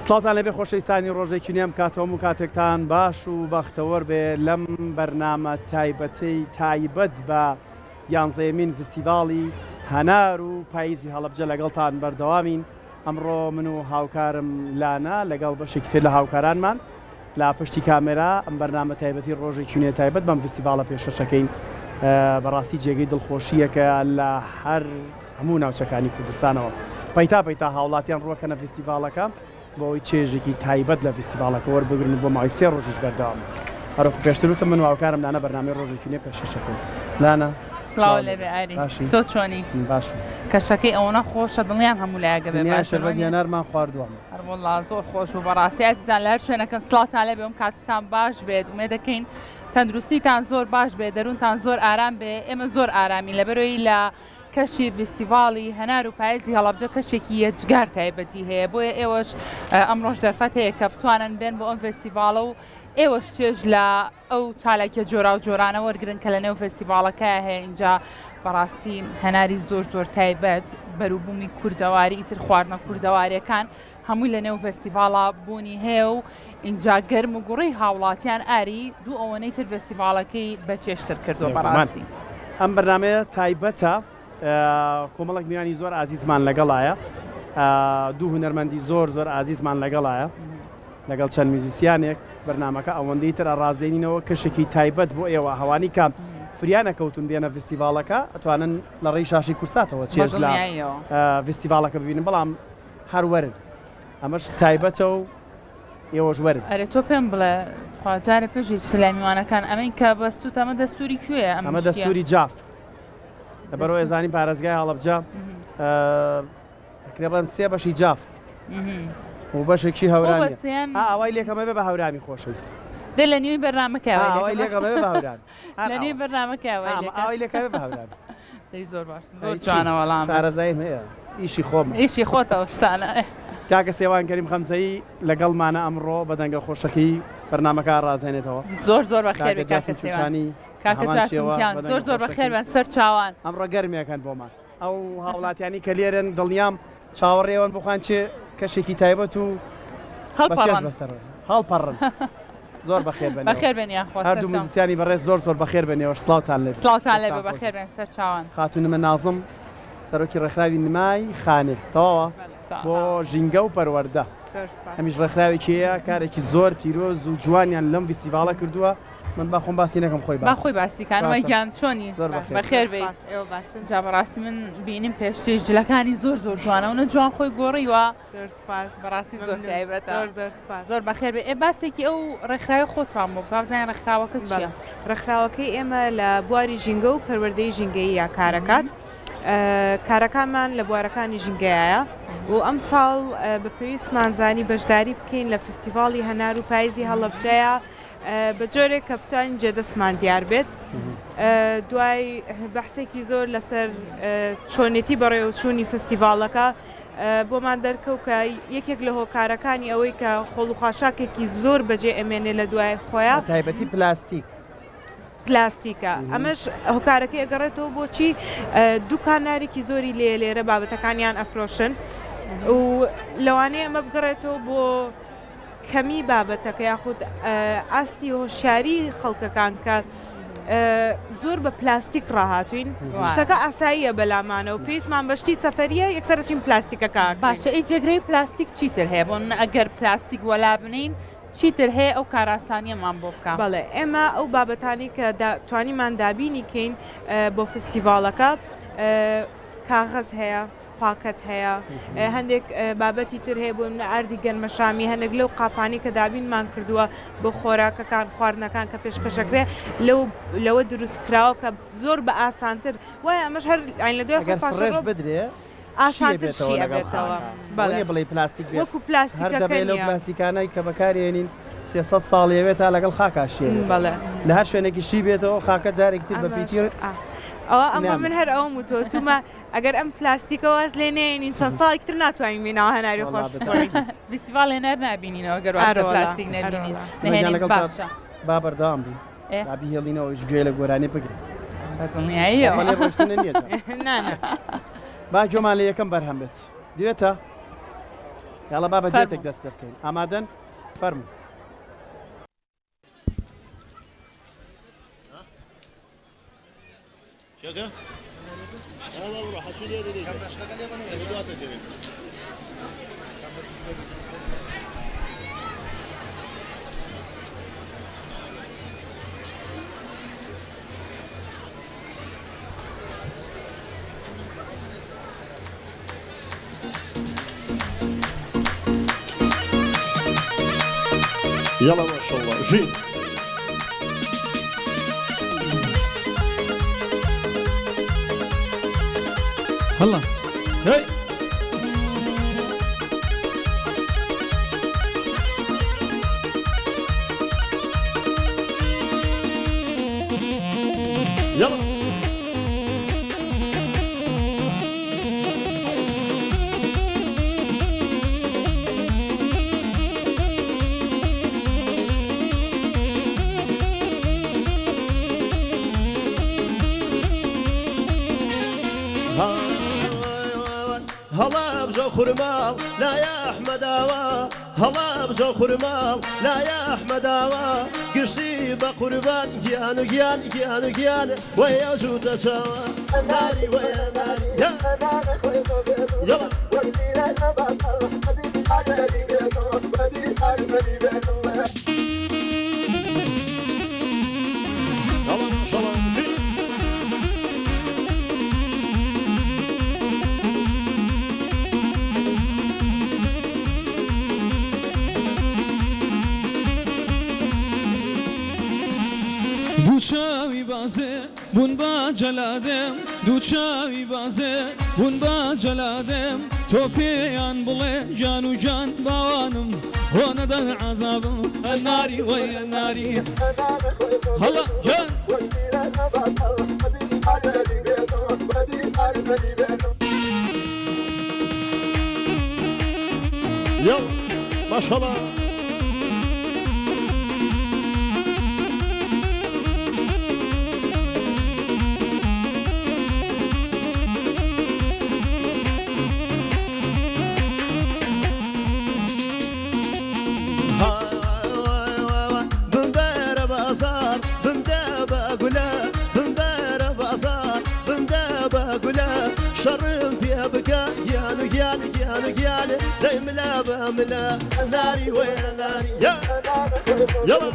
سڵاتان لەبێ خۆشەویستانی ڕۆژێکی نوێم کاتەوە و کاتێکتان باش و بەختەوەر بێ لەم بەرنامە تایبەتەی تایبەت بە 11مین فستیڤاڵی هەنار و پاییزی هەڵەبجە لەگەڵتان بەردەوامین. ئەمڕۆ من و هاوکارم لانا لەگەڵ بەشێکی تر لە هاوکارانمان لا پشتی کامێرا ئەم بەرنامە تایبەتی ڕۆژێکی نوێ تایبەت بەم فستیڤاڵە پێشەشەکەین. بەڕاستی جێگەی دڵخۆشیەکە لە هەر هەموو ناوچەکانی کوردستانەوە پەیتا هاوڵاتیان ڕوەکەنە فستیڤاڵەکە بۆی چێژێکی تایبەت لە فستیڤاڵەکە وەربگرن بۆ ماوەی 3 ڕۆژیش بەردەوام. هەروەکو پێشتر وتم من و هاوکارم لانا بەرنامەی ڕۆژێکی نوێ پێشەشەکەین. لانا سڵاو لێبێ ئاری تۆ چۆنی؟ باش. کەشەکەی ئەوەنە خۆشە دڵنیام هەموو لایەگە بێ باشە هێنارمان خواردووە. هەروەڵا زۆر خۆش و بەڕاستی ئازیزان لە هەر شوێنەکەن سڵاتان لێبێ ئەم کاتتان باش بێت ومێ دەکەین تەندروستیتان زۆر باش بێ دەروونتان زۆر ئارام بێ. ئێمە زۆر ئارامین لەبەرەوەی لە کەشی فستیڤاڵی هەنار و پاییزی هەڵەبجە کەشێکی یەکجار تایبەتی هەیە بۆیە ئێوەش ئەمڕۆژ دەرفەت هەیە کە بتوانن بێن بۆ ئەم فستیڤاڵە و ئێوەش چێژ لە ئەو چالاکیە جۆرا و جۆرانە وەرگرن کە لە نێو فستیڤاڵەکە هەیە. اینجا بەڕاستی هەناری زۆر تایبەت بەروبوومی کوردەواری ئیتر خواردنە کوردەواریەکان هەمووی لە نێو فستیڤاڵە بوونی هەیە و اینجا گەرم و گوڕی هاوڵاتیان ئاری دوو ئەوەنەی تر فستیڤاڵەکەی بەچێشتر کردووە. بەڕاستی ئەم بەرنامەیە تایبەتە کۆمەڵک میوانی زۆر ئازیزمان لەگەڵایە، دوو هونەرمەندی زۆر ئازیزمان لەگەڵایە لەگەڵ چەند میوزیسیانێک. بەرنامەکە ئەوەندەی تر ئەڕازێنینەوە کەشێکی تایبەت بۆ ئێوە هەوانی کام فریانە کەوتون بێنە فستیڤاڵەکە ئەتوانن لە ڕێی شاشی کورساتەوە چێژ لە فستیڤاڵەکە ببینن، بەڵام هەروەرن ئەمەش تایبەتە و ئێوەش وەرن. ئەرێ تۆ پێم بڵێ خواجارە پێشی سلایمیوانەکان ئەمەی کە بەستوت ئەمە دەستوری کوێیە؟ ئەمە دەستوری جاف لەبەرەوەی زانین پارێزگای هەڵەبجە تقریباً 3 بەشی جاف و بەشێکی هەورانی ئەوای لێکەمە بێ بە هەورامی خۆشەویست دێ لە نیوی بەرنامەکەوای لە نیوی بەرنامەکەوای لێکەوێ بە هەوران. زۆر باش زۆر جوانە وەڵام شارەزاییم هەیە ئیشی خۆم ئیشی خۆتەوە شتانە. کاکە سێوان کەریم خەمسەیی لەگەڵمانە ئەمڕۆ بەدەنگە خۆشەکەی بەرنامەکە ڕازێنێتەوە. زۆر بەخێر بێ کاکە سێوانی زۆر بەخێر بن سەر چاوان ئەمڕۆ گەرمیەکەن بۆمان ئەو هاوڵاتیانی کە لێرن دڵنیام چاوەڕێوەن بخوان چێ کەشێکی تایبەت و هەڵپەڕن. زۆر بەخێر بن بەخێر بێنیان خۆ هەردوو موزیسیانی بەڕێز زۆر بەخێر بنێەوە. سڵاوتان لێ سڵاوتان لێ بەخێر بن سەر چاوان. خاتونمە نازم سەرۆکی ڕێکخراوی نمای خانێ تەواوە بۆ ژینگە و پەروەردە. هەمیش ڕێکخراوێکیەیە کارێکی زۆر پیرۆز و جوانیان لەم فستیڤاڵە کردووە. من باخۆم باسی نەکەم خۆی باسیکانەوە گیان چۆنی بەخێر بێت. جا بەڕاستی من بینیم پێشتێش جلەکانی زۆر جوانەونە جوان خۆی گۆڕیوە. بەڕاستی زۆر تایبەتە زۆر بەخێر بێ. باسێکی ئەو ڕێکخراوی خۆتان بۆ بابزانین ڕێکخراوەکە چییە؟ ڕێکخراوەکەی ئێمە لە بواری ژینگە و پەروەردەی ژینگەیی یا کارەکان کارەکانمان لە بوارەکانی ژینگەیە و ئەم ساڵ بە پێویستمانزانی بەشداری بکەین لە فستیڤاڵی هەنار و پاییزی هەڵەبجەیە بە جۆرێک کە بتوانین جێدەستمان دیار بێت. دوای بەحسێکی زۆر لەسەر چۆنێتی بەڕێوەچوونی فستیڤاڵەکە بۆمان دەرکەوت کە یەکێک لە هۆکارەکانی ئەوەی کە خۆڵوخاشاکێکی زۆر بەجێ ئەمێنێ لە دوای خۆیان تایبەتی پلاستیکە. ئەمەش هۆکارەکەی ئەگەڕێتەوە بۆچی دوکانارێکی زۆری لێرە بابەتەکانیان ئەفرۆشن و لەوانەیە ئەمە بگەڕێتەوە بۆ کەمی بابەتەکە یاخود ئاستی هۆشیاری خەڵکەکان کە زۆر بە پلاستیک ڕاهاتوین شتەکە ئاساییە بەلامانە و پێویستمان بەشتی سەفەریە یەکسەرچین پلاستیکەکە. باشە ئەی جێگرەی پلاستیک چیتر هەیە بۆ ئەگەر پلاستیک وەلا بنین چیتر هەیە ئەو کاراسانیەمان بۆ بکەم؟ بەڵێ ئێمە ئەو بابەتانی کە توانیمان دابینی کەین بۆ فستیڤاڵەکە کاغەز هەیە، پاکەت هەیە، هەندێک بابەتی تر هەیە بۆ منە ئاردی گەرمەشامی هەندێک لەو قاپانی کە دابینمان کردووە بۆ خۆراکەکان خواردنەکان کە پێشکەشەکرێ لەوە دروستکراوە کە زۆر بە ئاسانتر وایە ئەمەش هەر لە دوای پاشڕێژ بدرێ ئاسانتر شیە بێتەوە. بڵێ پلاستیک وەکو پلاستیکەکە لەو پلاستیکانەی کە بەکارێنین 300 ساڵیەوێت تا لەگەڵ خاکاشیێ لە هەر شوێنێکی شی بێتەوە خاکە جارێکی تر بە پیتیر ئەوە ئەمە من هەر ئەوە وتۆتومە ئەگەر ئەم پلاستیکە واز لێ نێنین چەند ساڵێکتر ناتوانین بینەوە هەناری خۆش فستیڤاڵ هێنەر نبینینەوە گەر پلاستیک نبینین نهێنین باشە با بەردەوام بین دابی هێڵینەوەش گوێ لە گۆرانی بگرین با جۆمان لە یەکەم بەرهەم بێت دوێتە يلا بابا ديتك دەست پێ بکەین ئامادەن فەرموو شكا؟ أنا بروح أشيل يدي كم تشتغل يا بني؟ إسقاط كذي. يلا ما شاء الله جيل هلا هاي يلا هلا بجو خرمال لا يا احمد اوا هلا بجو خرمال لا يا احمد اوا قشتي بقربان جيانو جيان جيانو جيان ويا وجود شوا ناري ويا ناري يلا يلا ما شاء الله دوچاوی بازه بون با جلادم دوچاوی بازه بون با جلادم تو پیان بله جانو جان باوانم هو ندن عذابم الناری و الناری هلا جان يلا ما شاء الله شرم فيها بكاء جيانو جيان جيانو جيان دايم لا باملا ناري وين ناري يلا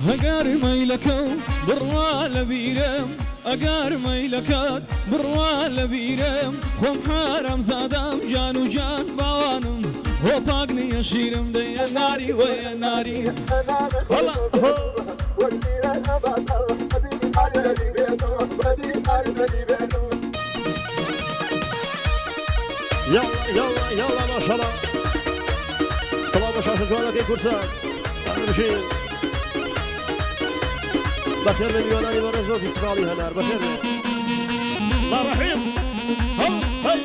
أقار ميلكو بروال بيرم أقار ميلكات بروال بيرم خوم حرم زادم جانو جان باوانم هو باقني يشيرم دي ناري ويا ناري والله يلا يلا يلا ما شاء الله صباح وشاشة جوالك يا كرسان أهلا بشير بخير من يوناني ورزو في سفالي هنار بخير الله رحيم هاي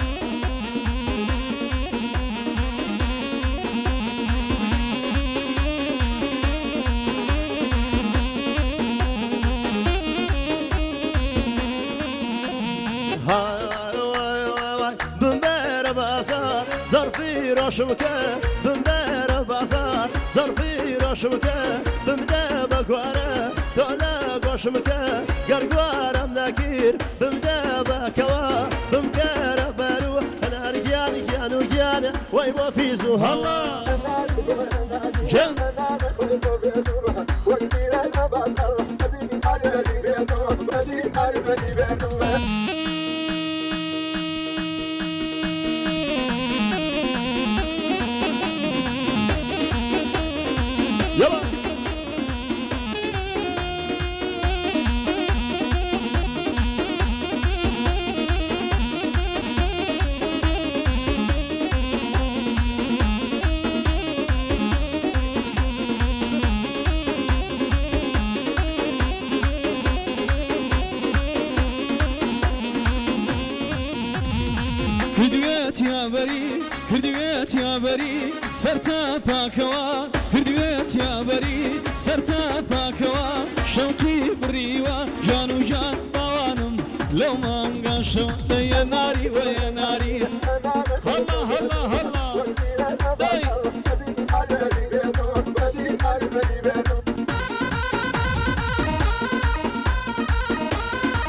بمبار بازار ظرفي رشمكه بمبار بازار ظرفي رشمكه بمدا بكواره تولا قشمكه قرقوارم نكير بمدا بكوا بمكار بارو انا رجال جانو جانا ويبو في زهلا جن يلا پاکەوە کردوێت یابەری سەرتا پاکەوە شەوقی بڕیوە جان و جان باوانم لەو مانگەشەوە دەیە ناری وەیە ناری هەڵا هەڵا هەڵا دەی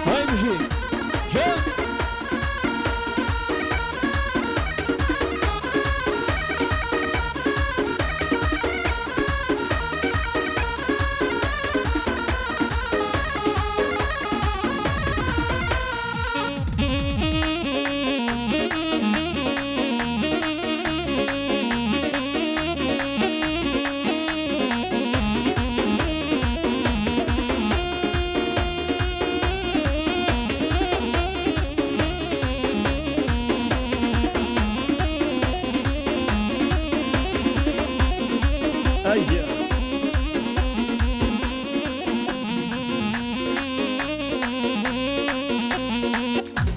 های بژی جان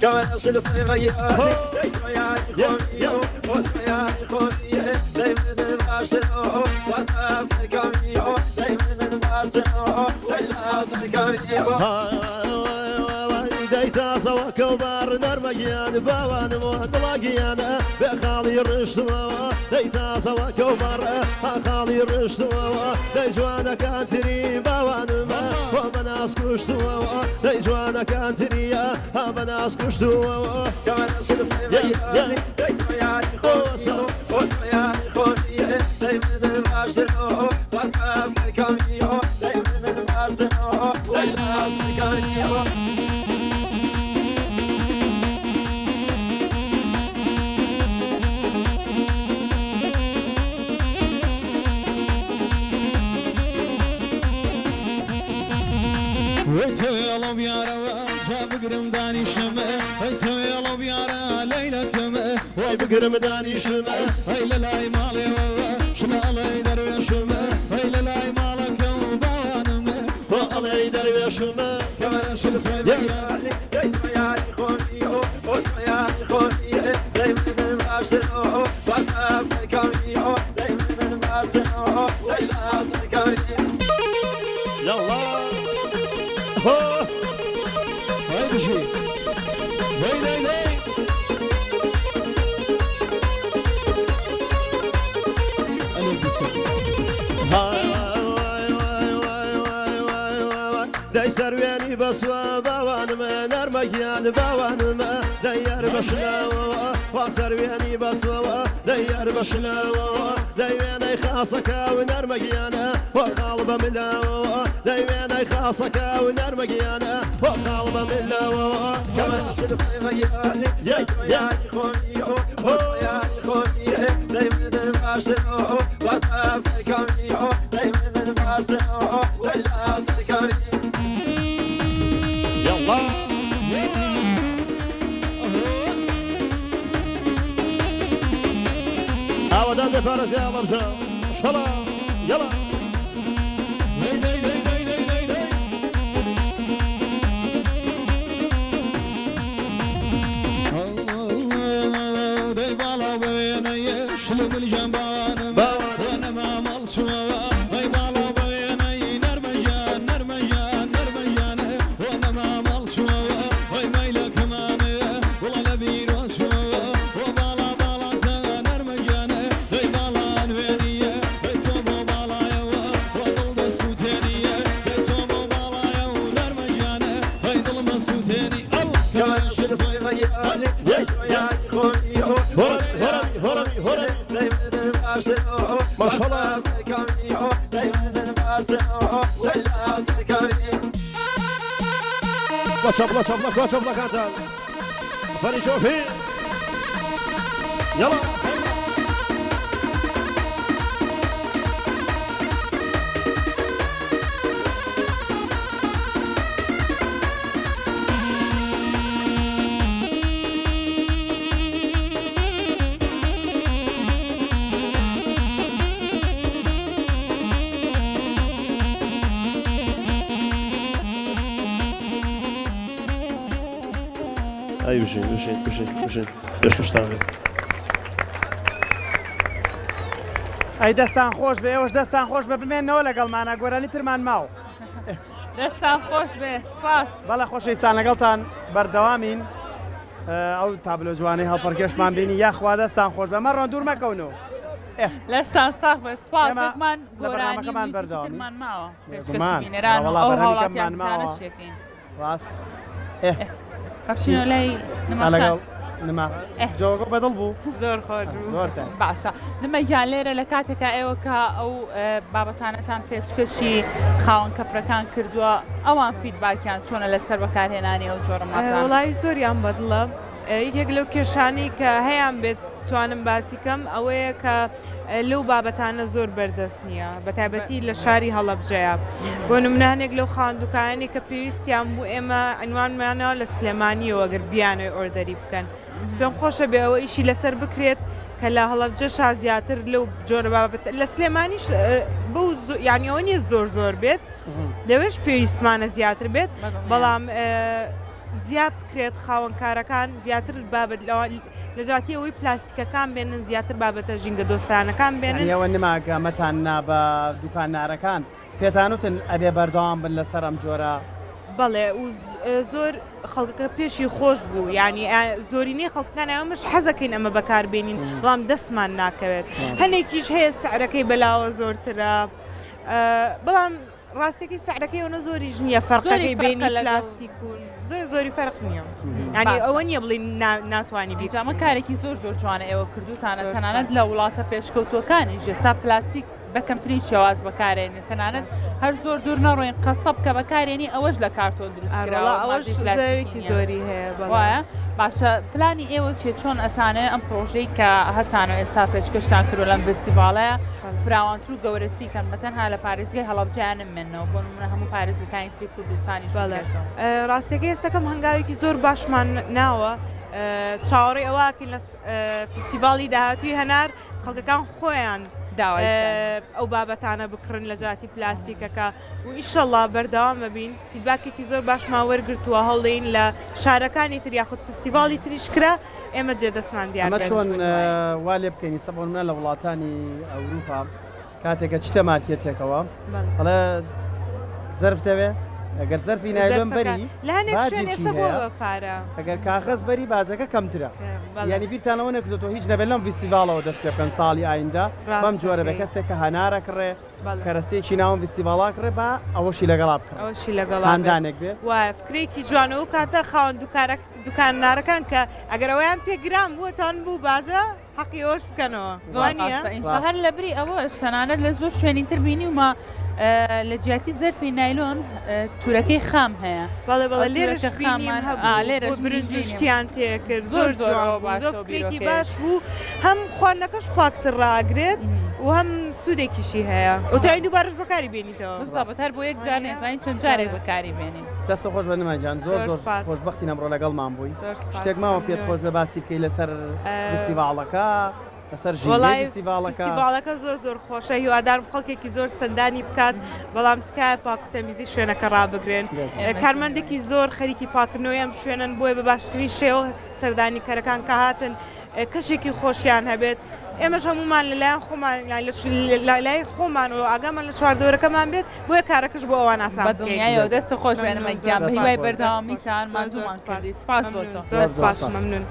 كمان أصل صغير يا ديتا سوا كوبار نرمجيان باوان مهدلاقيان بخالي الرشتوا ديتا سوا كوبار خالي الرشتوا دي جوانا كانتري باوان ما وبناس كشتوا دي جوانا كانتري بناس كشتوا كمان أصل صغير يا ويتويلو بيارا جاب قرم داني شمع ويتويلو بيارا ليلة كمع وبقرم داني شمع هاي للاي مالي شمع الله يدري شمع هاي للاي مالك وبوانم والله يدري شمع كمان شل يلا هاي بشي هاي هاي هاي أنا بسوي داي سروياني بسوا باوان ما نرمجيان باوان ما داير بشلاوة وسروياني بسوا داير بشلاوة دايواني خاصك ونرمجيانا وخالب ملاوة دايواني خاصك ونرمجيانا وخالب ملاوة كمان يا يا خوني يا خوني دايما باشرو واسكوني دايما باشرو واسكوني يلا أودان بفارس يا ممشى شلا يلا ما شاء الله لا شوف كانت فري شوفي يلا أي بشي باش نشتغل ئەی دەستان خۆش بێ ئێوەش دەستان خۆش بە بمێنەوە لەگەڵمانە گۆرانی ترمان ماوە دەستان خۆش بێ سپاس بەڵە خۆشەویستان لەگەڵتان بەردەوامین ئەو تابلۆ جوانەی هەڵپەرکێشمان بینی یاخوا دەستان خۆش بە مەڕۆن دوور مەکەونەوە لەشتان ساخ بە سپاس ئێمە وەکمان لە بەرنامەکەمان گۆرانی بەردەوامی. ویزیترمان ماوە بێگومان. پێشکەشبینێران و وەڵا ئەو بەرهەمەکەمان هاوڵاتیان ماوە. زانشێکین ڕاست بەخشینەوە لای نمەخان لەگەڵ نما جۆگە بەدڵ بوو زۆر خۆش بوو. زۆرتە باشە نمەگیان لێرە لە کاتێکا ئێوە کە ئەو بابەتانەتان پێشکەشی خاوەن کەپرەکان کردووە ئەوان فیدباکیان چۆنە لەسەر بەکارهێنانی ئەو جۆرە ماتان وڵی زۆریان بەدڵە یەکێک لەو کێشانەی کە هەیان بێت توانم باسی کەم ئەوەیە کە لەو بابەتانە زۆر بەردەست نییە بە تایبەتی لە شاری هەڵەبجەیە بۆ نمونانێک لەو خاندووکانی کە پێویستیان بوو ئێمە ئەنوانمانەوە لە سلێمانیەوە گەر بیانەوەی ئۆردەری بکەن پێم خۆشە بێ ئەوە ئیشی لەسەر بکرێت کە لە هەڵەبجەشا زیاتر لەو جۆرە بابەت لە سلێمانیش بەو یعنی ئەوە نیە زۆر بێت لەوێش پێویستمانە زیاتر بێت بەڵام زیاد بکرێت خاوەنکارەکان زیاتر بابەت لە جاتی ئەوەی پلاستیکەکان بێنن زیاتر بابەتە ژینگە دۆستانەکان بێنن ئەوە نماگەمەتان نا بە دوکانارەکان پێتانوتن ئەبێ بەردەوام بن لەسەر ئەم جۆرە بەڵێ و زۆر خەڵکەکە پێشی خۆش بوو ینی زۆرینەی خەڵکەکان ئەمەش حەزەکەین ئەمە بەکاربێنین بەڵام دەستمان ناکەوێت هەنێکیش هەیە سعرەکەی بەلاوە زۆرترە بەڵام ڕاستێکی سعرەکەی ئەوە زۆریش نییە فەرقەکەی بینی پلاستیک و زۆری فەرق نییە ینی ئەوە نییە بڵین ناتوانانی بیجامە کارێکی زۆر جوانە ئێوە کردوتانە تەنانەت لە وڵاتە پێشکەوتوەکانی ژێستا پلاستیک بەکەمترین شێواز بەکارێنێ تەنانەت هەر زۆر دوور نەڕۆین قەسەب کە بەکارێنی ئەوەش لە کارتۆ دروستکراوە ئەوەش زەوێکی زۆری هەیە وایە باشە پلانی ئێوە چێ چۆن ئەتانێ ئەم پرۆژەی کە هەتانە ئێستا پێشکەشتان کردو لەم فستیڤالەیە فراوانتر و گەورەتری کەن بەتەنها لە پارێزگای هەڵەبجەیانم منەوە بۆ نمونە هەموو پارێزگەکانی تری کوردستانی ڕاستەکە ئێستەکەم هەنگاوێکی زۆر باشمان ناوە چاوەڕێی ئەوواکە لە فستیڤاڵی داهاتوی هەنار خەڵکەکان خۆیان ئەو بابەتانە بکڕن لە جاتی پلاستیکەکە و ئیشەڵڵا بەردەوام ببین فیدباکێکی زۆر باشمان وەرگرتووە هەڵدەین لە شارەکانی تر یاخود فستیڤاڵی تریشکرا ئێمە جێدەستمان دیار ئەمە چۆن وا لێ بکەینی سەبوونە لە وڵاتانی ئەوروپا کاتێکە چتە مارکێتێکەوە هەڵە زەرف دەوێ ئەگەر زەرفی نایلۆن بەری لە هەنێک شوێن ئێستا بۆ پارە ئەگەر کاغەز بەری باجەکە کەمترە یعنی بیرتانەوە نەکردێتەوە هیچ نەبێت لەم فستیڤاڵەوە دەست پێ بکەن ساڵی ئایندا بەم جۆرە بە کەسێک کە هەنارەکڕێ کەرەستێکی ناوم فستیڤاڵا کڕێ بە ئەوەشی لەگەڵا بکەن ئەوەشی لەگەڵ هاندانێک بێ وایە فکرێکی جوانەوە کاتە خاوەن دوکانارەکان کە ئەگەر ئەویان پێگرام بووەتان بوو باجە حەقی ئەوش بکەنەوە هەر لە بری ئەوەش تەنانەت لە زۆر شوێنی تر بینی ومە لە جیاتی زەرفی نایلۆن تورەکەی خام هەیە بەڵێ لێرەش برنجشتیان تێکرد زۆر زۆرێکی باش بوو هەم خواردنەکەش پاکتر ڕاگرێت و هەم سوودێکیشی هەیە و تا دووبارش بەکاری بێنیتەوە بەزابەت هەر بۆ یەک جار نێتوانین چەند جارێک بەکاری بێنین دەستە خۆش بە نماجان زۆر خۆشبەختی ئەمڕۆ لەگەڵمان بووی شتێک ماوە پێت خۆش بە باسی بکەی لەسەر فستیڤاڵەکە لەسەر فستیڤاڵەکە زۆر خۆشە هیوادارم خەڵکێکی زۆر سەندانی بکات بەڵام تکایە پاکوتەمیزی شوێنەکە ڕابگرێن کارمەندێکی زۆر خەریکی پاکردنەوەی ئەم شوێنن بۆیە بە باشترین شێوە سەردانی کەرەکان کە هاتن کەشێکی خۆشیان هەبێت ئێمەش هەمومان لەلایەن خۆمان لای خۆمان و ئاگامان لە چواردەوەرەکەمان بێت بۆیە کارەکەش بۆ ئەوان ئاسان بەدڵنیایەوە دەستە خۆش بێنەمەگیان بە هیوای بەردەوامیتان مازوومان کردی سپاس بۆ تۆ سپاس مەمنون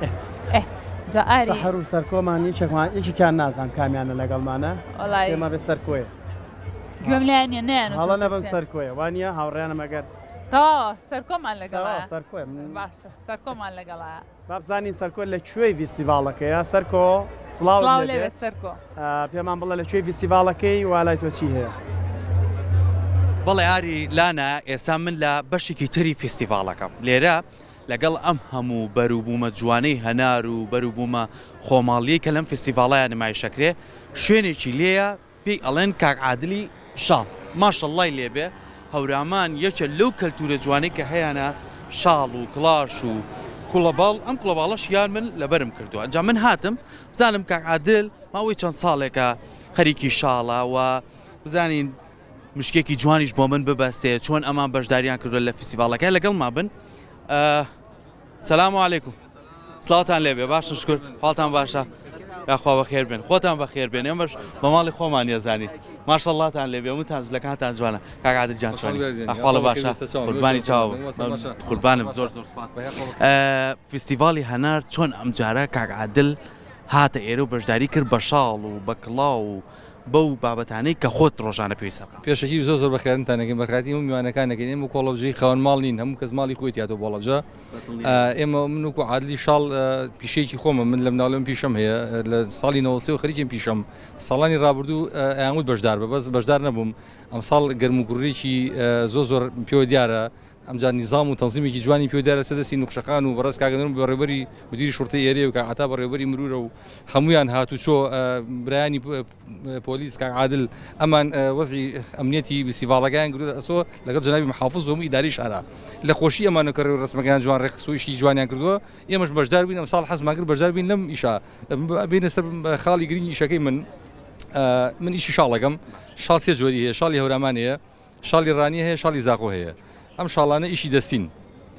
هەر و سەرکۆمان یەکێکیان نازان کامیانە لەگەڵمانە ئێمە بێ سەرکۆیە گوێم لایەنە نیان هەڵە نەبن سەرکۆیە وانە هاوڕێنە مەگەر تا سەرکۆمان لەگەڵ سەرکۆی باشە سەرکۆمان لەگەڵە بابزانین سەرکۆ لە کوێی فستیڤاڵەکەیە سەرکۆ سڵاو لێت سەرکۆ پێمان بڵە لە کوێی فستیڤاڵەکەی والای تۆ چی هەیە بەڵێ ئاری لانا ئێستا من لە بەشێکی تری فستیڤاڵەکەم لێرە لەگەڵ ئەم هەموو بەروبوومە جوانەی هەنار و بەروبوومە خۆماڵیەی کە لەم فستیڤاڵایە نمایشەکرێ شوێنێکی لێیە پێی ئەڵێن کاک عادلی شاڵ ماشەڵڵای لێبێ هەورامان یەکە لەو کەلتورە جوانەی کە هەیەە شاڵ و کڵاش و کوڵەباڵ ئەم کوڵەباڵەش یان من لەبەرم کردووە جا من هاتم بزانم کاک عادل ماوەی چەند ساڵێکە خەریکی شاڵە و بزانین مشکێکی جوانیش بۆ من ببەستێ چۆن ئەمان بەشداریان کردو لە فستیڤاڵەکە لەگەڵ ما بن سلام علیکم سڵاوتان لێبێ باشن شکر فاڵتان باشە یاخوا بەخێر بێن خۆتان بەخێر بێن ئێمەش بە ماڵی خۆمان ێزانی ماشەڵڵاتان لێبێ ومتان جلەکانتان جوانە کاک عادل جان ئەحواڵە باشە قوربانی چاوە قوربانم زۆر زۆر سپاس فستیڤاڵی هەنار چۆن ئەم جارە کاک عادل هاتە ئێرە و بەشداری کرد بە شاڵ و بە کڵاو و بەو بابەتانەی کە خۆت ڕۆژانە پێویستە بکەم پێشەکی زۆر زۆر بەخێرنتانەکەین بەکاتی و میوانەکانەکەین ئێمە کۆڵەبژەی خاوەن ماڵ نین هەموو کەس ماڵی خۆی تیاتەوە بۆڵەبجە ئێمە من وکو عادلی شاڵ پیشەیەکی خۆمە من لە مناڵم پیشەم هەیە لە ساڵی 93 و خەریکیم پیشەم ساڵانی ڕابردوو ئەیانگوت بەشدار بە بەس بەشدار نەبووم ئەم ساڵ گەرموگوڕێکی زۆر پێوە دیارە ئەمجا نیزام و تەنزیمێکی جوانی پێ دارە سەدەسی نوقشەکان و بەڕست کاگەنم بە ڕێبەری مدیری شورتەی ئێرە و کاعتا بە ڕێبەری مرورە و هەمویان هاتو چۆ برایانی پۆلیس کاک عادل ئەمان وەزی ئەمنیەتی فستیڤاڵەکان گرو ئەسۆ لەگەڵ جەنابی محافظ و ئیداری شارە لە خۆشی ئەمانە کە ڕسمەکان جوان ڕێخسویشی جوانیان کردووە ئێمەش بەشدار بین ئەم ساڵ حەزمان کرد بەشدار بین لەم ئیشا بینە سەر خاڵی گرنگی ئیشەکەی من ئیشی شاڵەکەم شاڵ سێ جۆری هەیە شاڵی هەورامان هەیە شاڵی ڕانی هەیە شاڵی زاخۆ هەیە ئەم شاڵانە ئیشی دەستین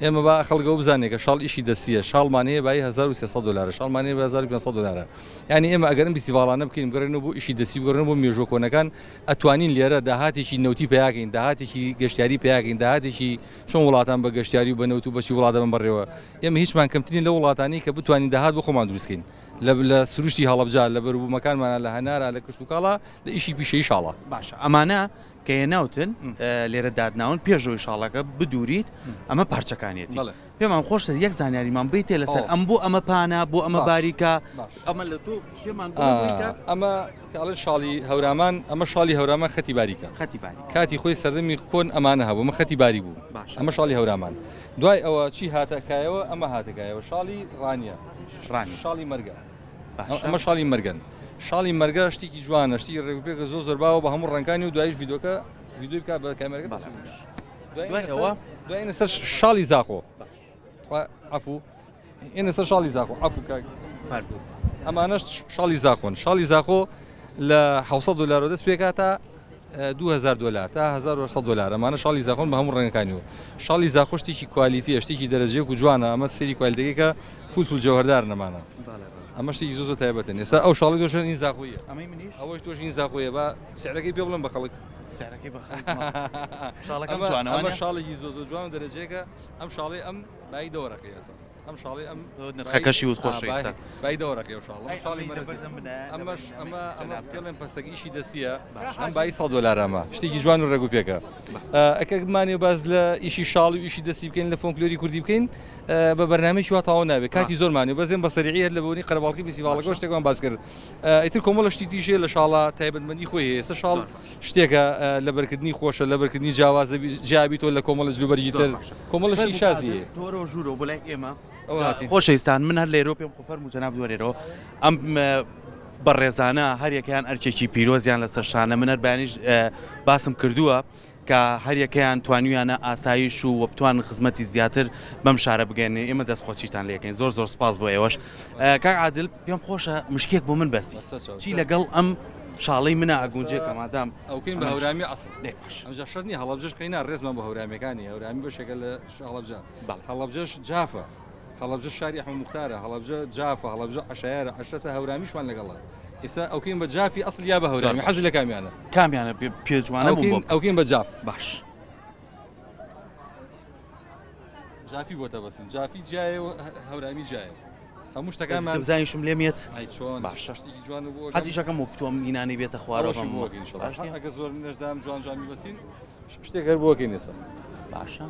ئێمە با خەڵگە بزانێت کە شاڵ ئیشی دەستیە شاڵمانەیە بای 1300 دلار شاڵمانەیە 1500 دلار یعنی ئێمە ئەگەرم فستیڤاڵانە بکەین بگەڕێنەوە بۆ ئیشی دەستی بگەڕێنەوە بۆ مێژوە کۆنەکان ئەتوانین لێرە داهاتێکی نەوتی پیاکەین داهاتێکی گەشتیاری پیاکەین داهاتێکی چۆن وڵاتان بە گەشتیاری و بە نەوت و بەچی وڵاتە بن بڕێەوە ئێمە هیچمان کەمترین لە وڵاتانی کە بتوانین داهات بۆ خۆمان دروستکەین لە سروشتی هەڵەبجا لە بەروبوومەکانمانە لە هەنارە لە کشت و کاڵا لە ئیشی پیشەی شاڵە باشە ئەمانە کە هێناوتن لێرە دادناون پێشەوەی شاڵەکە بدوریت ئەمە پارچەکانیەتی پێمان خۆشە یەک زانیاریمان بیتێ لەسەر ئەم بۆ ئەمە پانە بۆ ئەمە باریکە ئەمە لە تۆ پێمان ئەمە کاڵە شاڵی هەورامان ئەمە شاڵی هەورامان خەتی باریکە کاتی خۆی سەردەمی کۆن ئەمانە هەبوو ئەمە خەتی باری بوو ئەمە شاڵی هەورامان دوای ئەوە چی هاتەکایەوە ئەمە هاتەکایەوە شاڵی ڕانیە شاڵی مەرگە ئەمە شاڵی مەرگن شاڵی مەرگە شتێکی جوانە شتی ڕێگوپێکە زۆر باوە بە هەموو ڕەنگانی و دوایش ڤیدۆکە ڤیدۆی بکات بە کامێرەکە دوای سەر شاڵی زاخۆ عفو ئێنە سەر شاڵی زاخۆ عفو ئەمانەش شاڵی زاخۆن شاڵی زاخۆ لە 700 دلار دەست پێکات تا 2000 دلار تا 1900 دلار ئەمانە شاڵی زاخۆن بە هەموو ڕەنگەکانی و شاڵی زاخۆ شتێکی کوالیتیە شتێکی دەرەجەیەک و جوانە ئەمە سەری کوالیتەکەی کە فول جەوهەردار نەمانە ئەمە شتێکی زۆر تایبەتن ئێستا ئەو شاڵی دۆشن این زاخۆیە ئەوەش تۆش این زاخۆیە بە سعرەکەی پێ بڵم بە خەڵک ئەمە شاڵێکی زۆر جوان دەرەجەیەکە ئەم شاڵی ئەم بای دەوەڕەکەی ئێستا ئەم شاڵی ئەم نرخەکەشی وت خۆش ئێستا بای دەوەڕەکەی شاڵی ئەمە پێڵێن پەسەک ئیشی دەستیە ئەم بای 100 دلار ئەمە شتێکی جوان و ڕێگوپێکە ئەکەمانێ باز لە ئیشی شاڵی و ئیشی دەستی بکەین لە فۆنکلۆری کوردی بکەین بە بەرنامەی وا تاوا نابێت کاتی زۆرمانێ بەزێن بە سەریعی لە بۆنی قەرەباڵقی فستیڤاڵەکە شتێکمان باس کرد ئیتر کۆمەڵە شتی تیژێ لە شاڵە تایبەتمەندی خۆی هەیە ئێستا شاڵ شتێکە لە بەرکردنی خۆشە لە بەرکردنی جیاوازە جیابی تۆ لە کۆمەڵە جلوبەرجی تر کۆمەڵەشی شازی هەیە تۆرە و ژوورە بۆ لای ئێمە خۆشەویستان من هەر لە ئێرۆ پێم خۆ فەرموو جەناب دووەرێرەوە ئەم بەڕێزانە هەر یەکەیان ئەرکێکی پیرۆزیان لەسەر شانە من هەر بەیانیش باسم کردووە کە هەر یەکەیان توانیویانە ئاسایش و بتوان خزمەتی زیاتر بەم شارە بگەێنێ ئێمە دەستخۆچیتان لەکەین زۆر زۆر سپاس بۆ ئێوەش کاک عادل پێم خۆشە مشکێک بۆ من بەسی چی لەگەڵ ئەم شاڵەی منە ئەگونجێ کە مادام ئەوکەین بە هەورامی ئەسڵ ئەمجا شەرنی هەڵەبجەش قەینا ڕێزمان بە هەورامیەکانی هەورامی بەشێکە لە هەڵەبجە هەڵەبجەش جافە هەڵەبجە شاری ئەحمەد موختارە هەڵەبجە جافە هەڵەبجە عەشایرە عەشەتە هەورامیشمان لەگەڵە ئێستا ئەوکەین بە جافی ئەسڵ یا بە هەورامی حەز لە کامیانە پێجوانە ئەوکەین بە جاف باش جافی بۆتە بەسن جافی جایە و هەورامی جایە هەموو شتەکانمان بزانیشم لێم یێت شتێکی جوان بۆ حەزیشەکەم و تۆم مینانی بێتە خوارەوە ئەگە زۆر نەشدام جوان جامی بەسین شتێک هەر بۆکەین ئێستا باشە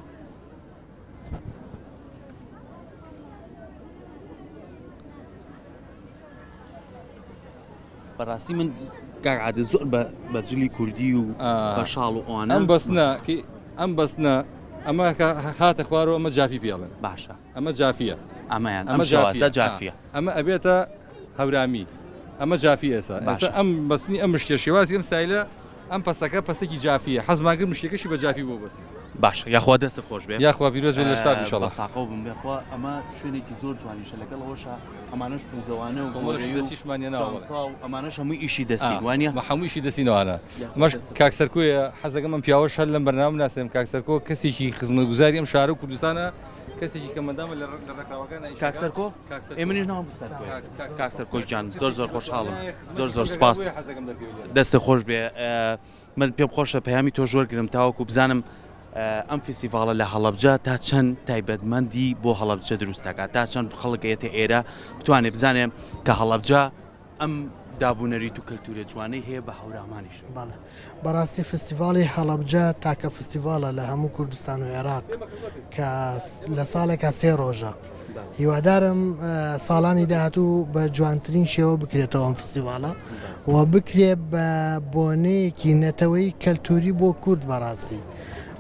بەڕاستی من کاک عادل زۆر بە جلی کوردی و بە شاڵ و ئەوانە ئەم بەستنە ئەمە هاتە خوارەوە ئەمە جافی پێڵێن باشە ئەمە جافیە ئەمەیان ئەمە شێوازە جافیە ئەمە ئەبێتە هەورامی ئەمە جافی ئێستا ئەم بەستنی ئەم مشکێ شێوازی ئەم سایلە ئەم پەسەکە پەسێکی جافیە حەزماگر مشتێکەشی بە جافی بۆ بەسی باشە یاخوا دەست خۆش بێ یاخوا پیرۆز بێ لە ساڵ ئینشاڵڵا ساقەو بم بێخوا ئەمە شوێنێکی زۆر جوانیشە لەگەڵ ئەوەشە ئەمانەش پوزەوانە و کۆمەڵی دەستیشمانە ناوە ئەمانەش هەمووی ئیشی دەستی وانە بە هەموو ئیشی دەستینەوەانە ئەمەش کاکسەرکۆیە حەزەکەم ئەم پیاوەش هەر لەم بەرنامە ناسێم کاکسەرکۆ کەسێکی خزمەتگوزاری ئەم شارە و کوردستانە کەسێکی کەمەندامە لە ڕێکخراوەکانە کاکسەرکۆ ئێمەنیش ناوم کاکسەرکۆش جان زۆر خۆشحاڵم زۆر سپاس دەستە خۆش بێ من پێم خۆشە پەیامی تۆ زۆرگرم تاوەکو بزانم ئەم فیسیڤاڵە لە هەڵەبجە تا چەند تایبەتمەندی بۆ هەڵەبجە دروستەکات تا چەند خەڵکێتە ئێرە بتوانێت بزانێ کە هەڵەبجە ئەم دابوونەریت و کەلتورە جوانەی هەیە بە هەورامانیش بەڕاستی فستیڤاڵی هەڵەبجە تاکە فستیڤالە لە هەموو کوردستان و عێراق کە لە ساڵێکە 3 ڕۆژە هیوادارم ساڵانی داهاتوو بە جوانترین شێوە بکرێتەوە ئەم فستیڤالە و بکرێت بە بۆنەیەکی نەتەوەی کەلتوری بۆ کورد بەڕاستی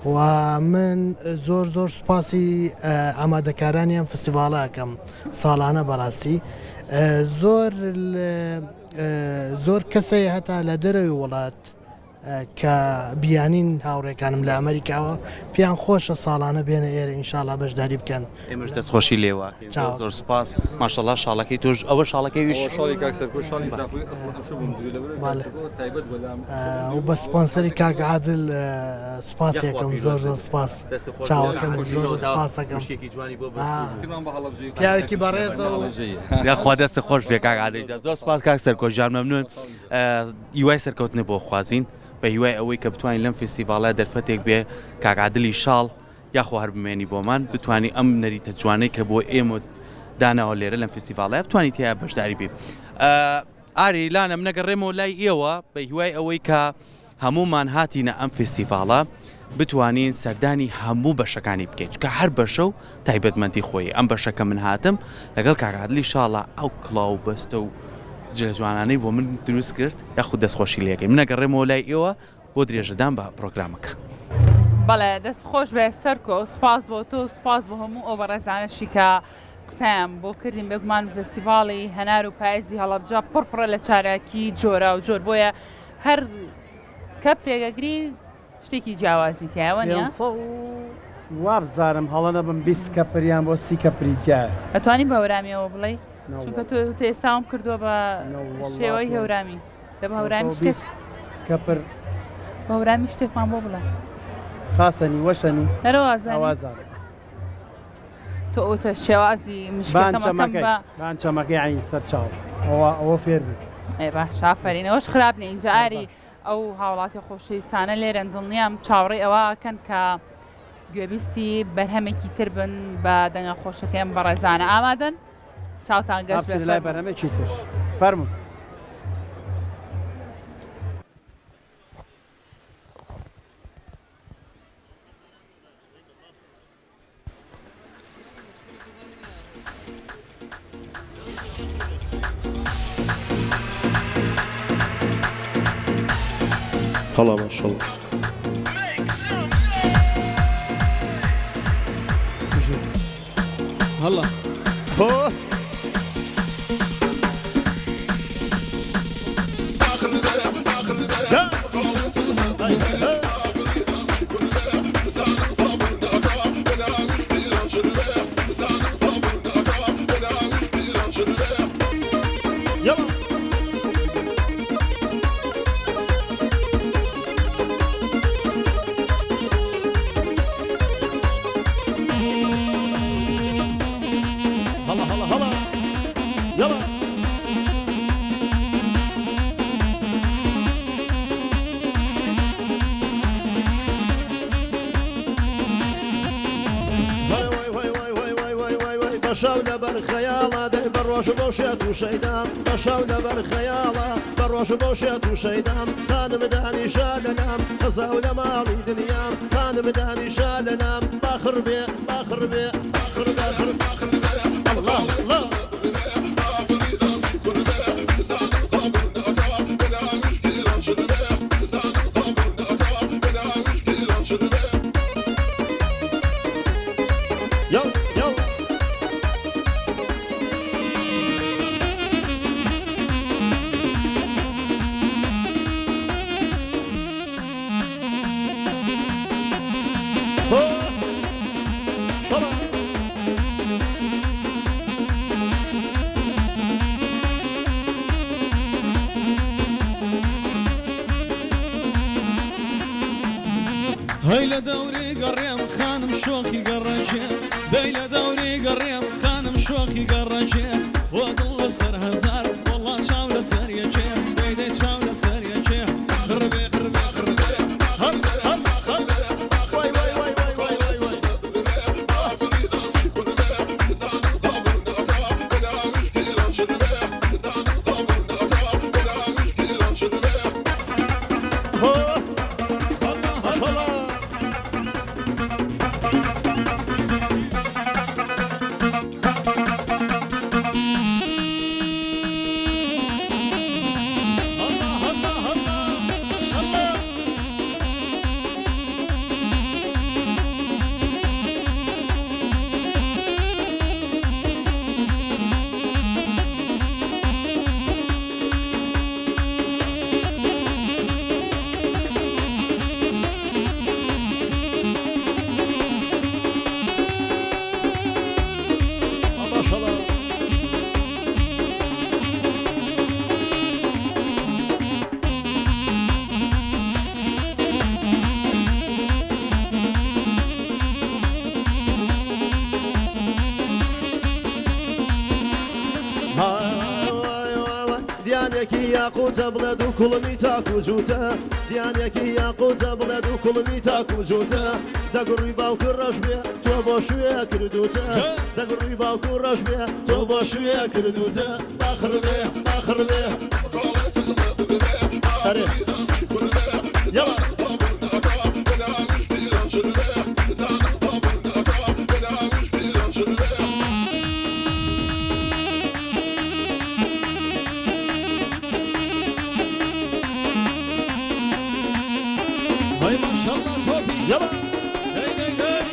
و من زۆر سوپاسی ئامادەکارانی ئەم فستیڤاڵە ئەەکەم ساڵانە بەڕاستی زۆر کەسەی هەتا لە دەرەوەی وڵات کە بیانین هاوڕێکانم لە ئەمریکاوە پیان خۆشە ساڵانە بێنە ئێرە ئینشاڵا بەشداری بکەن ئێمەش دەستخۆشی لێوە زۆر سپاس ماشەڵڵا شاڵەکەی تۆش ئەوە شاڵەکەی شڵی کاکسەرکۆ شڵی تایبەت و بە سپۆنسەری کاک عادل سپاسێکم زۆر سپاس چاوەکەم زۆر سپاس دەکەم پیاوێکی بەڕێزە یاخوا دەستە خۆش بێ کاک عادل زۆر سپاس کاکسەرکۆ ژان مەمنون هیوای سەرکەوتنە بۆ خوازین بە هیوای ئەوەی کە بتوانین لەم فستیڤاڵە دەرفەتێک بێ کاک عادلی شاڵ یاخوا هەر بمێنی بۆمان بتوانی ئەم نەریتە جوانەی کە بۆ ئێمە داناوە لێرە لەم فستیڤاڵە بتوانی تیا بەشداری بێ ئاری لانە منەگەڕێمەوە لای ئێوە بە هیوای ئەوەی کە هەمومان هاتینە ئەم فستیڤاڵە بتوانین سەردانی هەموو بەشەکانی بکەیت کە هەر بەشە و تایبەتمەندی خۆی ئەم بەشەکە من هاتم لەگەڵ کاک عادلی شاڵە ئەو کڵاو بەستە و جوانانەی بۆ من دروست کرد یاخود دەستخۆشی لێەکەی منەگەڕێمەوە لای ئێوە بۆ درێژەدان بە پرۆگرامەکە بەڵێ دەست خۆش بێ سەرکۆ سپاس بۆ تۆ سپاس بۆ هەموو ئەو بەڕێزانەشی کە قسەیان بۆ کردین بێگومان فستیڤاڵی هەنار و پاییزی هەڵەبجە پڕپڕە لە چارەکی جۆرە و جۆر بۆیە هەر کە پێگەگری شتێکی جیاوازی تایەوە نیە وابزارم هەڵە نەبم 20 کەپریان بۆ 30 کەپریتیایە ئەتوانی بە هەورامیەوە بڵێ چونکە تۆ ئێستاوم کردووە بە شێوەی هەورامی دە بە هەورامی شتێک کەپر بە هەورامی شتێکمان بۆ بڵێ خاسەنی وەشەنی هەرەوازان تۆ ئەوتە شێوازی مشکەکەمەکەم بە بانچەمەکەی عین سەر چاو ئەوە فێر بوو ئێ باش ئافرینەوەش خراپ نە اینجا ئاری ئەو هاوڵاتی خۆشەویستانە لێرەن دڵنیام چاوەڕێی ئەوەکەن کە گوێبیستی بەرهەمێکی تر بن بە دەنگە خۆشەکەیان بەڕێزانە ئامادەن چاوتان گەشت لای بەرهەمێکی تر فەرموو هەڵا ماشەڵڵا هەڵا بەشاو لەبەر خەیاڵە دەی بەڕۆژ بۆ شێت و شەیدام بەشاو لەبەر خەیاڵە بەڕۆژ بۆ شێت و شەیدام خانم دانیشا لەلام قەزاو لە ماڵی دنیام خانم دانیشا لەلام باخر بێ باخر بێ باخر باخر الله الله هاي لدوري قريم خانم شوخي قرشي داي لدوري قريم خانم شوخي قرشي وضل سر هزار والله شاول سر يا شيخ داي داي شاول سر يا شيخ خربي خربي خربي هل هل هل واي واي واي واي واي واي واي هو ما شاء الله ما شاء الله دیانێکی یاقوتە بڵێ دوو کوڵمی تاک و جووتە دیانێکی یاقوتە بڵێ دوو کوڵمی تاک و جووتە دەگڕووی باوکو ڕەش بێ تۆ بۆ شوێ کردوتە دەگڕووی باوکو ڕەش بێ تۆ بۆ شوێ کردوتە باخڕێ باخڕێ ئەرێ یەڵا هاي ما شاء الله صوبي يلا هاي هاي هاي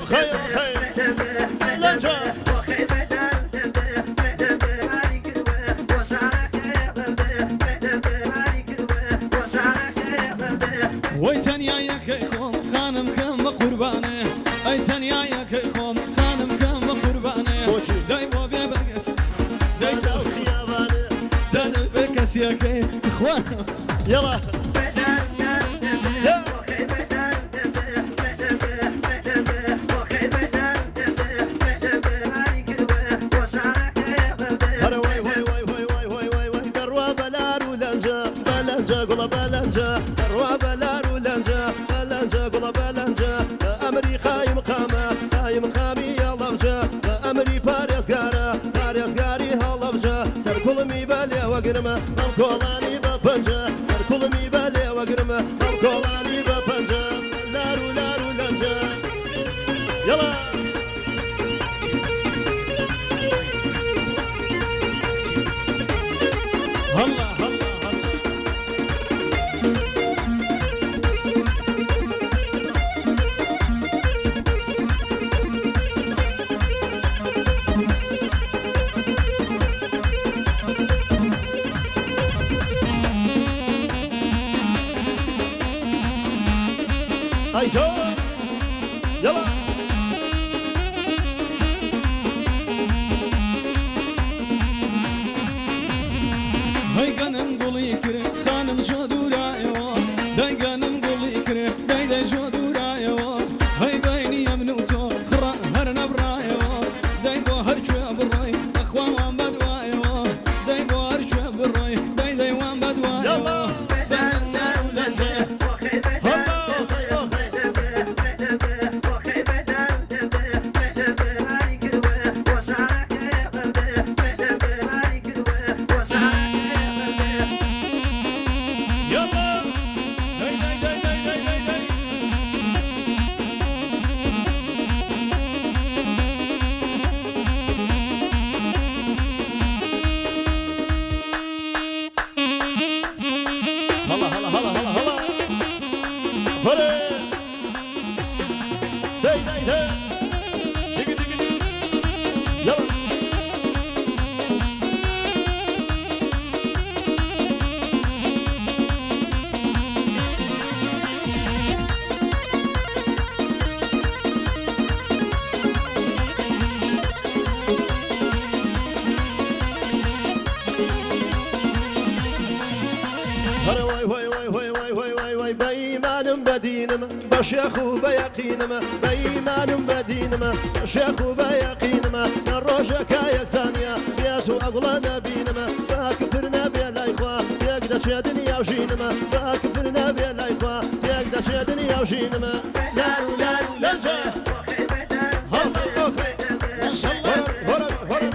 خير خير لنجا وای تنیا کم خانم کم و قربانه ای تنیا کم خانم کم و قربانه دای و بیا بگس دای تو خيابانه دای بگس یا که اخوان يلا هلا واي واي واي واي واي واي واي واي دروا بلار ولنجا بلنجا قولا بلنجا دروا بلار ولنجا بلنجا قولا بلنجا امري خايم قامه خايم قامي يلا بجا امري فارس قاره فارس قاري هلا بجا سر كل مي بالي وقرمه الكولاني ببنجا سر كل مي بالي وقرمه الكولاني ببنجا لارو لارو لنجا يلا هلا هلا هلا هاي جو يلا هاي قنم قولي كره خانم جو دورايو داي قنم قولي كره داي داي جو دورايو هاي بيني يمن وتو خرا هرنا برايو داي بو هرجوا بالراي اخوان وان بدوايو داي بو هرجوا بالراي داي داي وان بدوايو يلا فرق داي داي داي دقي دقي دقي يلا شيخ وبيقينما بإيمان بدينما شيخ وبيقينما الروجك يا ثانية ياسو أقول نبينما باكفرنا بلا إخوة يقدر شي دنيا وجينما باكفرنا بلا إخوة يقدر شي دنيا وجينما لارو لارو لجا هلا أوكي ما شاء الله هرب هرب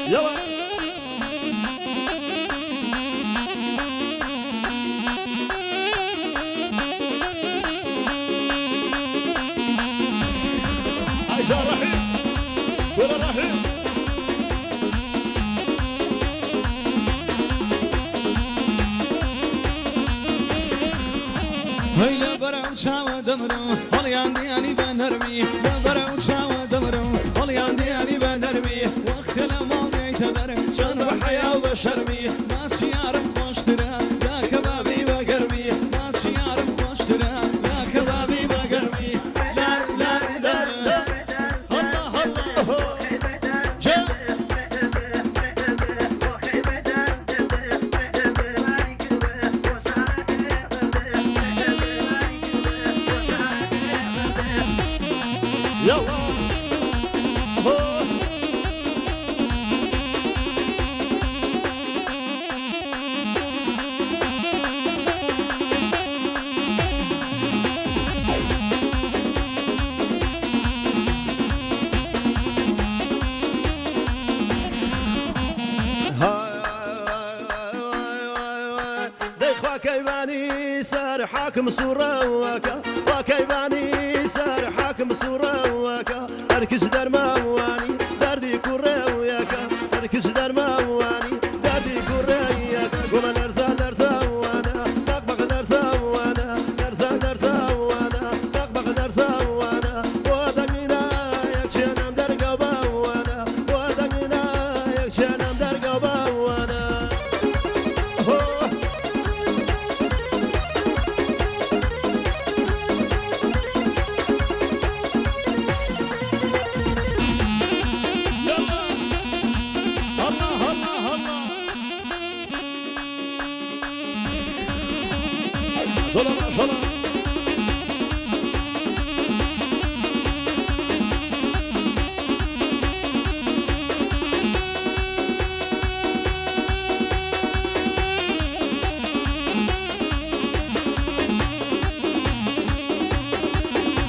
يلا هاي جا رحيم ولا رحيم هاي لا برا وشاوة دمرو هولي عندي أني بنرمي لا برا وشاوة دمرو هولي عندي أني بنرمي وقت الماضي تدرم شان بحياة وبشرمي ماشي يعرف خوش ترى لا كبابي بقرمي ماشي يعرف خوش ترى لا كبابي بقرمي لا لا لا لا الله الله جا يلا كيباني سار حاكم صورة وكا وكيباني سار حاكم صورة وكا أركز در مواني دردي كورة وياكا أركز در مواني دردي كورة وياكا قوم نرزا نرزا وانا بق نرزا وانا نرزا نرزا وانا بق نرزا وانا ودمنا يكشنم در قبا وانا ودمنا يكشنم در قبا وانا شلا شلا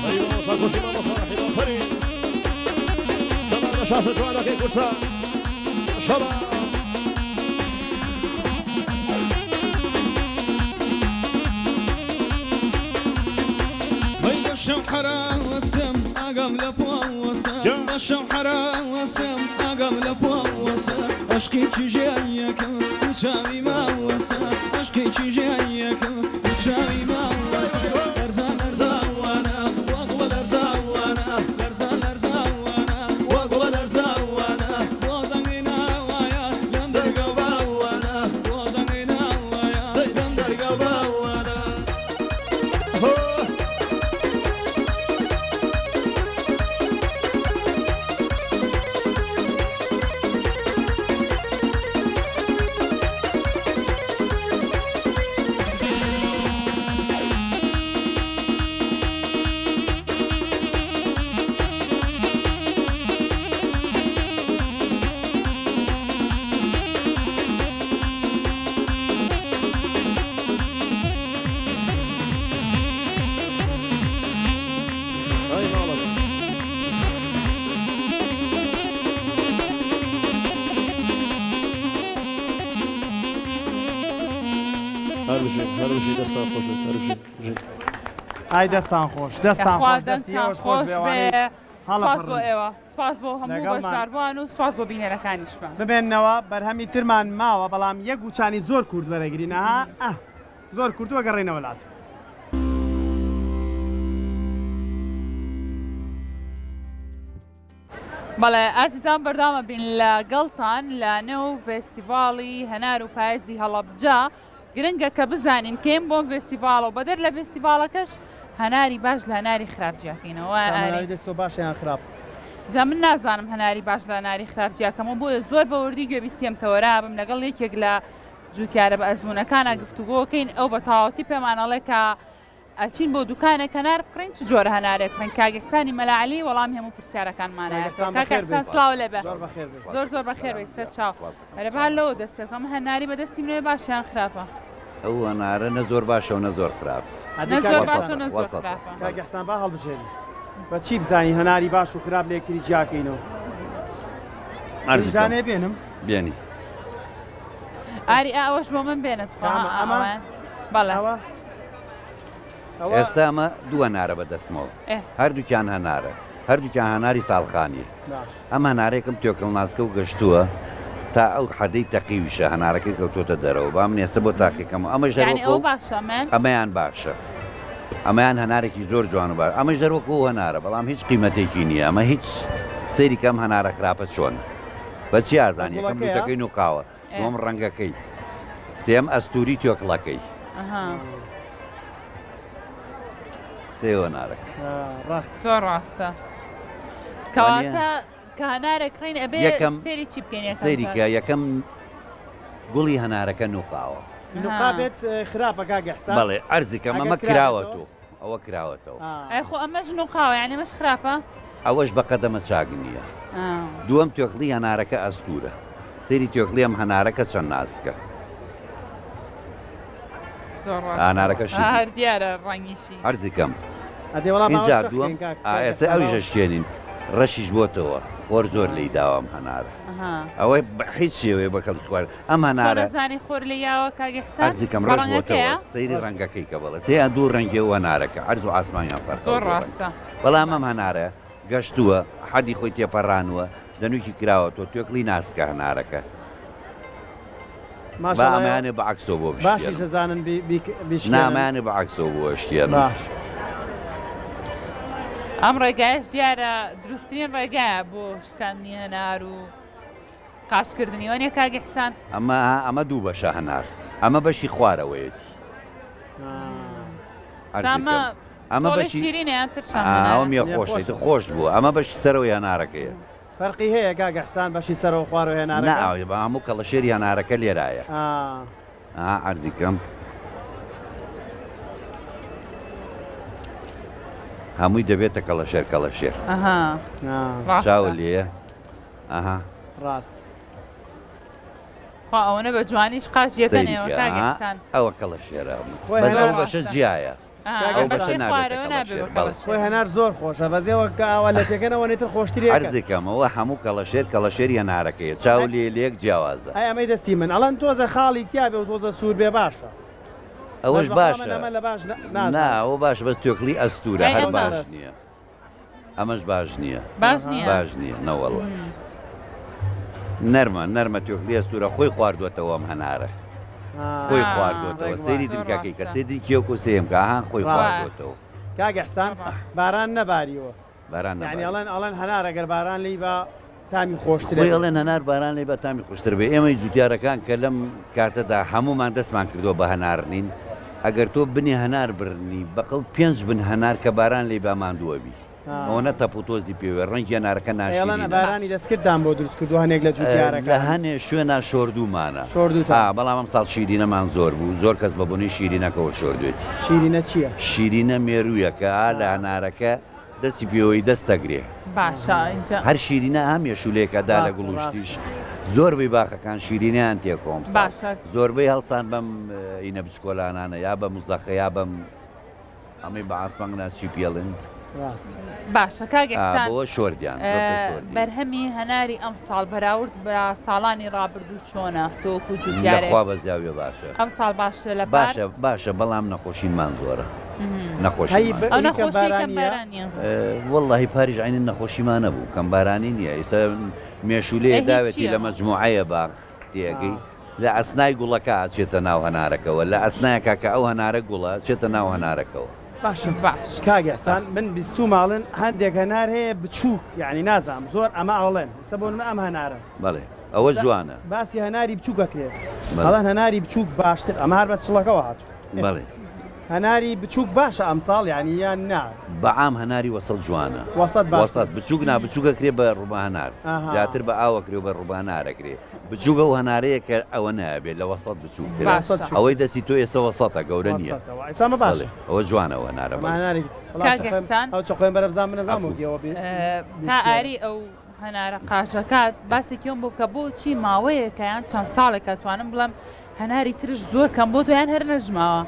أيوة صاحب شيما مصالح إلى فريق سلام شاشة جوانا كي كرسا شلا الشوحرة وسم أقام لبوا وسم الشوحرة وسم أقام لبوا وسم أشكي تجيك وشامي ما وسم أشكي تجيك وشامي ما وسم أرزان أرزان وانا وأقول أرزان وانا أرزان أرزان وانا وأقول أرزان وانا وضعنا ويا لم درقوا وانا وضعنا ويا لم درقوا وانا هەروژی دەستان خۆش هەروژی ئای دەستان خۆش دەستان خۆش دەستی خوش به سپاس بۆ ئێوە سپاس بۆ هەموو لەگەڵمان. بەشداربووان و سپاس بۆ بینەرەکانیشمان ببێنەوە بەرهەمی ترمان ماوە بەڵام یەک گوچانی زۆر کورد وەرەگرینەها زۆر کورتووە گەڕێنەوە وڵات. بەڵێ ئازیزان بەردامە بین لە گەڵتان لە نێو فێستیڤاڵی هەنار و پاییزی هەڵەبجە گرنگە کە بزانین کێم بۆم فێستیڤاڵە و بەدەر لە فێستیڤاڵەکەش هەناری باش لە هەناری خراپجیاکەینەوە سامانەوەی دەستۆ باشیان خراپ. جا من نازانم هەناری باش لە هەناری خراپجیاکەمەوە بۆیە زۆر بە وردی گوێبیستێمتەوەرا بم لەگەڵ یەکێک لە جوتیارە بە ئەزمونونەکانە گفتوگۆکەین ئەو بە تەواوەتی پێمانەڵێ کە ئەچین بۆ دوکانێک هەنار بکڕین چ جۆرە هەنارێک بکڕین کاگەکسانی مەلاعلی وەڵام هەموو پرسیارەکانمانایە کاکەکسان سڵاو لێبێ زۆر بەخێر بێ سەر چاو هەرەبار لەوە دەست پێکەم هەناری بەدەستی منێ باشیان خراپە ئەو هەنارە نە زۆر باشە و نە زۆر خراپ کاگەحسان با هەڵبژێنی بە چی بزانی هەناری باش و خراپ لە یەکتری جیاکەینەوە ئەرزانێ بێنم بێنی ئاری ئەوەش بۆ من بێنێت بەڵێ ئێستا ئەمە دوو هەنارە بەدەستمەوە هەردووکیان هەنارە هەردووکیان هەناری ساڵخانیە ئەم هەنارێکم تێکەڵ ناسکە و گەشتووە تا ئەو حەدەی تەقیویشە هەنارەکەی کەوتۆتە دەرەوە بام نێسە بۆ تاقیەکەمەوە ئەمەیان باشە ئەمەیان هەنارێکی زۆر جوان و باش ئەمەش دەرۆکە و هەنارە بەڵام هیچ قیمەتێکی نییە ئەمە هیچ سەیری کەم هەنارە خراپە چۆن بەچی ئازانی یەکەم دوتەکەی نوقاوە نۆم ڕەنگەکەی سێم ئەستوری تۆکڵەکەی سێوە نارەکە زۆر ڕاستە کەواتە کە هەنارێک کڕین ئەبێ سێری چی بکەین سەیریکە یەکەم گوڵی هەنارەکە نوقاوە نوقابێت خراپە کاگەحسان بەڵێ ئەرزیکەم ئەمە کراوەتەوە ئەوە کراوەتەوە ئەخۆ ئەمەش نوقاوە یعنی مەش خراپە ئەوەش بە قەدەمە چاک نییە دووەم تۆکڵی هەنارەکە ئەستورە سەیری تۆکڵی ئەم هەنارەکە چەند ناسکە هەنارەکەشی دیارە ڕەنگیشی ئەرزیکەم اینجا دووەم ئێستا ئەوی ژەشکێنین ڕەشیش بۆتەوە وەر زۆر لی داوام هەنارە ئەوەی هیچ شێوەیە بەکەڵ خوارد ئەم هەنارە زانی خۆر لە یاوە کاگەحسان ئەرزیکەم ڕەش بۆتەوە سەیری ڕەنگەکەی کە بڵێ سێیان دوو ڕەنگێ و هەنارەکە عەرز و ئاسمانیان فەرق زۆر ڕاستە بەڵام ئەم هەنارە گەشتووە حەدی خۆی تێپەڕانوە دەنووکی کراوەتەوە تۆکڵی ناسکە هەنارەکە با ئەمەیانێ بە عەکسەوە بۆ باشی دەزانن نامانێ بە عەکسەوە بۆ شتێن ئەم ڕێگایش دیارە دروستترین ڕێگایە بۆ شکاندنی هەنار و قاشکردنی وانێ کاگەحسان ئەمە دوو بەشە هەنار ئەمە بەشی خوارەوەیەتی ئەمە بەشی شیرینیان ئەوە میە خۆشیت خۆش بووە ئەمە بەشی سەرەوەی هەنارەکەیە فەرقی هەیە کاگەحسان بەشی سەرەوە خوارەوە هێنارە ناوێ بە هەموو کەڵەشێری هەنارەکە لێرایە ئەرزیکەم هەمووی دەبێتە کەڵەشێر کەڵەشێر چاو لێە ڕاست ئەوەنە بە جوانیش قاچیەکەنەوە کاگەحسان ئەوە کەڵەشێرە بەس بەشە جیایە خۆی هەنار زۆر خۆشە بەزێەوە ئاوا لە تێکەنەوە نێتر خۆشتری ئەرزیکەمەوە هەموو کەڵەشێری هەنارەکەی چاو لێ لێک جیاوازە ئەمەی دەستی من ئەڵەن تۆزە خاڵی تیاابێ و تۆزە سوور بێ باشە ئەوەش باشە ئەوە باش بەس تۆکڵی ئەستورە هەر باش نییە ئەمەش باش نییە باش نییە نەوەڵە نەرمە تۆکڵی ئەستورە خۆی خواردوێتەوە ئەم هەنارە خۆی خواردوێتەوە سەیری دنکەکەی کە سێدی کێوک و سێم کە هاان خۆی خواردوێتەوە کاگەحسان باران نەباریەوە باران ئەڵەن هەنار ئەگەر باران لی بە تامی خۆشتر ئەڵێن هەنار باران لێ بە تامی خۆشتر بێ ئێمەی جوتیارەکان کە لەم کاتەدا هەمومان دەستمان کردو بە هەنارنین ئەگەر تۆ بنی هەنار برنی بەقڵ 5 بن هەنار کە باران لێ باماندووەبی ئەوە تەپوتۆزی پێوێ ڕەنگی هەنارەکە ناشێنە بارانی دەستکرددان بۆ دروست کردو هەنێک لە جوتیارەکە لە هەنێ شوێنە شۆردومانە بەڵام ئەم ساڵ شیرینەمان زۆر بوو زۆر کەس بەبوونی شیرینەکەەوە شۆردوێت شیرینە چییە؟ شیرینە مێروویەکە لە هەنارەکە دەستی پێوەی دەستەگرێ هەر شیرینە ئەم یەشولێکەدا لە گوڵوشتیش زۆربەی باخەکان شیرینیان تێکۆم زۆربەی هەڵسان بەم ئینە بچکۆلانانە یا بە موزەخە یا بەم ئەمەی بە ئاسمانگناچی پێڵن باشە کاگەستان بۆ شۆردیان بەرهەمی هەناری ئەم ساڵ بەراورد بە ساڵانی ڕابردوو چۆنە تۆکو جوتیارێک خوا بە زیاویە باشە ئەم ساڵ باشتر لە باشە بەڵام نەخۆشینمان زۆرە نەخۆشی واللهی پاریژ عینی نەخۆشیمانە بوو کەم بارانی نییە ئێستا مێشولەیە داوێتی لە مەجموعەیە باختیەکەی لە ئەسنای گوڵەکە چێتە ناو هەنارەکەەوە لە ئەسنایەکە کە ئەو هەنارە گوڵە چێتە ناو هەنارەکەەوە باشە باش کاگەستان من بیست ماڵن هەندێک هەنار هەیە بچووک یعنی نازام زۆر ئەمە ئاڵێن سە بۆ ئەم هەنارە بڵێ ئەوە جوانە باسی هەناری بچووکەکرێت هەڵەن هەناری بچووک باشتر ئەمە هەر بە چڵەکەەوە هاتوو بڵێ هەناری بچووک باشە ئەمساڵ یعنی یان نا بەعام هەناری وەسەڵ جوانە وەسەد بچووک بچووکەکرێ بە ڕووبانار زیاتر بە ئاوەکرێ بە ڕووبانارەکرێ بچووکە و هەنارەیە کە ئەوە نابێت لە وەسەد بچووکتر ئەوەی دەسی تۆ ئێستا وەسەتە گەورە نییە ئێسامە باشە ئەوە جوانەوە نارە ئەو چۆقێن بەرەبزان منەزانەوە تا ئاری ئەو هەنارە قاشەکات باسێکیۆم بوو کە بۆچی ماوەیە کە یان چەند ساڵێکە توانم بڵم هەناری ترش زۆر کەم بۆ تۆیان هەر نەژماوە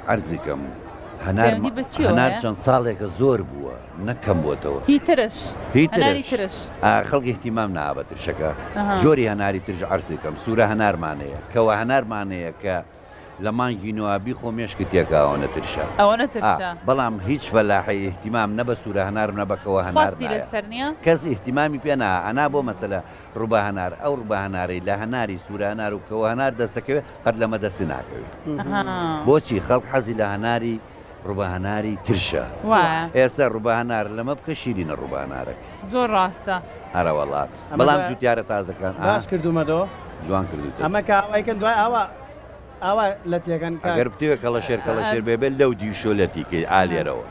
عەرزیکەم هەنار چەند ساڵێکە زۆر بووە نەکەم بۆتەوە هیترش خەڵکی احتیمام نابە ترشەکە جۆری هەناری ترژ عەرزیکەم سوورە هەنارمانەیە کەوە هەنارمانەیە کە لە مانگی نوابی خۆ مێشکە تێکاوە نەترشە بەڵام هیچ فەلاحی احتیمام نە بە سوورە هەنار نەبەکەوە هەنار کەس احتیمامی پێ ئەنا بۆ مەسەلە ڕووبە هەنار ئەو ڕووبە هەنارەی لە هەناری سوورە هەنار و کەوە هەنار دەستەکەوێت قەت لەمە دەستی ناکەوێت بۆچی خەڵک حەزی لە هەناری ڕووبە هەناری ترشە ئێستا ڕووبە هەنار لەمە بکە شیرینە ڕووبە هەنارێک زۆر ڕاستە هەرەوەڵات بەڵام جوتیارە تازەکان باش کردومەدەوە جوان کردویت ئەمە کاوایکەن دوای ئاوا لە تێگەن ئەگەر بتوێ کەڵە شێر بێبێت لەو دیشۆ لە تیکەی ئالێرەوە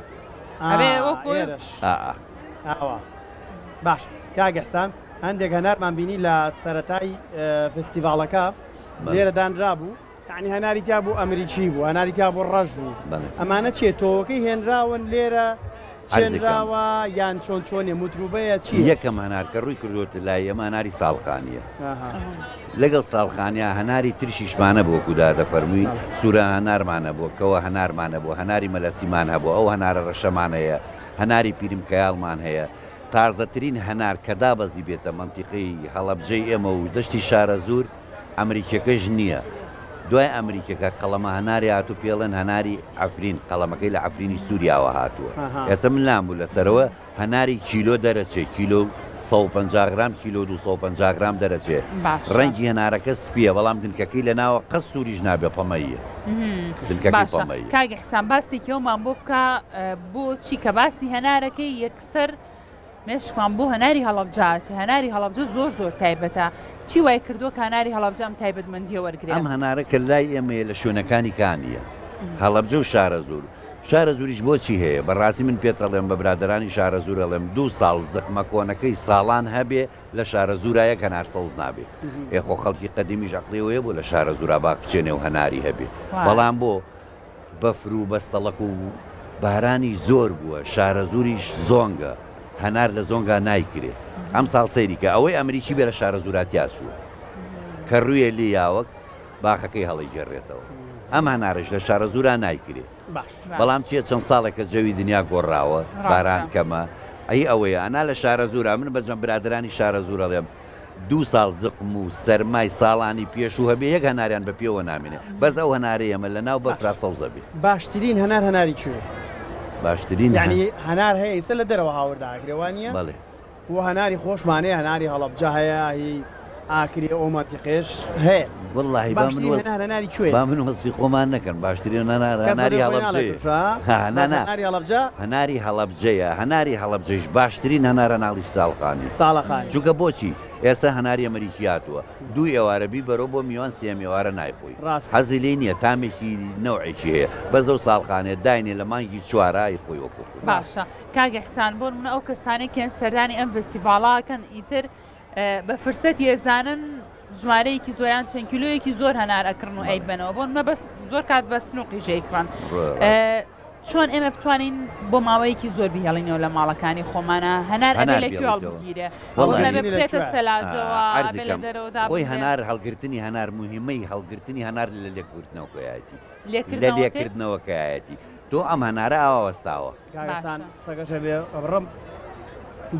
باش کاگەستان هەندێک هەنارمان بینی لە سەرەتای فستیڤاڵەکە لێرە دانرا بوو یعنی هەناری تیا بوو ئەمریکی بوو هەناری تیا بۆ ڕەش بوو ئەمانە چێ تۆوەکەی هێنراون لێرە چێنراوە یان چۆنێ متروبەیە چی یەکەم هەنار کە ڕووی کردوتە لای ئەمە هەناری ساڵخانیە لەگەڵ ساڵخانیا هەناری ترشیشمانە بۆ کودا دەفەرمووی سوورە هەنارمانە بووە کەەوە هەنارمانە بوو هەناری مەلەسیمان هەبوو ئەو هەنارە ڕەشەمانەیە هەناری پیرم کەیاڵمان هەیە تازەترین هەنار کە دابەزی بێتە منتیقی هەڵەبجەی ئێمە و دەشتی شارە زۆر ئەمریکیەکەش نییە دوای ئەمریکەکە قەڵەمە هەناری هاتوو پێڵێن هەناری ئەفرین قەڵەمەکەی لە ئەفرینی سووریاوە هاتووە ئێستا من لام بوو لەسەرەوە هەناری کیلۆ دەرەچێ کیلۆ 150 گرام کیلۆ 250 گرام دەرەچێ ڕەنگی هەنارەکە سپیە بەڵام دنکەکەی لە ناوە قەت سووریش نابێ پەمەیە دنکەکەی پەمەیە کاگە حسان باسێکیەوەمان بۆ بکە بۆچی کە باسی هەنارەکەی یەکسەر مێشکمان بۆ هەناری هەڵەبجات هەناری هەڵەبجە زۆر تایبەتە چی وای کردووە کە هەناری هەڵەبجەم تایبەتمەندیە وەرگێ ئەم هەنارەکە لای ئێمەیە لە شوێنەکانی کانیە هەڵەبجە و شارە زۆر شارە زوریش بۆچی هەیە بەڕاستی من پێتەڵێم بە برادرانی شارە زۆر ئەڵێم 2 ساڵ زەقمە کۆنەکەی ساڵان هەبێ لە شارە زورایە هەنار سەوز نابێ ئێخۆ خەڵکی قەدیمیش عەقڵیەوەیە بۆ لە شارە زورا باق بچێنێ و هەناری هەبێ بەڵام بۆ بەفر و بەستەڵەک و بارانی زۆر بووە شارە زوریش زۆنگە هەنار لە زۆنگا نایکرێ ئەم ساڵ سەیری کە ئەوەی ئەمریکی بێ لە شارە زوراتیا چووە کە ڕوویە لێ یاوەک باخەکەی هەڵی گەڕێتەوە ئەم هەنارش لە شارە زورا نایکرێ بەڵام چیە چەند ساڵێکە جەوی دنیا گۆڕاوە باران کەمە ئەوەیە ئەنا لە شارە زورا من بەجەم برادرانی شارە زورە لێم 2 ساڵ زقم و سەرمای ساڵانی پێش و هەبێ یەک هەناریان بە پێوە نامێنێ بەس ئەو هەنارەیە ئەمە لە ناو بەفرا سەوزە بێ باشترین هەناری کوێ باشترین یعنی هەنار هەیە ئێستا لە دەرەوە هاورداگرێوانە بەڵێ بۆ هەناری خۆشمانەیە هەناری هەڵەبجە هەیە هی ئاکری ئۆمەتیقێش هەیە واللهی هەناری کوێ با من وەسفی خۆمان نەکەن باشترین هەناری هەناری هەڵەبجەیە هەناری هەڵەبجەش باشترین هەنارە ناڵی ساڵخانی چونکە بۆچی ئێستا هەناری ئەمریکیاتوە 2 ئێوارەبی بەرەو بۆ میوان 3 ئێوارە نایخۆی حەزی لێ نییە تامێکی نەوعێکی هەیە بەزە و ساڵخانێت داینێ لە مانگی چوارای خۆی وەکو باشە کاگە حسان بۆ منە ئەو کەسانێکیان سەردانی ئەم فستیڤاڵاکەن ئیتر بە فرسەت ێزانن ژمارەیەکی زۆریان چەند کیلۆیەکی زۆر هەنار ئەکردن و ئەیبەنەوە بۆن مە بەس زۆر کات بە سنووقی ژێکڕان چۆن ئێمە بتوانین بۆ ماوەیەکی زۆر بهێڵینەوە لە ماڵەکانی خۆمانە هەنار ئەبێ لە کوێڵ بگیرێ بێتە سەلاجەوە لە دەرەوەدا بۆی هەنار هەڵگرتنی هەنار مهمەی هەڵگرتنی هەنار لە لێکردنەوەکەیەتی لە لێکردنەوەکەیەتی تۆ ئەم هەنارە ئاوەستاوە کاگەسان سەگەشە بێ ڕم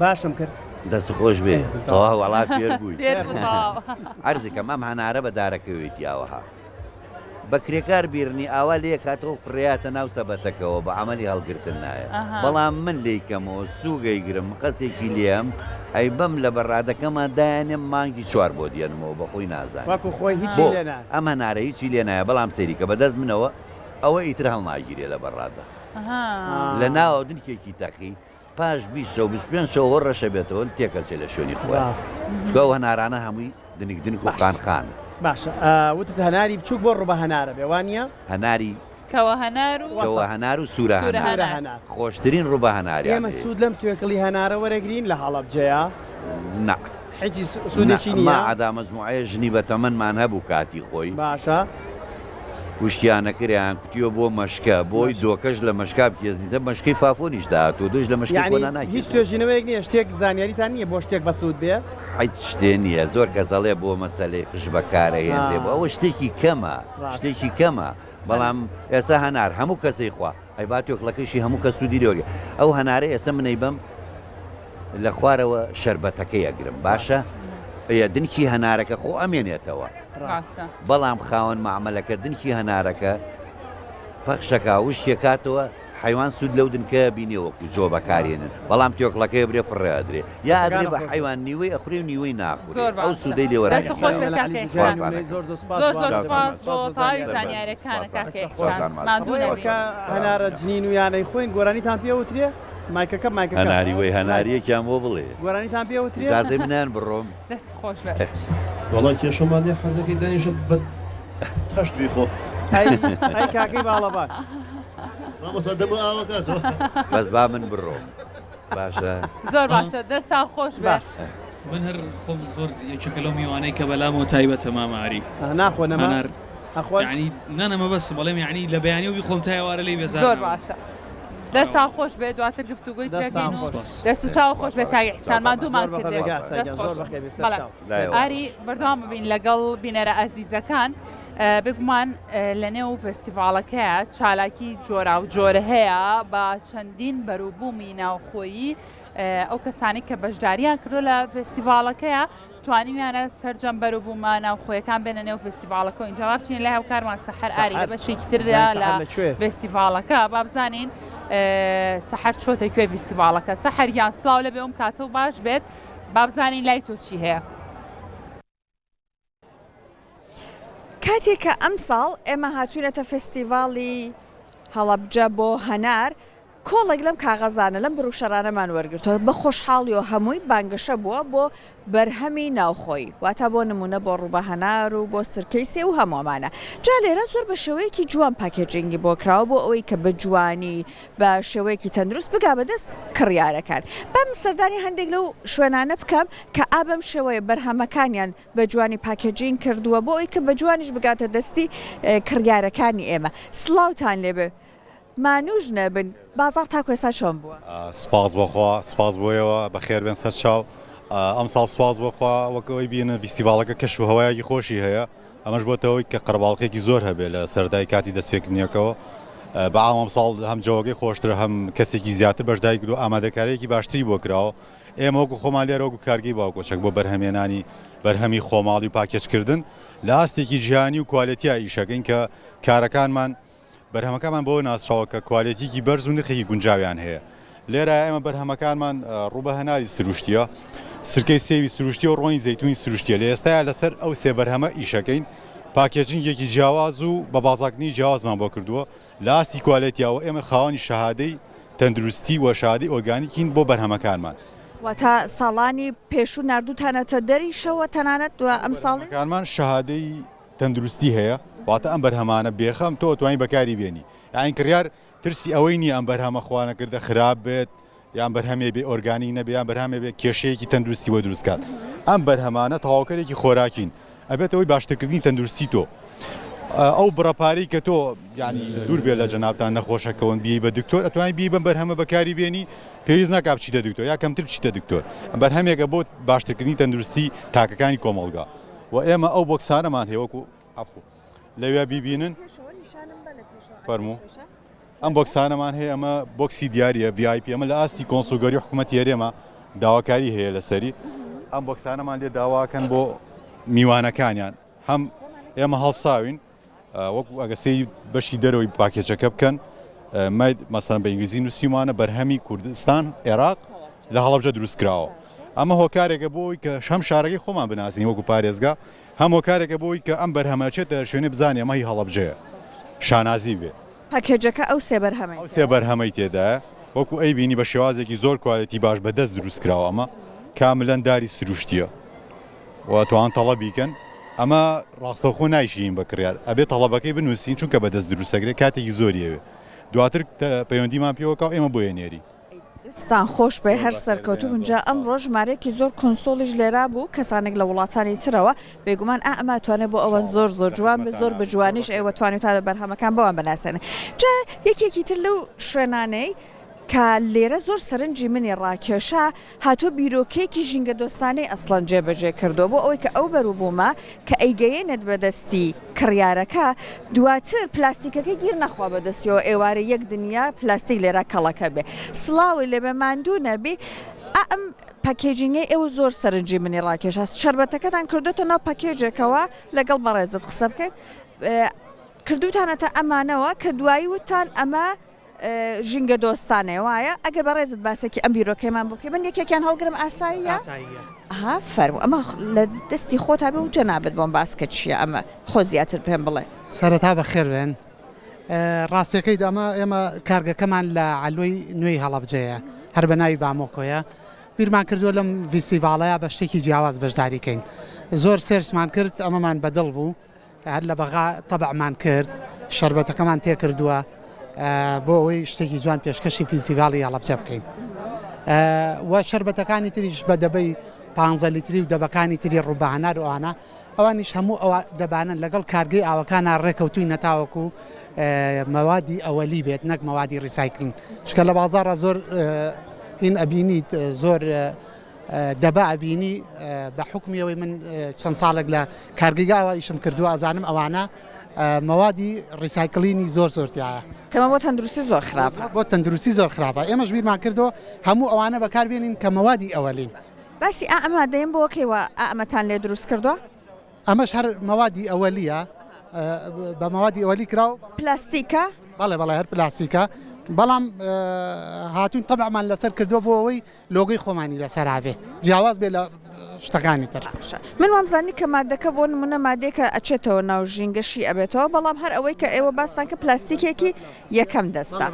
باشم کرد دەست خۆش بێ تەوا وەڵا فێر بووی فێر بوو تەواو. عەرزێکەم ئەم هەنارە بەدارەکەوێتی ئاوەها بە کرێکار بیرنی ئاوا لێ کاتەوە فڕێاتە ناو سەبەتەکەەوە بە عملی هەڵگرتن نایە بەڵام من لێیکەمەوە سوگەی گرم قەسێکی لێم ئەی بەم لە بەڕادەکەمە دایانێم مانگی چوار بۆ دیێنمەوە بەخۆی نازان وەکو خۆی هیچی لێنا ئەم هەنارە هیچی لێ نایە بەڵام سەریکە بەدەست منەوە ئەوە ئیتر هەڵناگیرێ لە بەڕادە لە ناوە دنکێکی تەقی پاش 25 شەوە ڕەشە بێتەوە تێکەچێ لە شوێنی خۆی چکە ئەو هەنارانە هەمووی دنک و خانخان باشە وتت هەناری بچووک بۆ ڕوبە هەنارە بێوانە هەناری کەوە هەنار و سوورە هەنار خۆشترین ڕوبە هەناری ئێمە سوود لەم توێکڵی هەنارە وەرەگرین لە هەڵەبجەیە نا حیجی سوودێکی نییە ئادا مەجموعەیە ژنی بە تەمەنمان هەبوو کاتی خۆی باشە وشتیانەکریان کوتیۆ بۆ مەشکە بۆی دۆکەش لە مەشکا بکێزنیزە مەشکی فافۆنیشدا تۆ دوش لە مەشکی بۆنا ناکە هیچ توێژینەوەیەک نییە شتێک زانیاریتان نییە بۆ شتێک بەسوود بێ هیچ شتێ نییە زۆر کەزەڵێ بۆ مەسەلەی قش بەکارە هێنرێ بۆ ئەوە شتێکی کەمە بەڵام ئێستا هەنار هەموو کەسەی خوا ئەی با تۆکڵەکەشی هەموو کە سوودی لێوەگە ئەو هەنارە ئێستا منەی بەم لە خوارەوە شەربەتەکەی ئەگرم باشە دنکی هەنارەکە خۆ ئەمێنێتەوە بەڵام خاوەن معاملەکە دنکی هەنارەکە پەخشەکە وشتێکاتەوە حیوان سوود لەو دنکە بینێوەکو جۆ بەکارێنن بەڵام تۆکڵەکەی برێ فڕێدرێ یا ئەگرێ بە حیوان نیوەی ئەخوێ و نیوەی ناخورێ ئەو سوودەی لێوەرە هەنارە جنین و یانەی خۆین گۆرانیتان پێوترێ مایکەکە هەناری وەی هەناریەکیان بۆ بڵێ گۆرانیتان پێوترێ جازەی منیان بڕۆم دەست خۆش وەڵای کێشەمانێ حەزەکەی دانیشە بە تەشت بیخۆ ئەی کاکەی باڵەبات مامەسا دەمە ئاوەکاتەوە بەس با من بڕۆم باشە زۆر باشە دەستان خۆش بێت من هەر خۆم زۆر یەکێکە لەو میوانەی کە بەلامەوە تایبەتە ماماری ناخۆ نەما ینی نانەمە بەس بەڵێم یعنی لە بەیانی و بیخۆم تایوارە لی بێزار زۆر باشە دەستان خۆش بێت دواتر گفتوگوی تێکەین دەست و چاو خۆش بێت کاگە حسانمان دوومان کردێت ئاری بەردەوام ببین لەگەڵ بینەرە ئەزیزەکان بگومان لە نێو فستیڤالەکەیە چالاکی جۆرا و جۆرە هەیە بە چەندین بەروبوومی ناوخۆیی ئەو کەسانی کە بەشداریان کردو لە فستیڤالەکەیە توانیویانە سەررجەم بەروبوومە ناوخۆیەکان بێنە نێو فستیڤالەکە اینجا بچین لە هاوکارمان سەحەر ئاری لە بەشێکی تردا لە فستیڤالەکە با بزانین سەحەر چۆتە کوێ فستیڤالەکە سەحەریان سڵاو لە بێوم کاتە و باش بێت با بزانین لای تۆ چی هەیە کاتێککە ئەم ساڵ ئێمە هاتوونەتە فستیڤاڵی هەڵەبجە بۆ هەنار کۆڵێک لەم کاغەزانە لەم بڕوشەرانەمان وەرگرتەوە بە خۆشحاڵی و هەمووی بانگەشە بووە بۆ بەرهەمی ناوخۆی واتە بۆ نمونە بۆ ڕوبە هەنار و بۆ سرکەی سێ و هەمووامانە جا لێرە زۆر بە شێوەیەکی جوان پاکێجینگی بۆ کراوە بۆ ئەوەی کە بە جوانی بە شێوەیەکی تەندروست بگا بەدەست کڕیارەکان بەم سەردانی هەندێک لەو شوێنانە بکەم کە ئابم شێوەیە بەرهەمەکانیان بە جوانی پاکێجین کردووە بۆ ئەوەی کە بە جوانیش بگاتە دەستی کڕیارەکانی ئێمە سڵاوتان لێبێ مانوژ نەبن بازار تا کوێسا چۆن بووە سپاس بۆخوا سپاس بۆیەوە بەخێر بێن سەر چاو ئەم ساڵ سپاس بۆخوا وەکەوەی بینە فیستیڤالەکە کەش و هەوایەکی خۆشی هەیە ئەمەش بۆتەوەی کە قەرباڵقێکی زۆر هەبێ لە سەردای کاتی دەستپێکردنیەکەەوە بەعام ساڵ هەم جەوەگەی خۆشتر هەم کەسێکی زیاتر بەشدای کرد و ئامادەکاریەکی باشتری بۆ کراوە ئێمە وەکو خۆمان لێرە وەکو کارگەی باوکۆچەک بۆ بەرهەمێنانی بەرهەمی خۆماڵی و پاکێجکردن لە ئاستێکی جیهانی و کوالەتیە ئیشەکەین کە کارەکانمان بەرهەمەکانمان بۆ ناسراوە کە کوالەتیکی بەرز و نرخێکی گونجاویان هەیە لێرە ئێمە بەرهەمەکانمان ڕوبە هەناری سروشتیە سرکەی سێوی سروشتی و ڕۆنی زەیتونی سروشتیە لە ئێستایا لەسەر ئەو سێ بەرهەمە ئیشەکەین پاکێجینگێکی جیاواز و بە بازاکنی جیاوازمان بۆ کردووە لە ئاستی کوالەتیەوە ئێمە خاوەنی شەهادەی تەندروستی و شادی ئۆرگانیکین بۆ بەرهەمەکانمان واتە ساڵانی پێشوو نردووتانەتە دەریشەوە تەنانەت دووە ئەم ساڵەکانمان شەهادەی تەندروستی هەیە واتە ئەم بەرهەمانە بێخەم تۆ توانین بەکاری بێنی یان کڕیار ترسی ئەوەی نیە ئەم بەرهەمە خوانەکردە خراپ بێت یان بەرهەمێ بێ ئۆرگانی نەبێ یان بەرهەمێ بێ کێشەیەکی تەندروستی بۆ دروستکات ئەم بەرهەمانە تەواوکەرێکی خۆراکین ئەبێتەوەی باشترکردنی تەندروستی تۆ ئەو بڕەپاری کە تۆ ینی دوور بێ لە جەنابتان نەخۆشەکەون بی بە دکتۆر ئەتوانین بی بم بەرهەمە بەکاری بێنی پێویست ناکات بچیتە دکتۆر یا کەمتر بچیتە دکتۆر بەرهەمێکە بۆ باشترکردنی تەندروستی تاکەکانی کۆمەڵگا و ئێمە ئەو بۆکسانەمان هەیە وەکو ئەفو لەوێ بیبینن فەرموو ئەم بۆکسانەمان هەیە ئەمە بۆکسی دیارە VIP ئەمە لە ئاستی کۆنسولگەری حکوومەت هێرێمە داواکاری هەیە لەسەری ئەم بۆکسانەمان لێ داواکەن بۆ میوانەکانیان هەم ئێمە هەڵساوین وەکو ئەگەسەی بەشی دەرەوەی پاکێجەکە بکەن مەسەن بە ئینگلیزی نووسیمانە بەرهەمی کوردستان عێراق لە هەڵەبجە دروستکراوە ئەمە هۆکارێکە بۆی کە هەم شارەکەی خۆمان بناسیین وەکو پارێزگا هەم هۆکارێکە بۆی کە ئەم بەرهەمەچێتە شوێنی بزانێ ئەمە هی هەڵەبجەیە شانازی بێ پاکێجەکە ئەو سێ بەرهەمەی تێدایە وەکو ئەی بینی بە شێوازێکی زۆر کوالەتی باش بەدەست دروستکراوە ئەمە کاملەن داری سروشتیە و توان تەڵەبیکەن ئەمە ڕاستەخۆ نایشین بەکڕیار ئەبێ تەڵەبەکەی بنووسین چونکە بەدەست دروستەگرێت کاتێکی زۆریەوێ دواتر پەیوەندیمان پێوەکەو ئێمە بۆ ێنێری ستان خۆش بێ هەر سەرکەوتو بنجا ئەم ڕۆژ ژمارەیەکی زۆر کنسۆلیش لێرا بوو کەسانێک لە وڵاتانی ترەوە بێگومان ئەماتوانێت بۆ ئەوە زۆر جوان بە زۆر بجوانیش ئێوە توانێت تا بەرهەمەکان بەوان بناسێنێ جا یەکێکی تر لەو شوێنانەی کە لێرە زۆر سەرنجی منی ڕاکێشا هاتۆ بیرۆکێکی ژینگە دۆستانەی ئەسڵەن جێبەجێ کردو بۆ ئەوەی کە ئەو بەروبوومە کە ئەیگەیەنێت بەدەستی کڕیارەکە دواتر پلاستیکەکە گیر نەخوا بەدەستیەوە ئێوارە یەک دنیا پلاستیک لێرە کەڵەکە بێ سڵاوی لێ بە ماندوو نەبی ئەم پاکێجینگەی ئێوە زۆر سەرنجی منی ڕاکێشا شەربەتەکەتان کردوتە ناو پاکێجێکەوە لەگەڵ بەڕێزت قسە بکەیت کردوتانەتە ئەمانەوە کە دوایی وتان ئەمە ژینگە دۆستانێ وایە ئەگەر بەڕێزت باسێکی ئەم بیرۆکەیمان بکەی من یەکێکیان هەڵگرم ئاساییە فەرمو ئەمە لە دەستی خۆتا بێ و جەنابێت بۆم باسکە چییە ئەمە خۆ زیاتر پێم بڵێ سەرەتا بەخێر بێن ڕاستیەکەی ئەمە ئێمە کارگەکەمان لە علۆی نوێی هەڵەبجەیە هەر بە ناوی بامۆکۆیە بیرمان کردووە لەم ڤیسیڤاڵەیە بە شتێکی جیاواز بەشداریکەین زۆر سێرسمان کرد ئەمەمان بەدڵ بوو هەر لە بەغا تەبعمان کرد شەربەتەکەمان تێ کردووە بۆ ئەوەی شتێکی جوان پێشکەشی فیزیڤاڵی هەڵەبجە بکەین وە شەربەتەکانی تریش بە دەبەی 15 لیتری و دەبەکانی تری ڕووبەهەنار و ئانا ئەوانیش هەموو ئەوە دەبانن لەگەڵ کارگەی ئاوەکانە ڕێکەوتووی نەتاوەکو مەوادی ئەوەلی بێت نەک مەوادی ڕیسایکلین شکە لە بازاڕە زۆر هین ئەبینیت زۆر دەبە ئەبینی بە حکمیەوەی من چەند ساڵێک لە کارگەیگاوە ئیشم کردووە ئەزانم ئەوانە مەوادی ڕیسایکلینی زۆر زۆرتیایە کەمە بۆ تەندروستی زۆر خراپە بۆ تەندروستی زۆر خراپە ئێمەش بیرمان کردەوە هەموو ئەوانە بەکاربێنین کە مەوادی ئەوەلین باسی ئەمە دەیم بۆکەوە ئەمەتان لێ دروست کردووە ئەمەش هەر مەوادی ئەوەلیە بە مەوادی ئەوەلی کراو پلاستیکە بەڵێ هەر پلاستیکە بەڵام هاتوون تەبعمان لەسەر کردووە بۆ ئەوەی لۆگەی خۆمانی لەسەراوێ جیاواز بێ لە شتەکانی تر من وامزانی کە مادەکە بۆ نمونە مادێکە ئەچێتەوە ناو ژینگەشی ئەبێتەوە بەڵام هەر ئەوەی کە ئێوە باستان کە پلاستیکێکی یەکەم دەستا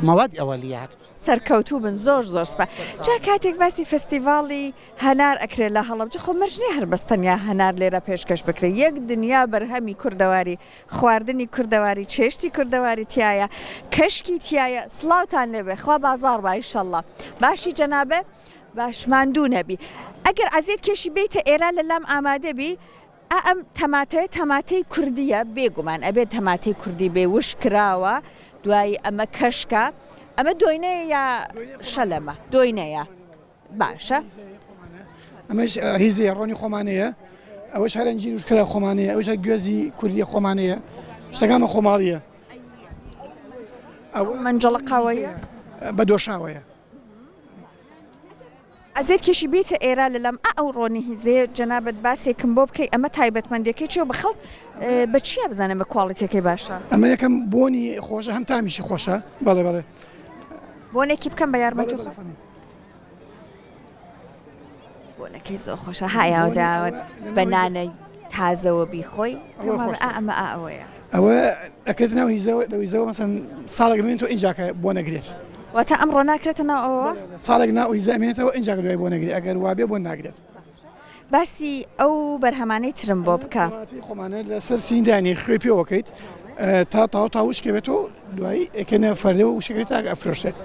مەوادی ئەوەلیات سەرکەوتوو بن زۆر سپا جا کاتێک باسی فستیڤاڵی هەنار ئەکرێت لە هەڵەبجە خۆ مەرجنی هەر بەستەنیا هەنار لێرە پێشکەش بکرێت یەک دنیا بەرهەمی کوردەواری خواردنی کوردەواری چێشتی کوردەواری تایە کەشکی تایە سڵاوتان لێبێ خوا بازار با ئینشەڵڵا باشی جەنابێ باشماندوو نەبی ئەگەر عەزیز کێشی بیتە ئێرە لە لام ئامادە بی ئەم تەماتەی کوردیە بێگومان ئەبێت تەماتەی کوردی بێ وش کراوە دوایی ئەمە کەشکە ئەمە دۆینەیە یا شەلەمە دۆینەیە باشە ئەمەش هیزی ڕۆنی خۆمانەیە ئەوەش هەرەنجی وشکرا خۆمانەیە ئەوش گوێزی کوردی خۆمانەیە شتەکانمە خۆماڵیە ئەو منجەڵە قاوەیە بە دۆشاوەیە ئەزێت کێشی بیتە ئێرە لە لەم ئەو ڕۆنی هیزەیە جەنابەت باسێکم بۆ بکەی ئەمە تایبەتمەندێکی چێ بە خەڵک بە چیە بزانم بە کواڵیتەکەی باشە ئەمە یەکەم بۆنی خۆشە هەم تامیشی خۆشە بەڵێ بۆنێکی بکەم بە یارمەتی بۆنەکەی زۆر خۆشە هایاوداوت بەنانەی تازەوە بیخۆی ئەمە ئەوەیە ئەوە ئەکرێت ناو هیزەوە مەسەن ساڵێک بێن تۆ ئینجاکە بۆ نەگرێت واتە ئەمڕۆ ناکرێتە ناو ئەوە ساڵێک ناو هیزەمێنێتەوە ئینجاکە دوای بۆ نەگرێت ئەگەر وابێ بۆ ناگرێت باسی ئەو بەرهەمانەی ترم بۆ بکە خۆمانە لەسەر سیندانی خوێ پێوەکەیت تا تاوشکە بێتەوە دوایی ئەکەنە فەردەوە وشەکەێت تا ئەفرۆشتێت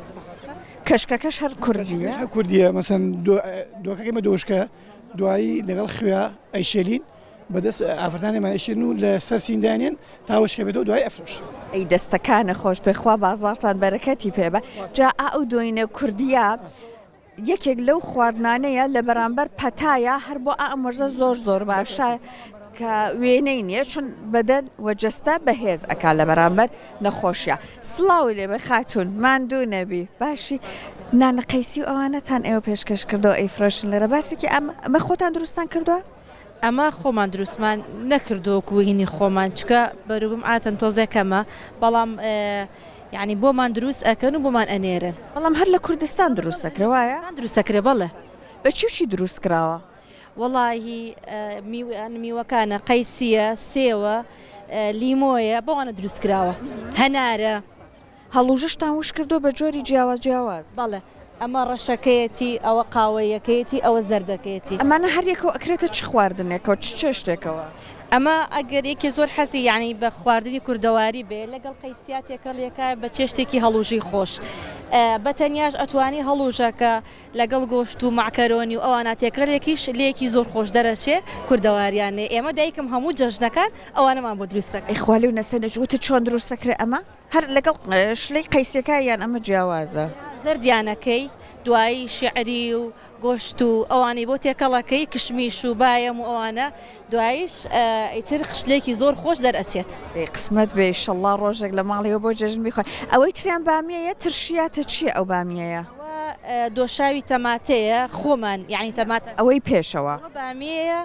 کەشکەکەش هەر کوردیە کوردیە مەسەن دۆکەکەمە دۆشکە دوایی لەگەڵ خوێ ئەیشێلین بەدەست ئافرەتانێمان ئەیشێن و لە سەر سیندانیان تاوشکە بێتەوە دوای ئەفرۆش ئەی دەستەکانە خۆش پێخوا بازارتان بەرەکەتی پێبە جا ئەو دۆینە کوردیە یەکێک لەو خواردنانەیە لە بەرامبەر پەتایە هەر بۆ ئەمەژە زۆر باشە کە وێنەی نییە چون بەدەن وەجەستا بەهێز ئەکا لە بەرامبەر نەخۆشیە سڵاوی لێ بە خاتون ماندوو نەبی باشی نانەقەیسی و ئەوانەتان ئێوە پێشکەش کردەوە ئەیفرۆشن لێرە باسێکی ئەمە خۆتان دروستان کردووە؟ ئەمە خۆمان دروستمان نەکردووەکو هینی خۆمان چکە بەروبم ئاتەن تۆزێکەمە بەڵام یعنی بۆمان دروست ئەکەن و بۆمان ئەنێرن بەڵام هەر لە کوردستان دروستەکرەوەیە دروستەکرێ بەڵێ بە چی دروست کراوە؟ وەڵاهی میوەکانە قەیسیە سێوە لیمۆیە بۆوانە دروست کراوە هەنارە هەڵوژشتان وش کردو بە جۆری جیاواز بەڵێ ئەمە ڕەشەکەیەتی ئەوە قاوەیەکەیەتی ئەوە زەردەکەیەتی ئەمانە هەریەکەوە ئەکرێتە چ خواردنێکەوە چ شتێکەوە ئەمە ئەگەر یەکی زۆر حەزی یعنی بە خواردنی کوردەواری بێ لەگەڵ قەیسیاتێکە لێکە بە چێشتێکی هەڵوژی خۆش بەتەنیاش ئەتوانی هەڵوژەکە لەگەڵ گۆشت و معکەرۆنی و ئەوانە تێکەڵێکیش لێکی زۆر خۆش دەرەچێ کوردەواریانێ ئێمە دایکم هەموو جەژنەکان ئەوانەمان بۆ دروستەکە ئەیخوالی و نەسەنەجوتە چۆن دروستەکرێ ئەمە هەر لەگەڵ شلەی قەیسیەکە یان ئەمە جیاوازە زەردیانەکەی دوایی شعری و گۆشت و ئەوانەی بۆ تێکەڵەکەی کشمیش و باەم و ئەوانە دوایش ئیتر قشلێکی زۆر خۆش دەرئەچێت قسمەت بێ ئینشەڵڵا ڕۆژێک لە ماڵیەوە بۆ جەژن بیخۆین ئەوەی تریان بامیەیە ترشیاتە چییە ئەو بامیەیە دۆشاوی تەماتەیە خۆمان یعنی تەمات ئەوەی پێشەوە بامیەیە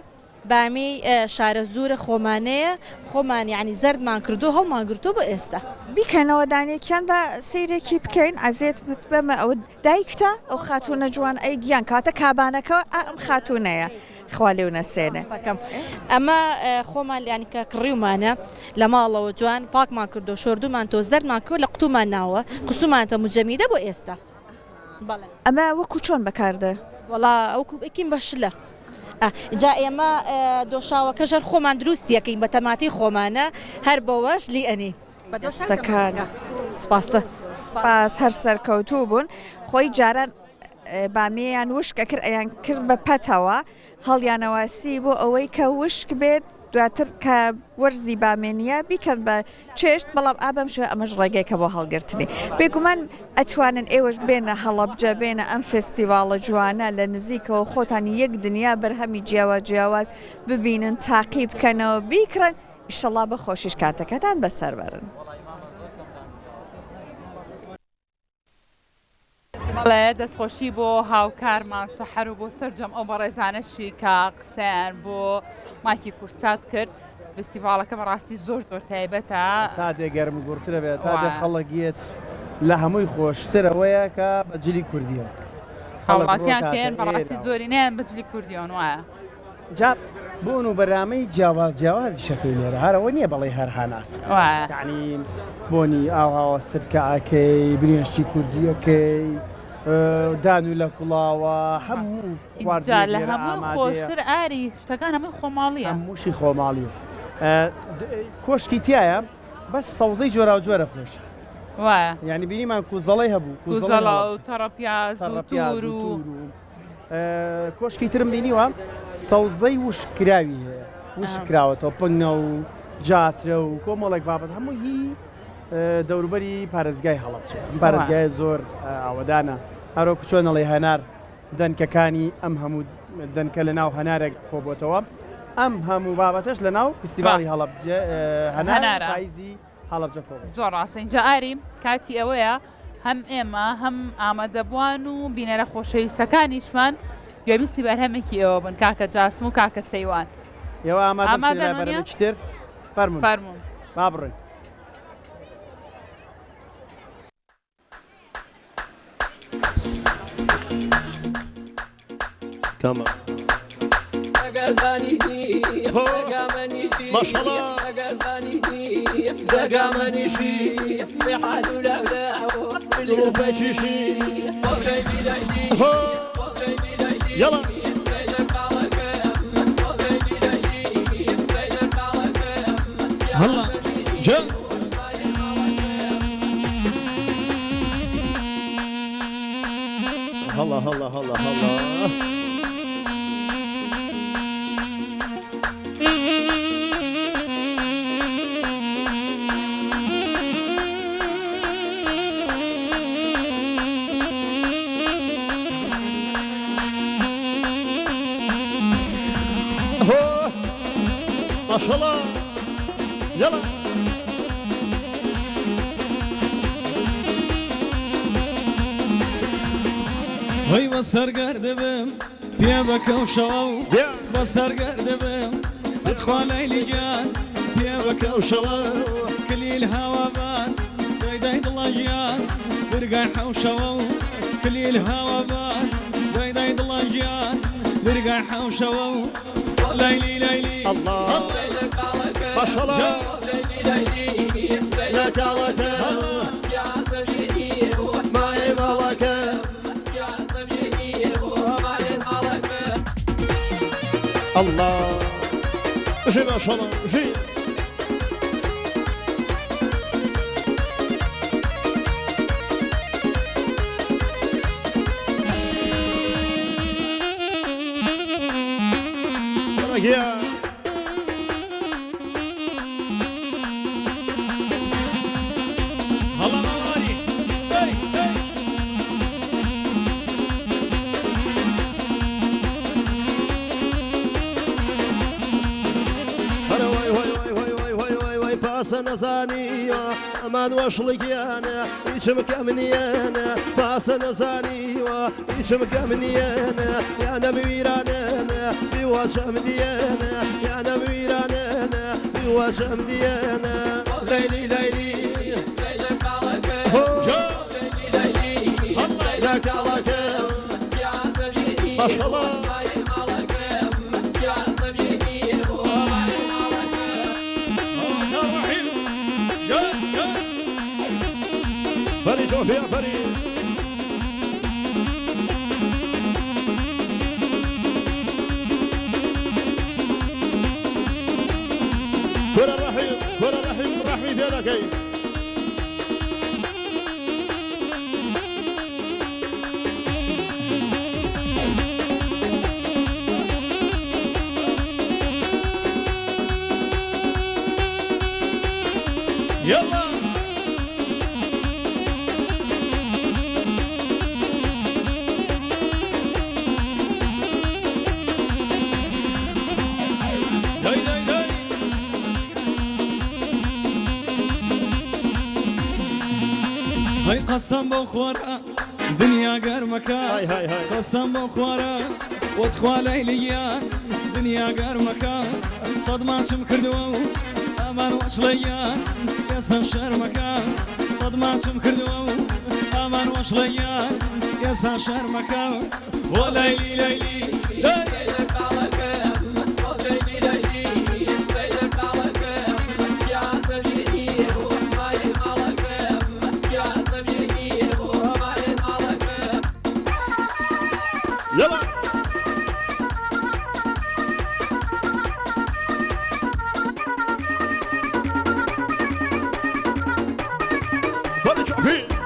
بامی شارە زورە خۆمانەیە خۆمان یعنی زەردمان کردو هەڵمان گرتو بۆ ئێستا بیکەنەوە دانێکیان بە سیرێکی بکەین ئازێت بەمە ئەوە دایکتە ئەو خاتونە جوان ئەی گیان کاتە کابانەکەەوە ئەم خاتونەیە خوالی و نەسێنە ئەمە خۆمان لیانی کە کڕیومانە لە ماڵەوە جوان پاکمان کردو شردومان تۆ زەردمان کرد لە قوتومان ناوە قسومانتە مجەمیدە بۆ ئێستا ئەمە وەکو چۆن بەکاردە وڵا ئەوکیم بەشلە جا ئێمە دۆشاوەکە ژەر خۆمان دروستیەکەین بە تەماتی خۆمانە هەر بەوەش لی ئەنی بەدەستەکان سپاسە سپاس هەر سەرکەوتوو بوون خۆی جاران بامیەیان وشکە کرد ئەیان کرد بە پەتەوە هەڵیانەواسی بۆ ئەوەی کە وشک بێت دواتر کە وەرزی بامێنیە بیکەن بە چێشت بەڵام ئابەم شوێ ئەمەش ڕێگەیکە بۆ هەڵگرتنی بێگومان ئەتوانن ئێوەش بێنە هەڵەبجە بێنە ئەم فستیڤاڵە جوانە لە نزیکەوە خۆتانی یەک دنیا بەرهەمی جیاواز ببینن تاقی بکەنەوە بیکڕن ئیشەڵا بە خۆشیش کاتەکەتان بەسەر بەرن. بەڵێ دەستخۆشی بۆ هاوکارمان سەحەر و بۆ سەرجەم ئەو بەڕێزانەشی کە قسەیان بۆ ماکی کورسات کرد فستیڤاڵەکە بەڕاستی زۆر تایبەتە تا دێگەرم گورترە بێت تا دێ خەڵکیت لە هەمووی خۆشترەوەیە کە بەجلی کوردیەوە هاوڵاتیان کێن بەڕاستی زۆری نیان بەجلی کوردیۆن وایە جا بۆن و بەرامەی جیاوازی شەکەی لێرە هەرەوە نییە بەڵێ هەرهانات یعنی بۆنی ئاواوە سرکەکەی برێنشتی کوردیەکەی دان و لە کوڵاوە هەموو لە هەموو خۆشتر ئاری شتەکان هەمووی خۆماڵیە هەمووشی خۆماڵیە کۆشکی تایە بەس سەوزەی جۆرا و جۆرە فرۆش وایە یعنی بینیمان کوزەڵی هەبوو کوزەڵە و تەڕەپیاز و تور و کۆشکی ترم بینیوە سەوزەی وشکراوی هەیە وشکراوەتەوە پنگنە و جاترە و کۆمەڵێک بابەت هەمووی دەوروبەری پارێزگای هەڵەبجە پارێزگای زۆر ئاوەدانە هەروەکو چۆنەڵێ هەنار دەنکەکانی ئەم هەموو دەنکە لە ناو هەنارێک کۆبووتەوە ئەم هەموو بابەتەش لە ناو فستیڤاڵی هەڵەبجە هەنار پاییزی هەڵەبجە کۆ زۆر ڕاستە اینجا ئاریم کاتی ئەوەیە هەم ئێمە هەم ئامادەبووان و بینەرە خۆشەویستەکانیشمان گوێبیستی بەرهەمێکی ئەوە بن کاکە جاسم و کاکە سەیوان ئێوە ئامادەتر فەرموون با بڕێن كما ما شاء الله دقامني شي بحال ولا وبجيشي يلا هلا جا هلا هلا هلا هلا ما ما شاء الله يلا هی بسر گرده بم بیا بکو شو بسر گرده بم ادخل لیلی جان بیا بکو شو کلی الهوا بان دای دای دلاجیان برگای حوشو کلی الهوا بان دای دای دلاجیان برگای حوشو لیلی لیلی الله ما شاء الله لا تعلق ما يبالك الله جي ما شاء الله جي رجيا هلا موالي هي هي نزاني امان واشلك انا يشم كمني انا باس نزاني يشم كمني انا يا نميران انا بوجه مديانا يا نميران انا بوجه مديانا ليلي ليلي ليلك عليك ليلي لك عليك ما شاء الله فريد شوف يا فريد كرة الرحيم كرة الرحيم الرحمي في لك يلا هاي قسم بخورا دنيا قرمكا قسم بخورا وادخل ليليا دنيا قرمكا صدمة مكردو امان واشليا يسن شرمكا صدمة مكردو امان واشليا يسن شرمكا وليلي ليلي ليلك عليك وليلي ليلي ليلك عليك يا حبيبي يلا فرج عبيد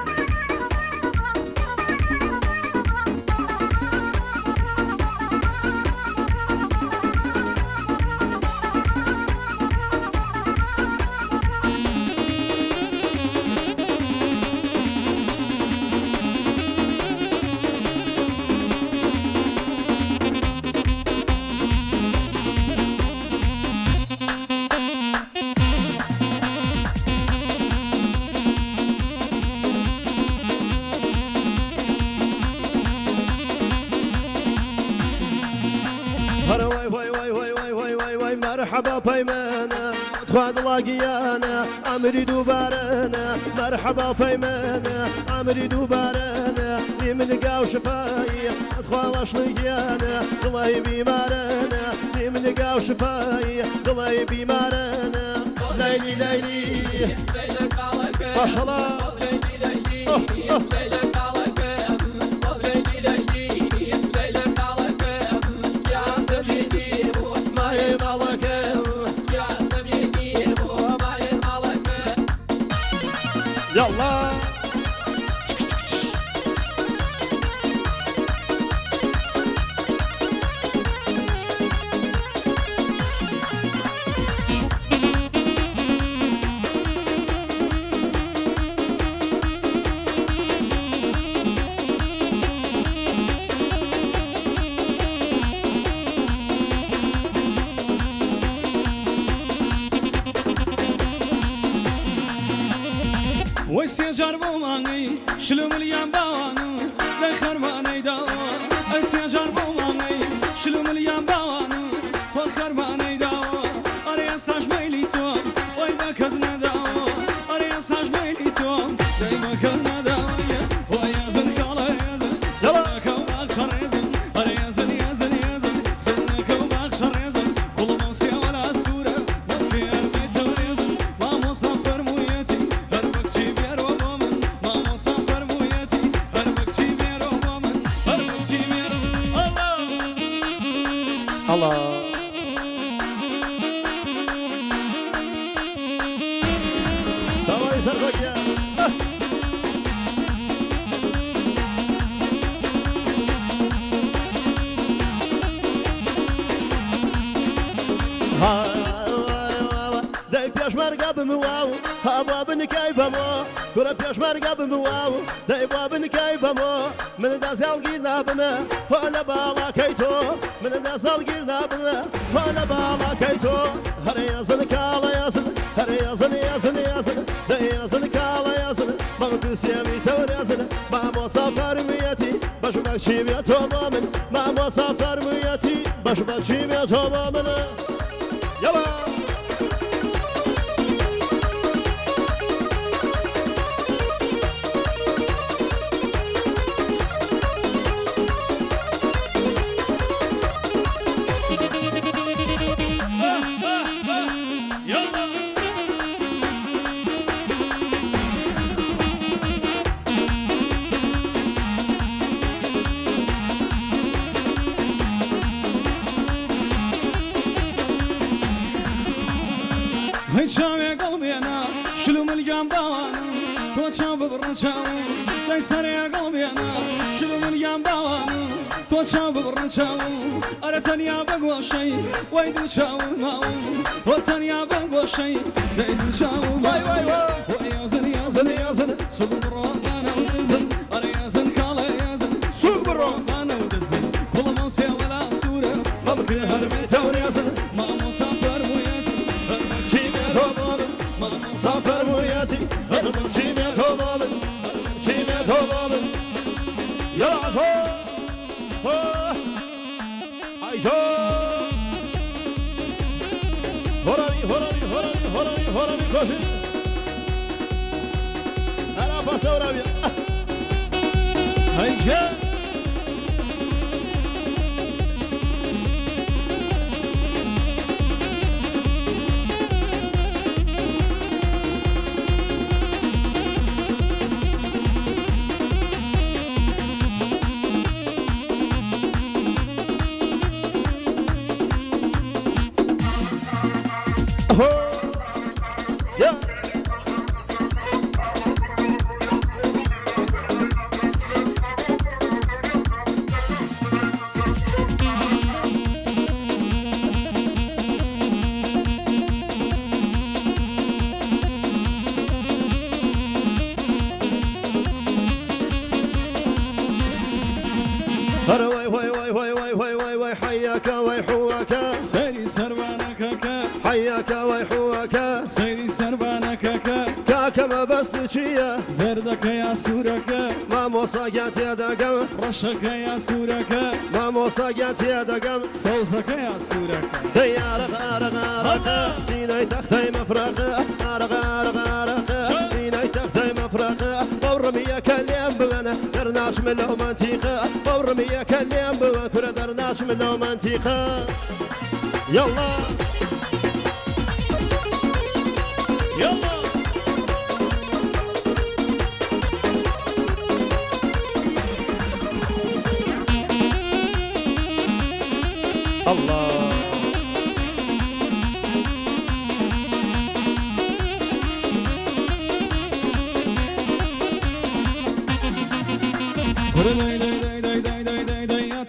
مرحبا بيمانا تخواد لاقيانا عمري دوبارانا مرحبا بيمانا عمري دوبارانا من قاو شفاي تخواش لقيانا ضلاي بيمارانا من قاو شفاي ضلاي بيمارانا ليلي ليلي ليلك عليك ما شاء الله ليلك عليك ليلي ليلي ليلك عليك يا حبيبي ما يمالك يلا وای سێجار بۆ مانگەی شلوملیان باوانە لای خەرمانەی داوە ئەی سێجار بۆ مانگەی شلوملیان باوانە وە خەرمانەی داوە ئەرێ ئێستاش مەیلی تۆم وای بە کەس نەداوە ئەرێ ئێستاش مەیلی تۆم دەی بە کەس نەداوە وای یازن کاڵە یازن سەڵەکە و باخشە ڕێزن ئەرێ یازن یازن یازن سەڵەکە و باخشە ڕێزن کوڵم و سێوەلا سوورە وەکێ ئەرمێتە ڕێزن مامۆستا فەرموویەتی هەر بەکچی بێرۆ بۆ من مامۆستا فەرموویەتی هەر بەکچی بێرۆ بۆ من هەر بەکچی بێرۆ الله تاوای سەربەکیە دەی پێشمەرگە بمواو هەوا بنکای بەمۆ گورە پێشمەرگە بمواو دەی بۆ بنکای بەمۆ من دەزێڵگیر نابمە هۆ لە باڵاکەی تۆ من دەزەڵگیر نابمە هۆ لە باڵاکەی تۆ هەرە یازن کاڵە یازن هەرە یازن یازن یازن دەی یازن کاڵە یازن مەمکوسێمی تەورێزن مامۆسا فەرموویەتی بەشبەکچی بێتۆ بۆ من مامۆسا فەرموویەتی بەشبەکچی بێتۆ بۆ منە یەڵا هەی چاوێ گەڵبێنە شلوملیان باوانە تۆ چاو ببڕە چاو دەی سەرێ گەڵبێنە شلوملیان باوانە تۆ چاو ببڕە چاو ئەرە تەنیا بە گۆشەی وای دوو چاو ماو وە تەنیا بە گۆشەی دەی دوو چاو وای وای وای یازن یازن یازن سوگ بڕۆمانە و دزن ئەرە یازن کاڵە یازن سوگ بڕۆمانە و دزن کوڵمە و سێوەلا سوورە مەبکێ هەرمێتە ورێزن مامۆسا فەرموویەتی سافرموياتي هرب شيمات هضامن شيمات هضامن يا عصا عيشا هربي هربي هربي هربي هربي كوشي أنا بسوربي عيشا هروي وي وي وي وي وي وي وي حياك ويحواك سيري سربانك حياك ويحواك سيري سربانك كاكا ما بس تشيا زردك يا سورك ما موصاقات يا دقم رشك يا سورك ما موصاقات يا دقم صوصك يا سورك ديار غارق غارق سيناي تختي مفرق غارق غارق غارق سيناي تختي مفرق ورمي كلام بغنا درناش من المنطقة ورمي كلام بغنا كرة درناش من المنطقة يلا يلا الله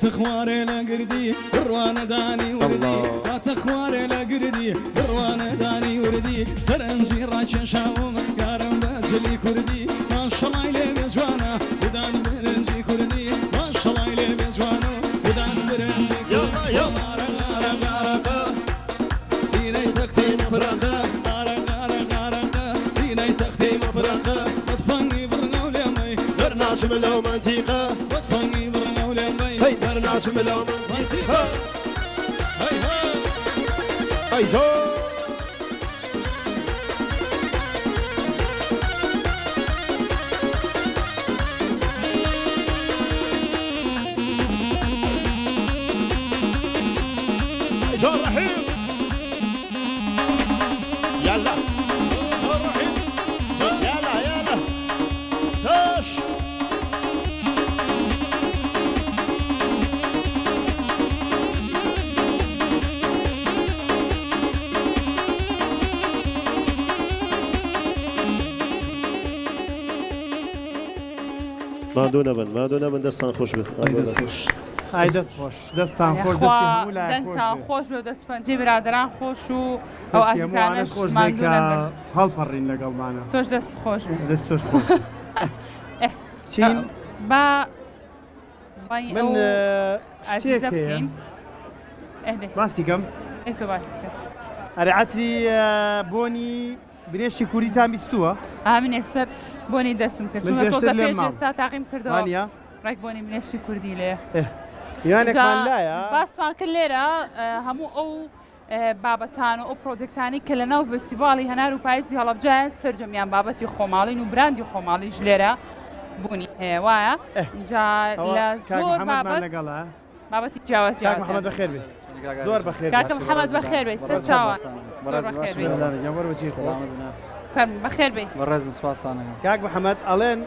تخواري لقردي بروان داني وردي لا تخواري لقردي بروان داني وردي سرنجي راكي شاوم قارن باجلي كردي ما شاء الله إلي بجوانا ودان برنجي كردي ما شاء الله إلي بجوانا ودان برنجي يلا يلا غارق غارق سيني تختي مفرقة غارق غارق غارق سيني تختي مفرقة برناچم لەو منتیقە وتفەنگی بڕنە و لێم بەی هەی برناچم لەو منتیقە ئەی جۆ جون رحيم يلا جون رحيم يلا يلا تاش ما دون دستان خوش بخ های دەست خۆش دەستان خۆش دەستی هەموو لایەک دەنگتان خۆش بێ و دەستپەنجەی برادران خۆش و ئەو دەستی هەمووانە ئازیزانەش خۆش بێ ماندوو کە نەبن هەڵپەڕین لەگەڵمانە تۆش دەست خۆش بێ دەست تۆش خۆش چین با من ئازیزە شتێک هەیە بکەین باسی کەم تۆ باسی کە ئەرێ عەتری بۆنی برێشی کوردیتان بیستووە من یەکسەر بۆنی دەستم کرد من چونکە پێشتر تۆزە لێم پێش ماوە. ئێستا تاقیم کردەوە وانە ڕێک بۆنی منێشتی کوردی لێ یانێکمان لایە باسمان کرد لێرە هەموو ئەو بابەتان و ئەو پرۆجێکتانی کە لە ناو فستیڤاڵی هەنار و پاییزی هەڵەبجایە سەرجەمیان بابەتی خۆماڵین و براندی خۆماڵیش لێرە بوونی هەیە وایە اینجا لە زۆر بابەت بابەتی جیاواز محەممەد بەخێر بێ زۆر بەخێر کاکە محەممەد بەخێر بێ سەر چاوە بەخێر بێ بەڕێزم سپاسانە کاک محەممەد ئەڵێن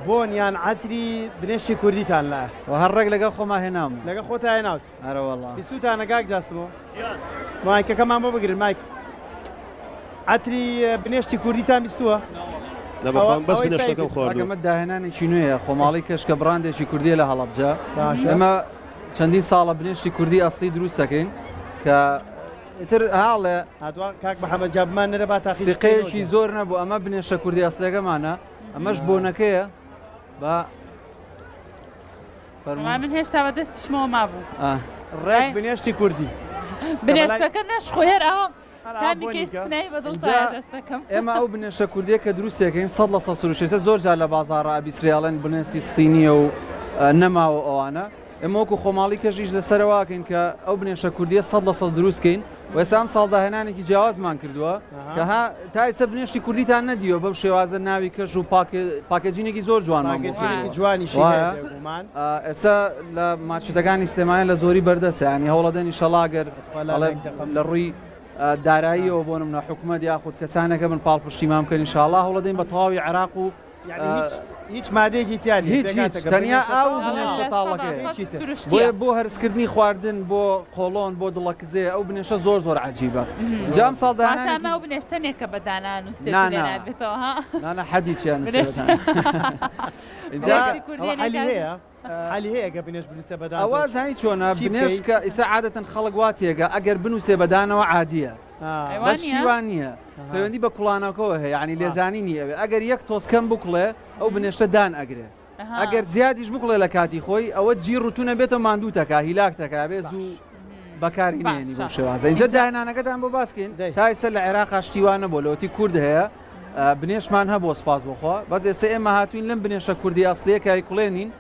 بۆنیان عەتری بنێشی کوردیتان لایە و هەر ڕێک لەگەڵ خۆما هێنام لەگە خۆتان ناوت ئەرەوەڵا بیستوتانە کاک جاسمەوە مایکەکەمان بۆ بگرن مایک عەتری بنێشتی کوردیتان بیستووە نەبەخوام بەس بنێشتەکەم خۆردووە ئەمە داهێنانێکی نوێیە خۆماڵی کەشکە بڕاندێکی کوردیە لە هەڵەبجە ئەمە چەندین ساڵە بنێشتی کوردی ئەسڵی دروست دەکەین کە ئیتر هاڵێ کاک محەممەد جابمان نەرە با تاقی سقەیەکی زۆر نەبوو ئەمە بنێشتە کوردی ئەسڵەکەمانە ئەمەش بۆنەکەیە بە من هێشتا بە دەستیشمەوە مابوو ڕێک بنێشتی کوردی بنێشتەکە نەشخۆێر ئەوە تامیکەی بەدڵتا دەستەکەم ئێمە ئەو بنێشتە کوردیە کە دروستەکەین 100 زۆر جار لە بازاڕە ئەبیسریاڵێن بنێستی سینیە و نەماوە ئەوانە ئێمە وەکو خۆماڵی کەژیش لەسەرەواکەین کە ئەو بنێشتە کوردیە 100 دروستکەین و ئێستا ئەم ساڵ داهێنانێکی جیاوازمان کردووە کە تا ئێستا بنێشتی کوردیتان نەدیوە بەو شێوازە ناوی کەژ و پاکەجینێکی زۆر جوانمان جوانیشمان ئێستا لە مارچێتەکانی سلێمانیان لە زۆری بەردەسە ینی هەوڵەدەن ئینشەڵاگەر لە ڕووی داراییەوە بۆ نمونە حکوومەت یاخود کەسانەکە من پاڵپشتیمان بکەن ئینشاءڵڵا هەوڵەدەین بە تەواوی عێراق و هیچ مادەیەکی تیانی هیچ تەنیا ئاو بنێشتە تاڵەکەی بۆ هەرسکردنی خواردن بۆ قۆڵۆن بۆ دڵەکزێ ئەو بنێشە زۆر عجیبە جام ساڵ داهێنان ئەو بنێشتەنێکە بە دانان و نانە حەدی چیان علی هەیە کە بنێش بنووسێ بەدان ئەوە زانی چۆنە بنێش کە ئیسا عادەتەن خەڵک وا تێگە ئەگەر بنووسێ بەدانەوە عادیە بەشتیوان نییە پەیوەندی بە کوڵانەکەەوە هەیە ینی لێزانی نیەوێ ئەگەر یەک تۆسکەم بکڵێ ئەو بنێشتە دان ئەگرێ ئەگەر زیادیش بکڵێ لە کاتی خۆی ئەوە جی ڕوتونە بێتە ماندووتەکە هیلاکتەکە بێ زوو بەکاری نێنی بۆ شێوازە اینجا داهێنانەکەتان بۆ باسکەین تا ئێستا لە عێراق شتیوانە بۆ لەوتی کورد هەیە بنێشمان هەبوو سپاس بخوا بەس ئێستا ئێمە هاتوین لەم بنێشە کوردی ئەسڵیە کای کوڵێنین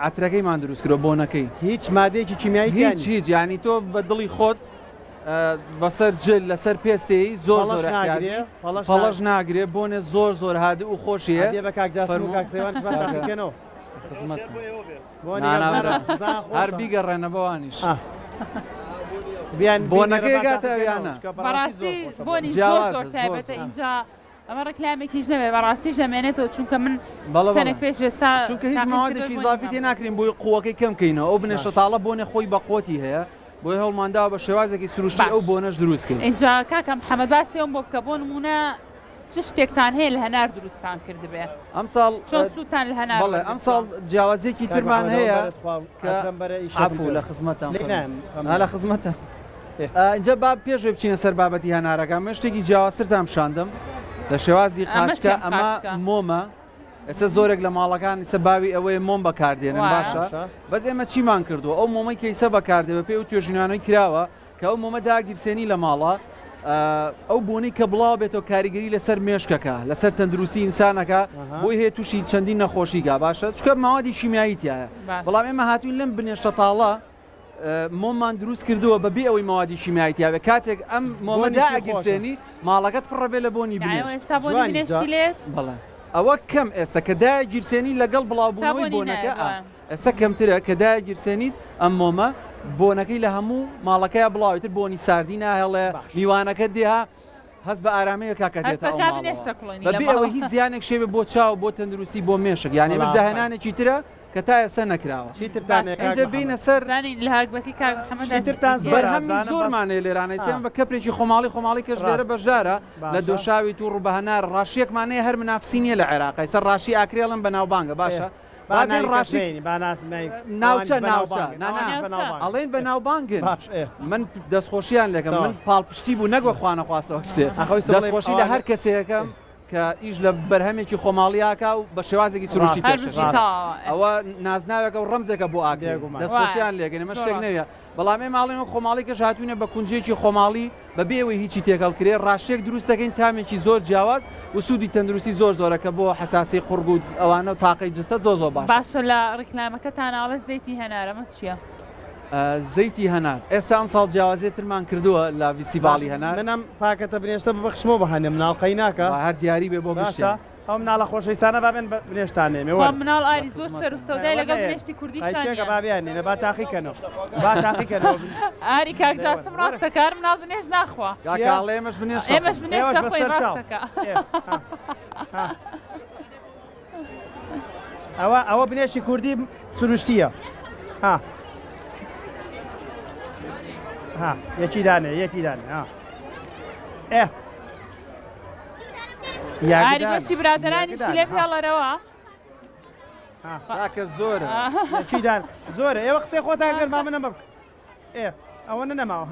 عترەکەیمان دروست کرۆ بۆنەکەی هیچ مادەیەکی کیمیایی هیچ ینی تۆ بە دڵی خۆت بەسەر جل لەسەر پێستەی زۆر پەڵەش ناگرێ بۆنێ زۆر هادی و خۆشیە هەر بیگەڕێنە بەوانیش بۆنەکەی گاتەویانە بەڕاستی بۆنی زۆر تایبەتە اینجا ئەمە ڕکلامێکیش نەبێ بەڕاستی ژەمێنێتەوە چونکە من چەندێک پێش ئێستا چونکە هیچ ماوەدێکی ئیزافی تێ ناکرین بۆی قووەکەی کەمکەینەوە ئەو بنێشە تاڵە بۆنێ خۆی بە قوتی هەیە بۆی هەوڵمانداوە بە شێوازێکی سروشتی ئەو بۆنەش دروستکەین اینجا کاکە محەممەد باسی ئەوم بۆ بکە بۆ نمونە چ شتێکتان هەیە لە هەنار دروستان کردبێ ئەم ساڵ چۆن سووتان لە هەنار بەڵێ ئەم ساڵ جیاوازێکی ترمان هەیە عفو لە خزمەتم لە خزمەتە اینجا با پێشێ بچینە سەر بابەتی هەنارەکە من شتێکی جیاوازترتان پیشاندم لە شێوازی قاچکە ئەمە مۆمە ئێستا زۆرێک لە ماڵەکان ئیسە باوی ئەوەیە مۆم بەکاردێنن باشە بەس ئێمە چیمان کردووە ئەو مۆمەی کە ئیسە بەکاردێ بە پێی و توێژینانەی کراوە کە ئەو مۆمە داگیرسێنی لە ماڵە ئەو بۆنەی کە بڵاو بێتەوە کاریگەری لەسەر مێشکەکە لەسەر تەندروستی ئینسانەکە بۆی هەیە تووشی چەندین نەخۆشیگا باشە چکە ماوەدی شیمیاییتیایە بەڵام ئێمە هاتوین لەم بنێشتە تاڵە مۆمان دروست کردووە بەبێ ئەوەی ماوەدی شیمیاییتیاوێ کاتێک ئەم مۆمەدا ئەگیرسێنی ماڵەکەت پڕەبێ لە بۆنی بنێشت بەڵێ ئەوە کەم ئێستا کە دای گیرسێنی لەگەڵ بڵاوبوونەوەی بۆنەکە ئێستا کەمترە کە دای گیرسێنیت ئەم مۆمە بۆنەکەی لە هەموو ماڵەکەی بڵاویتر بۆنی ساردی ناهێڵێ میوانەکە دێها هەست بە ئارامەیە کاکەدێتە بەبێ ئەوەی هیچ زیانێک شێوێ بۆ چاو بۆ تەندروستی بۆ مێشک یان ئێمەش داهێنانێکی ترە کە تا ئێستا نەکراوە ئەنجە بینە سەر بەرهەمی زۆرمانەیە لێرانەی سێمە بە کەپێکی خۆماڵی کەش لێرە بەشدارە لە دۆشاوی و ڕوبەهەنار ڕاشیەکمانەیە هەر منافسی نیە لە عێراقی سەر ڕاشی ئاکرێڵم بە ناوبانگە باشە ناوچە ئەڵێن بە ناوبانگن من دەستخۆشییان لەکەم من پاڵپشتی بوو نەگوە خوانە خواستەوە شتێ دەستخۆشی لە هەر کەسەیەکەم کە ئیش لە بەرهەمێکی خۆماڵیاکە و بە شێوازێکی سروشتی ئەوە نازناوێکە و ڕەمزێکە بۆ ئاگر دەستخۆشییان لێگەن ئەمە شتێک نەوە بەڵام ئێ ماڵێن خۆماڵیکەش هاتوونە بە کونجێکی خۆماڵی بەبێەوەی هیچی تێکەڵکرێ ڕاشتێک دروست دەکەین تامێکی زۆر جیاواز و سوودی تەندروستی زۆر زۆرەکە بۆ حساسی قورگ و ئەوانە و تاقەی جستە زۆر باشە لە ڕیکلامەکەتاناڵە زەیتی هەنارەمە چییە؟ زەیتی هەنار ئێستا ئەم ساڵ جیاوازێترمان کردووە لە فیستیڤاڵی هەنار منم پاکەتە بنێشتە ببەخشمەوە بەهانێ مناڵقەی ناکە هەر دیاری بێ بۆ گشتە ئەو مناڵە خۆشەویستانە بابێن بنێشتانێمەوە مناڵ ئاری زۆر سەرسەودای لەگەڵ بنێشتی کوردیشانە بابیانێنە با تاقیکەنەوە با تاقیکەنەوە ئاری کاکجاسم ڕاستە کار مناڵ بنێش ناخوا ئێمەش بنێش ئێمەش بنێشتە خۆی ڕاستەکە ئەوە بنێشی کوردی سروشتیە یەکی دانێ یاری بەشی برادرانی لێ پێڵەرەوە تاکە زۆرە یەکیدان زۆرە ئێوە قسەی خۆتان گەرما منە بک ئەوە نەماوە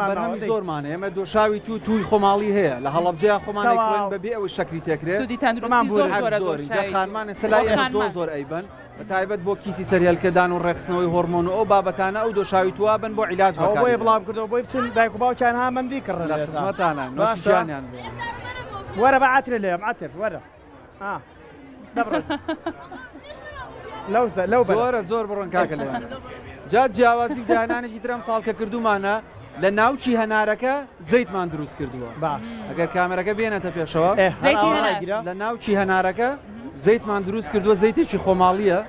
بەرهەمی زۆرمانە ئێمە دۆشاوی توی خۆماڵی هەیە لە هەڵەبجەیە خۆمانی کوێن بەبێ ئەوەی شەکری تێکرێت خانمانە سەلای زۆر ئەیبن بە تایبەت بۆ کیسی سەریالکەدان و ڕێخستنەوەی هۆرمۆن و ئەو بابەتانە ئەو دۆشاوی تووا بن بۆ عیلاج بۆی بڵام کردەوە بۆی بچن دایک و باوکیان هامەندی کڕن لە خزمەتانە نۆشییانیان وەرە بە عاترە لێم عاتر وەرە لەو زۆر بڕۆن کاکە لێ جا جیاوازی داهێنانێکی ترم ساڵ کە کردومانە لە ناوچی هەنارەکە زەیتمان دروست کردووە ئەگەر کامەرەکە بێنێتە پێشەوە لە ناوچی هەنارەکە زەیتمان دروست کردووە زەیتێکی خۆماڵیە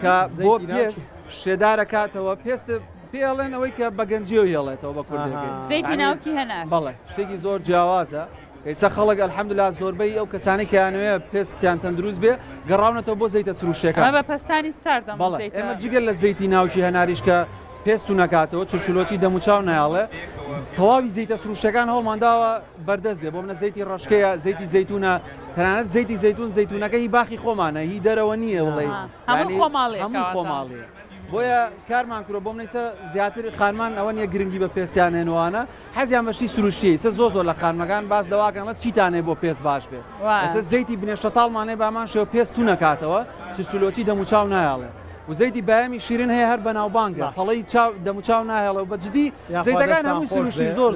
کە بۆ پێست شێدارەکاتەوە پێست پێڵێن ئەوەی کە بەگەنجی و هێڵێتەوە بە کوردەکەی بەڵێ شتێکی زۆر جیاوازە ئێستا خەڵک ئەلحەمدولیلا زۆربەی ئەو کەسانی کەیانوێ پێستیان تەندروست بێ گەڕاونەتەوە بۆ زەیتە سروشتەکە بە پەستانی ساردەم بەڵێ ئێمە جگەر لە زەیتی ناوچی هەناریش کە پێست و نەکاتەوە چرچلۆکی دەموچاو نایاڵێ تەواوی زەیتە سروشتەکان هەڵمانداوە بەردەست بێ بۆ منە زەیتی ڕەشکەیە زەیتی زەیتونە تەنانەت زەیتی زەیتون زەیتونەکە هی باخی خۆمانە هی دەرەوە نییە وڵێ هەموو خۆماڵێ بۆیە کارمان کرۆ بۆم نەیسە زیاتر خانمان ئەوە نیە گرنگی بە پێستیانێنوانە حەزیان بەشتی سروشتی سە زۆر لە خانمەکان باس دەواکەن چیتانێ بۆ پێست باش بێت ئەسە زەیتی بنێشتەتاڵمانێ بامان شێوە پێست تو نەکاتەوە چلۆکی دەموچاو نایاڵێ و زەیتی بایەمی شیرین هەیە هەر بەناوبانگە پەڵەی دەموچاو نایاڵە و بەجددی زەیتەکان هەمووی سروشتی زۆر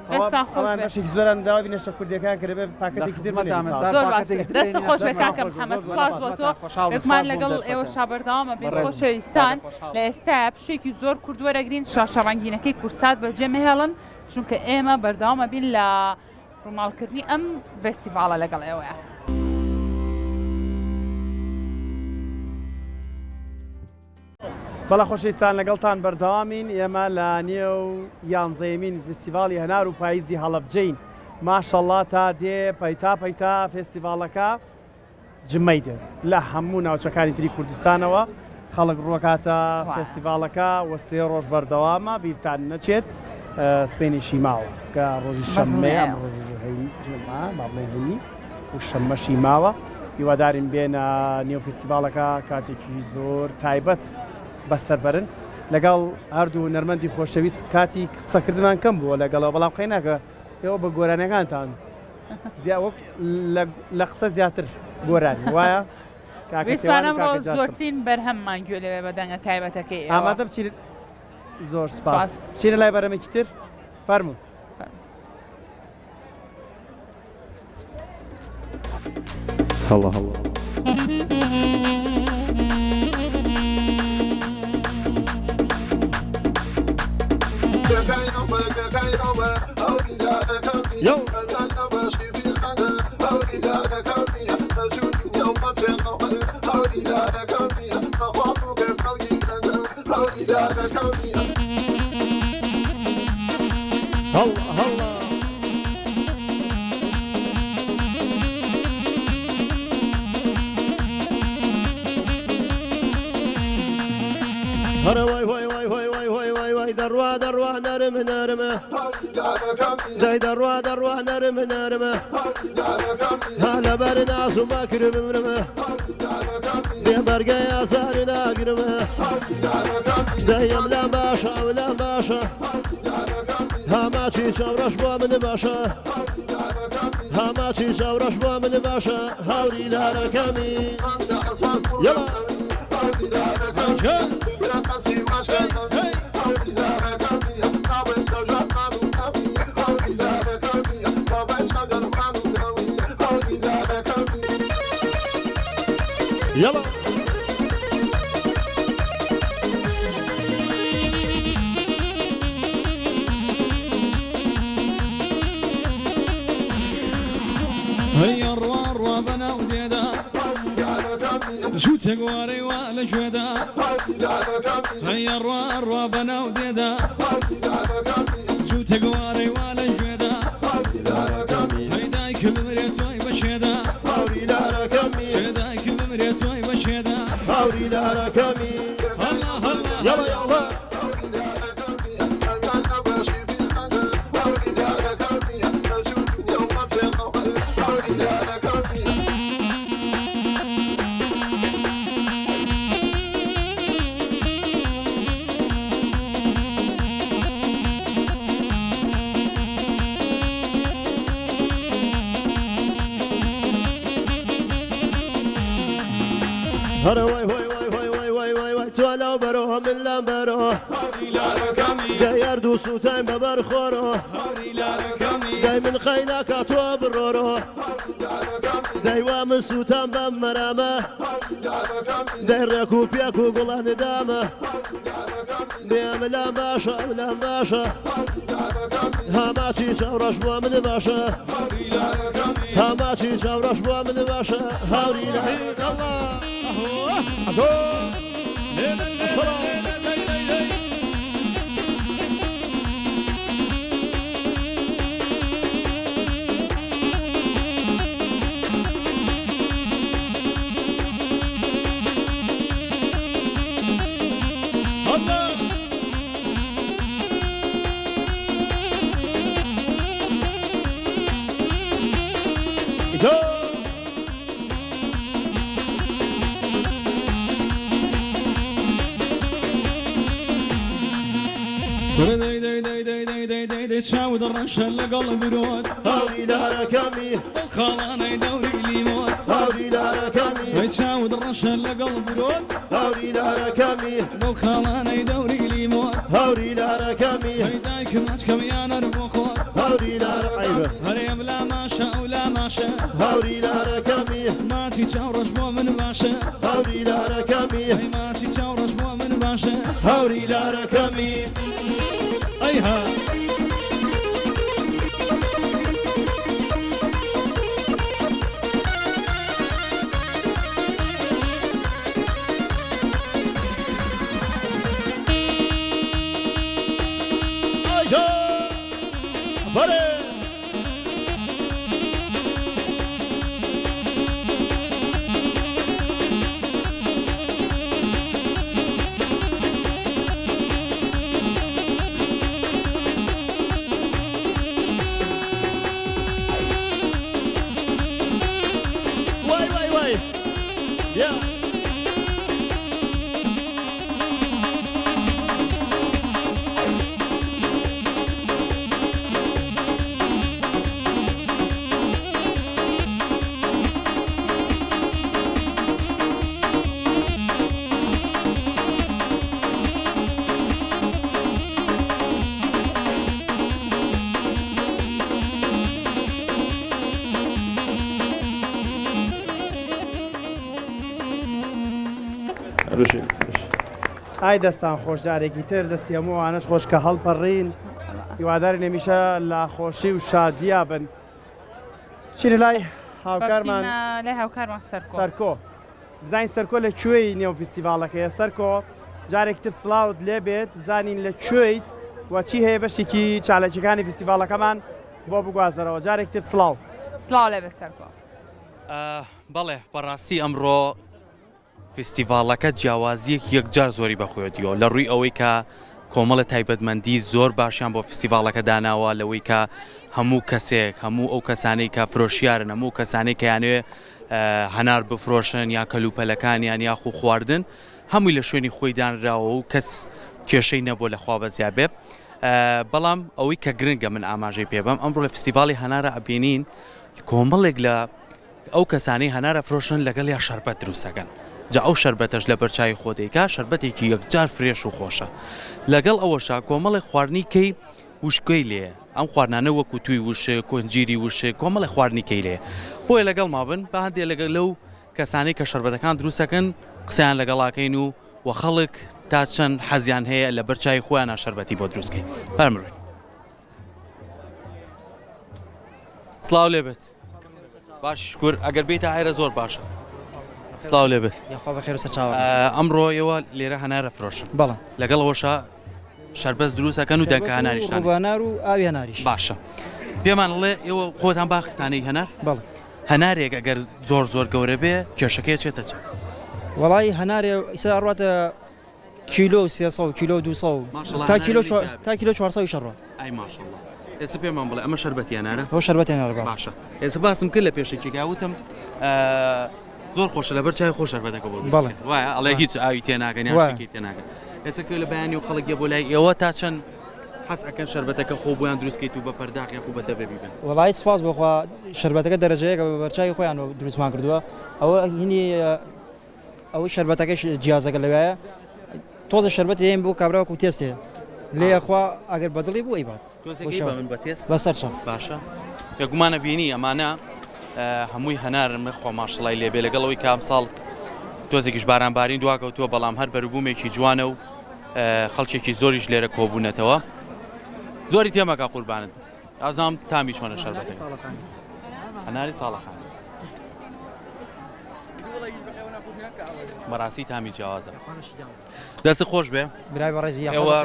بەشێک زۆران داوا بینێشتە کوردەکان کرد بێ پاکەتێکی دەستە خۆش بێ کاکە محەممەد سپاس بۆ تۆ ئێکمان لەگەڵ ئێوە شابەرداوامە بێ خۆشەویستان لە ئێستا پشێکی زۆر کوردوەرەگرین شاشەڕەنگینەکەی کورسات بەجێمە هێڵن چونکە ئێمە بەرداوامە بین لە ڕووماڵکردنی ئەم فێستیڤاڵە لەگەڵ ئێوەیە. بەڵە خۆشەویستان لەگەڵتان بەردەوامین ئێمە لە نێو یانزەیەمین فستیڤاڵی هەنار و پاییزی هەڵەبجەین ماشەڵڵا تا دێ پەیتا فێستیڤاڵەکە جمەی دێت لە هەموو ناوچەکانی تری کوردستانەوە خەڵک ڕوەکاتە فێستیڤاڵەکە وە سێ ڕۆژ بەردەوامە بیرتان نەچێت سپێنیشی ماوە کە ڕۆژی شەممەیە ڕۆژی و شەممەشی ماوە هیوادارین بێنە نێو فستیڤاڵەکە کاتێکی زۆر تایبەت بەسەربەرن لەگەڵ هەردوو نەرمەندی خۆشەویست کاتی قسەکردمان کەم بووە لەگەڵەوە بەڵام خەیناکە ئێوە بە گۆرانەکانتان وەک لە قسە زیاتر گۆرانی وایە ویسوانە ئەمڕۆ زۆرترین بەرهەممان گوێ لەوێ بەدەنگە تایبەتەکەی ئامادە بچین زۆر سپاس چینە لای بەرەمێکی تر فەرموو هەڵا هەڵا هەرە وای وای وای وای وای وای وای وای دەڕوا دەڕوا نەرمە نەرمە دای دەڕوا دەڕوا نەرمە نەرمە ها لەبەر ناز و مەکرە بمرمە بێبەرگەی ئازاری ناگرمە دای ئەملام باشە ئەملام باشە هاماچی چاوڕەش بۆ من باشە هاماچی چاوڕەش بۆ من باشە هاوری لارەکەمی یەڵا يلا هيا الروار بنا وديدا شو تقواري ولا جودا هيا الروار بنا وديدا شو تقواري ولا جودا هيداك بمريتوي بشيدا شيداك بمريتوي بشيدا هاوري لاركمي الله الله يلا يلا هلا واي واي واي واي واي واي واي واي تولا بروها من لامبرو جاي يردو سوتاين ببرخورو جاي من خيلاك تو برورو جاي وامن سوتان بمرامه جاي ركوب ياكو قلان دامه بيام لا باشا لا باشا هاماتي شاورش بو من باشا هاماتي شاورش بو من باشا هاوري لا الله عزوز تشاود الرشا لقلب رود هاوري لاركمي خالاني دوري ليمون هاوري لاركمي تشاود الرشا لقلب رود هاوري لاركمي خالاني دوري ليمون هاوري لاركمي هيداك ماتكم يا نربو خور هاوري لاركمي هريم لا ماشا ولا ماشا هاوري لاركمي ماتي تشاورش بو من باشا هاوري لاركمي ماتي تشاورش بو من باشا هاوري لاركمي ايها ئای دەستان خۆش جارێکی تر دەستی هەمووانش خۆش کە هەڵپەڕین هیواداری نەمیشە لە خۆشی و شادیا بن چینە لای هاوکارمان لای هاوکارمان سەرکۆ بزانین سەرکۆ لە کوێی نێو فیستیڤاڵەکەیە سەرکۆ جارێک تر سڵاوت لێ بێت بزانین لە کوێیت وەچی هەیە بەشێکی چالەکیەکانی فیستیڤاڵەکەمان بۆ بگوازەرەوە جارێک تر سڵاو لێ بێ سەرکۆ بەڵێ بەڕاستی ئەمڕۆ فیستیڤاڵەکە جیاوازیەک یەکجار زۆری بەخۆی دیوە لە ڕووی ئەوەی کە کۆمەڵە تایبەتمەندی زۆر باشیان بۆ فیستیڤاڵەکە داناوە لەوەی کە هەموو کەسێک هەموو ئەو کەسانەی کە فرۆشیارن هەموو کەسانەی کە یانوێ هەنار بفرۆشن یا کەلوپەلەکانیان یاخو خواردن هەمووی لە شوێنی خۆی دانراوە و کەس کێشەی نەبوو لە خوا بەزیا بێ بەڵام ئەوەی کە گرنگە من ئاماژەی پێبم ئەمڕۆ لە فیستیڤاڵی هەنارە ئەبینین کۆمەڵێک لە ئەو کەسانەی هەنارە فرۆشن لەگەڵ یا شەربەت دروستەکەن جا ئەو شەربەتەش لە بەرچاوی خۆدەیکا شەربەتێکی یەکجار فرێش و خۆشە لەگەڵ ئەوەشا کۆمەڵی خواردنیکەی وشکۆی لێ ئەم خواردانە وەکو توی وشک کۆنجیری وشک کۆمەڵی خواردنیکەی لێ بۆیە لەگەڵ مابن بە هەندێک لەگەڵ لەو کەسانەی کە شەربەتەکان دروستەکەن قسەیان لەگەڵاکەین و خەڵک تا چەند حەزیان هەیە لە بەرچاوی خۆیان شەربەتی بۆ دروستکەین فەرمووی سڵاو لێ بێت باش شکر ئەگەر بیتە ئایرە زۆر باشە سڵاو لێ بێت ئەمڕۆ ئێوە لێرە هەنارە فرۆشن بەڵێ لەگەڵ ئەوەشە شەربەت دروستەکەن و دەنگە هەناریشتان ڕووبانار و ئاوی هەناریش باشە پێمان بڵێ ئێوە خۆتان باختانەی هەنار بەڵێ هەنارێک ئەگەر زۆر گەورە بێ کێشەکەی چێتە چ وڵی هەنارێ ئیسا ڕاتە کیلۆ 300 کیلۆ 200 تا کیلۆ 400 شەڕۆ ئای ماشەڵڵا ئێستا پێمان بڵێ ئەمە شەربەتیانارە ئەو شەربەتیانە باشە ئێستا باسم کرد لە پێشێکی گاوتم زۆر خۆشە لەبەر چای خۆش شەربەتەکە بۆ وایە ئەڵێ هیچ ئاوی تێناگەن یاکی تێناگەن ئێستا لە بەیانی و خەڵک بۆ لای ئێوە تا چەند حەز ئەکەن شەربەتەکە خۆ بۆیان دروستکەیت و بە پەرداق یاخو بە دەبێ بیبن وڵی سپاس بخوا شەربەتەکە دەرەجەیەکە بە بەرچاوی خۆیان دروستمان کردووە ئەوە هینی ئەوەی شەربەتەکەش جیازەکە لەوایە تۆزە شەربەتی هەیە بۆ کابراوەکو تێستێ لێخوا ئەگەر بەدڵی بۆ ئەیبات بەسەرچە باشە یەکگومانە بینی ئەمانە هەمووی هەنارم خۆ ماشڵای لێبێ لەگەڵەوەی کام ساڵ تۆزێکیش بارانبارین دواکەوتووە بەڵام هەر بەروبوومێکی جوانە و خەڵکێکی زۆریش لێرە کۆبوونەتەوە زۆری تێمەکە قوربانت ئازام تامی چۆنە شەربەتەکە هەناری ساڵەخان بەڕاستی تامی جیاوازە دەست خۆش بێ ئێوە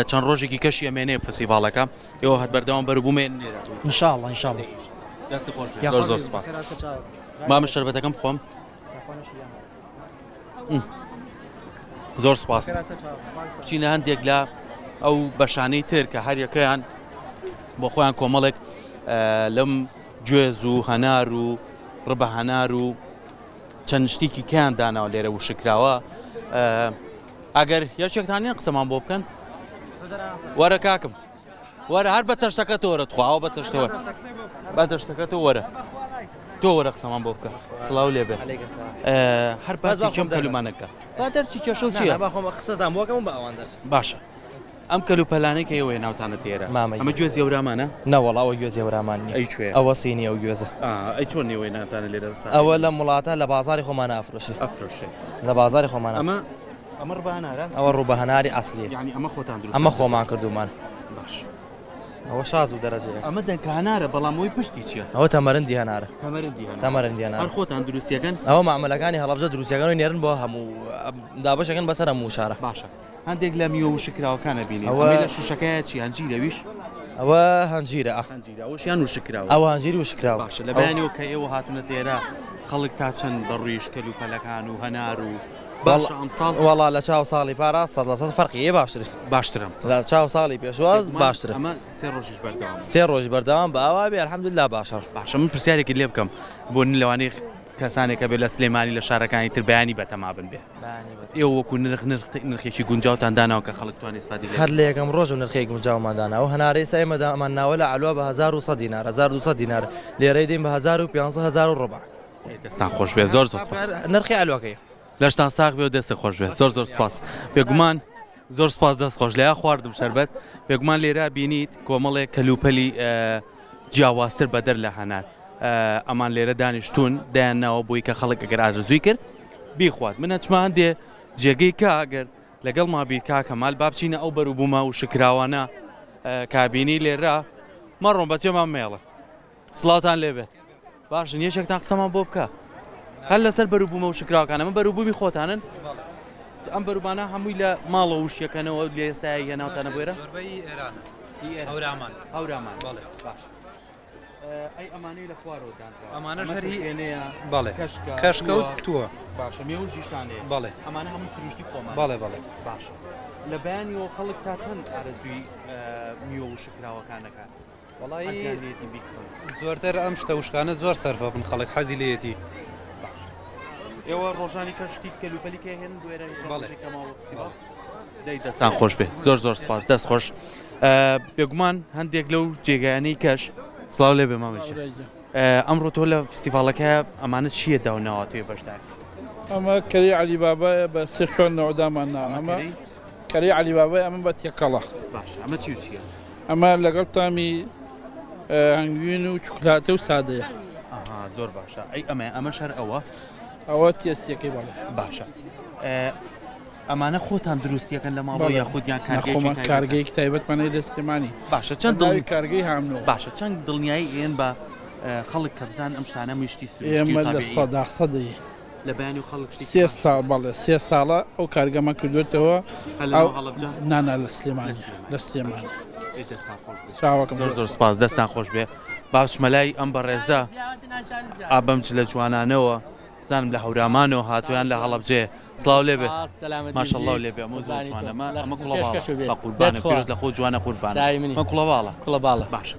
چەند ڕۆژێکی کەشی ئەمێنێ فستیڤاڵەکە ئێوە هەر بەردەوام بەروبوومێن ئینشاڵڵا ئینشاڵڵا دەست خۆش زۆر سپاس مامە شەربەتەکەم بخۆم زۆر سپاس بچینە هەندێک لە ئەو بەشانەی تر کە هەر یەکەیان بۆ خۆیان کۆمەڵێک لەم گوێز و هەنار و ڕبە هەنار و چەند شتێکی کیان داناوە لێرە وشکراوە ئەگەر یەکێکتانیان قسەمان بۆ بکەن وەرە کاکم وەرە هەر بە تەشتەکە تۆرە تخواوە بە تەشتەوە بە تەشتەکە تۆ وەرە تۆ وەرە قسەمان بۆ بکە سڵاو لێ بێ هەر باسی چەم کەلومانەکە با دەرچی کێشە و چییە قسەدام بۆکەم بە ئەوان دەست باشە ئەم کەلوپەلانەی کە ئێوەیە ناوتانە تێرە ئەمە گوێز هێورامانە نەوەڵاوە گوێز هێورامانی ئەیکوێ ئەوە سینی ئەو گوێزە ئەی چۆن نێوەی ناتانە لێرە ئەوە لە وڵاتە لە بازاری خۆمانە ئەفرۆشێت لە بازاری خۆمانە ئەمە ڕبەهەنارە ئەوە ڕووبەهەناری ئەسلیە یعنی ئەمە خۆتان دروست ئەمە خۆمان کردومان باش ئەوە شاز و دەرەجەیە ئەمە دەنکەهەنارە بەڵام ئەوی پشتی چییە ئەوە تەمەرندی هەنارە تەمەرندی هەنار خۆتان دروستیەکەن ئەوە معاملەکانی هەڵەبجە دروستیەکەن و نێرن بۆ هەموو دابەشەکەن بەسەر هەموو شارە باشە هەندێک لە میوە وشکراوەکانە بینی ئەوە لە شوشەکەیە چی هەنجیرەویش ئەوە هەنجیرە ئەوەشیان وشکراوە ئەوە هەنجیری وشکراوە باشە لە بەیانیەوە کە ئێوە هاتونە تێرە خەڵک تا چەند بەڕووی کەلوپەلەکان و هەنار و باشە ئەمساڵ وەڵا لە چاو ساڵی پارا 100% فەرقیە باشترم لە چاو ساڵی پێشواز باشترە ئەمە سێ ڕۆژیش بەردەوام سێ ڕۆژ بەردەوام بە ئەوا بێ الحەمدوللا باشە من پرسیارێکی لێ بکەم بۆ لەوانەی کەسانێکە بێت لە سلێمانی لە شارەکانی تر بەیانی بەتەما بن بێ ئێوە وەکو نرخێکی گونجاوتان داناوە کە خەڵک توانێت استفادە لێ هەر لە یەکەم ڕۆژ و نرخی گونجاومانداناوە هەنارەی ئێمەدامان ناوە لە علووە بە 1100 دینار 1200 دینار لێرەی دەین بە 1500 ڕۆبع دەستان خۆش بێ زۆر سپاس نرخی علووەکەی لەشتان ساغ بێ و دەستە خۆش بێ زۆر سپاس بێگومان زۆر سپاس دەست خۆش لە خواردم شەربەت بێگومان لێرە بینیت کۆمەڵێک کەلوپەلی جیاوازتر بەدەر لە هەنار ئەمان لێرە دانیشتون دایانناوە بۆی کە خەڵک ئەگەر ئاژەزووی کرد بیخوات من ئەچمە هەندێ جێگەی کا ئەگەر لەگەڵ مابیت کا کەمال با بچینە ئەو بەروبوومە و شکراوانە کابینی لێرە مەڕۆم بەچێمان مێڵە سڵاوتان لێبێت باشن یەشێکتان قسەمان بۆ بکە هەر لەسەر بەروبوومە و شکراوەکانە من بەروبوومی خۆتانن ئەم بەروبانە هەمووی لە ماڵە وشیەکەنەوە لە ئێستای هێناوتانە بۆێرە هەورامان باش ئەی ئەمانەی لە خوارەوەدان ئەمانەش هەری بەڵێ کەشکە و تووە باشە مێوژیشتانێ بەڵێ ئەمانە هەموو سروشتی خۆمان بەڵێ بەڵێ باش لە بەیانیەوە خەڵک تا چەند ئارەزووی میوە و شکراوەکانەکە وڵی زۆرتر ئەم شتە وشکانە زۆر سەرفە بن خەڵک حەزی لێتی ئێوە ڕۆژانی کەشتی کەلوپەلیکە هێن بێرەکەماوە دەی دەستان خۆش بێت زۆر زۆر سپاس دەست خۆش بێگومان هەندێک لەو جێگایانەی کەش سڵاو لێ بێ مامەژە ئەمڕۆ تۆ لە فستیڤاڵەکە ئەمانە چییە داوناوە توێ بەشدار ئەمە کەری عەلیبابایە بە سێ چۆن نەوەدامان نا ئەمە کەری عەلیبابای ئەمە بە تێکەڵە باش ئەمە چی چییە ئەمە لەگەڵ تامی هەنگوین و چوکلاتە و سادەیە زۆر باشە ئەی ئەمە شەر ئەوە تێستیەکەی بەڵێ باشە ئەمانە خۆتان دروستیەکەن لە ماڵەوە یاخودیان کارگەیەکی تایبەتمانەی دەستێمانی باشە چەند کارگەی هامنەوە باشە چەند دڵنیایی ئێن بە خەڵک کە بزان ئەم شتانە مشتی ئێمە لە سەدەی لە بەیانی و خەڵک سێ ساڵ بەڵێ سێ ساڵە ئەو کارگەمە کردوێتەوە نانا لە سلێمانی لە سلێمانی زۆر زۆر سپاس دەستان خۆش بێ باش مەلای ئەم بەڕێزە ئابەم لە جوانانەوە زانم لە هەورامانەوە هاتویان لە هەڵەبجێ سڵاو لێ بێت ماشەڵڵا لێ بێ ئەمە قوربانە لە خۆ جوانە قوربانە کوڵەباڵە باشە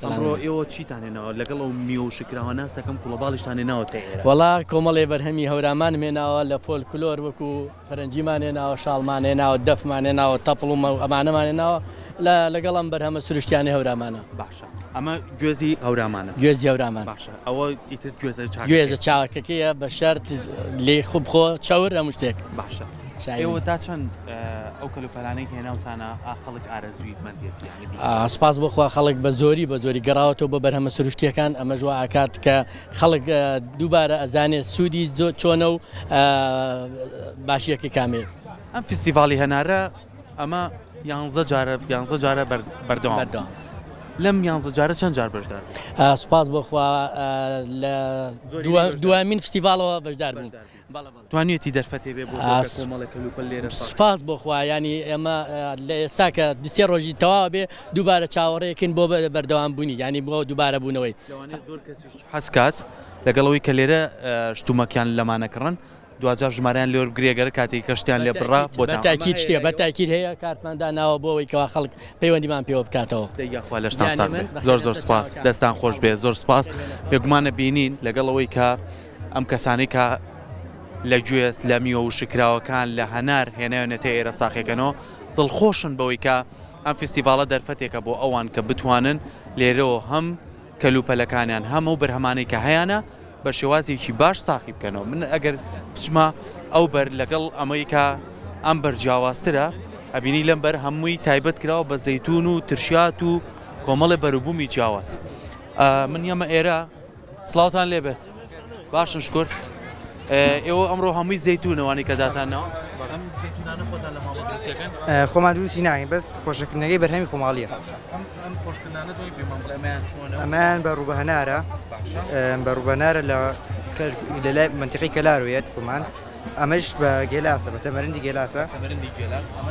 ئەمڕۆ ئێوە چیتانێنەوە لەگەڵ ئەو میوە و شکراوانە سەکەم کوڵەباڵیشتانێناوە تێرە وڵا کۆمەڵێ بەرهەمی هەورمان مێناوە لە فۆلکلۆر وەکو فەرەنجیمانێناوە شاڵمانێناوە دەفمانێناوە تەپڵ و ئەمانەمانێناوە لەگەڵم بەرهەمە سروشتیانی هەورامانە باشە ئەمە گوێزی هەورامانە گوێزی هەورامان باشە ئەوە ئیتر گوێزە چاوەکەکەیە بە شەرت لێ خوب خۆ چاور هەموو شتێک باشە ئێوە تا چەند ئەو کەلوپەلانەی هێناوتانە خەڵک ئارەزووی بمەندێتی سپاس بۆخوا خەڵک بە زۆری گەڕاوەتەوە بۆ بەرهەمە سروشتیەکان ئەمە ژوا ئاکات کە خەڵک دووبارە ئەزانێت سوودی زۆر چۆنە و باشیەکەی کامێ ئەم فستیڤاڵی هەنارە ئەمە 11 جارە بەردەوام لەم 11 جارە چەند جار بەشدار سپاس بۆخوا لە دوامین فستیڤاڵەوە بەشدار بوون توانێتی دەرفەتێ بێ بۆ کۆمەڵە کەلوپەل لێرە سپاس بۆخوا ینی ئێمە لە ئێستا کە دوسێ ڕۆژی تەواو بێ دووبارە چاوەڕێکن بۆ بەردەوام بوونی ینی بۆ دووبارە بوونەوەی زۆر کەسی حەسکات لەگەڵەوەی کە لێرە شتومەکیان لەمانەکڕن دوجار ژمارەیان لێوە بگرێگەرە کاتێک کەشتیان لێ بڕا بۆ تاکید شتێ بە تاکید هەیە کارتماندا ناوە بۆەوەی کەوا خەڵک پەیوەندیمان پێوە بکاتەوە دەیخوا لەشتان ساق زۆر زۆر سپاس دەستان خۆش بێ زۆر سپاس بێگومانە بینین لەگەڵەوەی کە ئەم کەسانی کە لە گوێست لە میوە و شکراوەکان لە هەنار هێناوێنێتە ئێرە ساقیەکەنەوە دڵخۆشن بەوەی کە ئەم فستیڤاڵە دەرفەتێکە بۆ ئەوان کە بتوانن لێرەوە هەم کەلوپەلەکانیان هەم و بەرهەمانەی کە هەیەە بە شێوازێکی باش ساقی بکەنەوە من ئەگەر بچمە ئەو بەر لەگەڵ ئەمریکا ئەم بەرجیاوازترە ئەبینی لەم بەر هەمووی تایبەت کراوە بە زەیتون و ترشات و کۆمەڵی بەروبوومی جیاواز من یەمە ئێرە سڵاوتان لێبێت باشن شکر ئێوە ئەمڕۆ هەمووی زەیتونەوانی کە داتانەوە خۆمان دروستی ناین بەس خۆشەکردنەکەی بەرهەمی خۆماڵیە ئەمان بە ڕوبەهەنارە بە ڕوبەنارە لە لای منتیقی کەلاروێت خۆمان ئەمەش بە گێلاسە بە تەمەرندی گێلاسە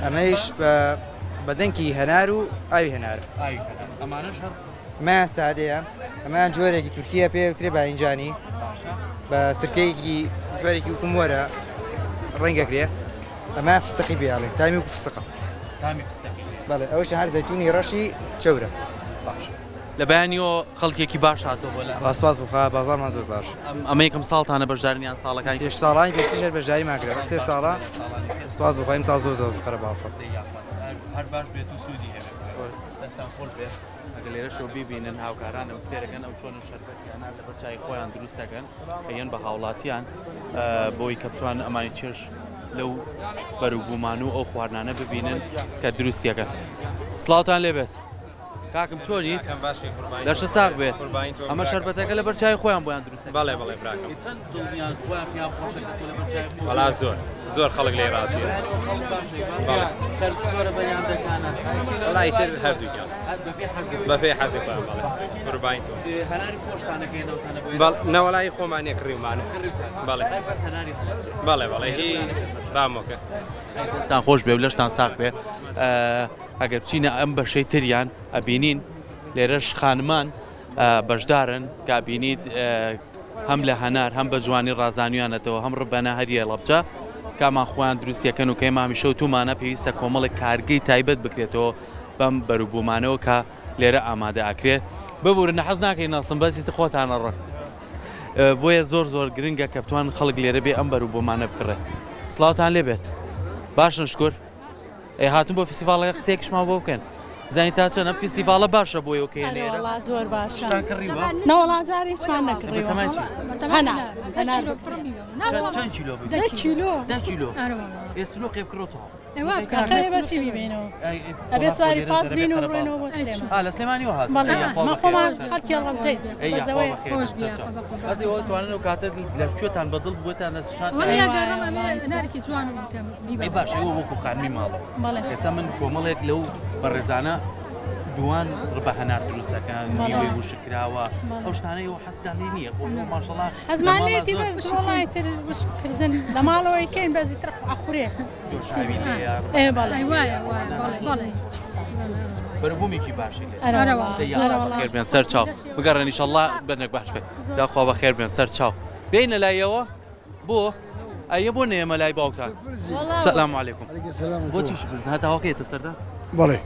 ئەمەش بە دەنکی هەنار و ئاوی هەنارە مایان سادەیە ئەمان جۆرێکی تورکیە پێوترێ باینجانی بە سرکەیەکی جوارێکی وکومۆرە ڕەنگەکرێ ئەمە فستەقی بێڵێ تامی وکو فستەقە بەڵێ ئەوش هەر زەیتونی ڕەشی چەورە لە بەیانیەوە خەڵکێکی باش هاتۆ بۆ لە ڕاستپاس بخوا بازارمان زۆر باش ئەمە یەکەم ساڵتانە بەشداریان ساڵەکانی پێش ساڵانی پێشتر بەشداری ماکرێت سێ ساڵە سپاس بخوایم ساڵ زۆر زۆر بخەرە باڵخە هەر باش بێت و سوودی هەبێت دەستان خۆش بێت ئەگە لێرە شۆ بیبینن هاوکاران ئەم سێرەکەن ئەو چۆن شەربەتیانە لە بەرچای خۆیان دروست دەکەن هەیەن بە هاوڵاتیان بۆی کە بتوان ئەمانی چێش لەو بەروبوومان و ئەو خواردانە ببینن کە دروستیەکەن سڵاوتان لێبێت کاکم چۆنیت لەشە ساق بێت ئەمە شەربەتەکە لە بەرچای خۆیان بۆیان دروست بەڵێ بەڵێ براکەم دڵنیان خۆیان پێیان خۆشە کە تۆ لە بەرچای خۆ وەڵا زۆر خەڵک لێ ڕاستیە زۆرە بەیان دەکانە وەڵای تر هەردووکیان بەپێ حەزی خۆیان بەڵێ قوربانی تۆ هەناری خۆشتانەکەی نەوتانە نەوەلای خۆمانێ کڕیمانە بەڵێ بەڵێ بەڵێ هی بامۆکە دەستان خۆش بێ و لەشتان ساق بێ ئەگەر بچینە ئەم بەشەی تریان ئەبینین لێرەش خانمان بەشدارن کە بینیت هەم لە هەنار هەم بە جوانی ڕازانیانەتەوە هەم ڕبەنە هەریە لەبجە کامان خۆیان دروستیەکەن و کەی مامیشە و تومانە پێویستە کۆمەڵی کارگەی تایبەت بکرێتەوە بەم بەروبوومانەوە کە لێرە ئامادە ئاکرێت ببورن حەز ناکەین ناسم بەزیت خۆتانە ڕۆن بۆیە زۆر گرنگە کە بتوان خەڵک لێرە بێ ئەم بەروبوومانە بکڕێت سڵاوتان لێ بێت باشن شکر ئەی هاتون بۆ فستیڤالەکە قسەیەکشمان بۆ بکەن زانین تا چەندە فستیڤالە باشە بۆ ئێوەکەیەنێرە زۆر باشە شتان کڕیوە نەوەڵا جارێ هیچمان نەکڕیوە چەند کیلۆ کیلۆ ئێسترۆ قێ بکڕۆتەوە بەچی ببینەوە ئەبێ سواری پاس بین و بڕێنەوە بۆ سلێمان لە سلێمانی هات مە خۆمان خەڵکی هەڵەبجەیت بەزەوەی ئەزی ئەوە توانن و کاتە لە کوێتان بەدڵ بووێتان دەستشان باشە ئەوە وەکو خانمی ماڵە ئێستا من کۆمەڵێک لەو بەڕێزانە دوان ڕبە هەنار دروستەکان نیوەی وشکراوە ئەو شتانەی و حەزدانی نییە خۆ ماشەڵڵا ئەزمانێتی بەس وڵایتر وشکردن لە ماڵەوەی کەین بەزی تر ئەخورێ بەربوومێکی باشی خێر بێن سەر چاو بگەڕێن ئینشەڵڵا بەرنێک باش بێت داخوا بە خێر بێن سەر چاو بێینە لایەوە بۆ ئەیە بۆ نێمە لای باوکتان سەلام عەلەیکوم بۆچیش برز هەتاوەکەیتە سەردا بەڵێ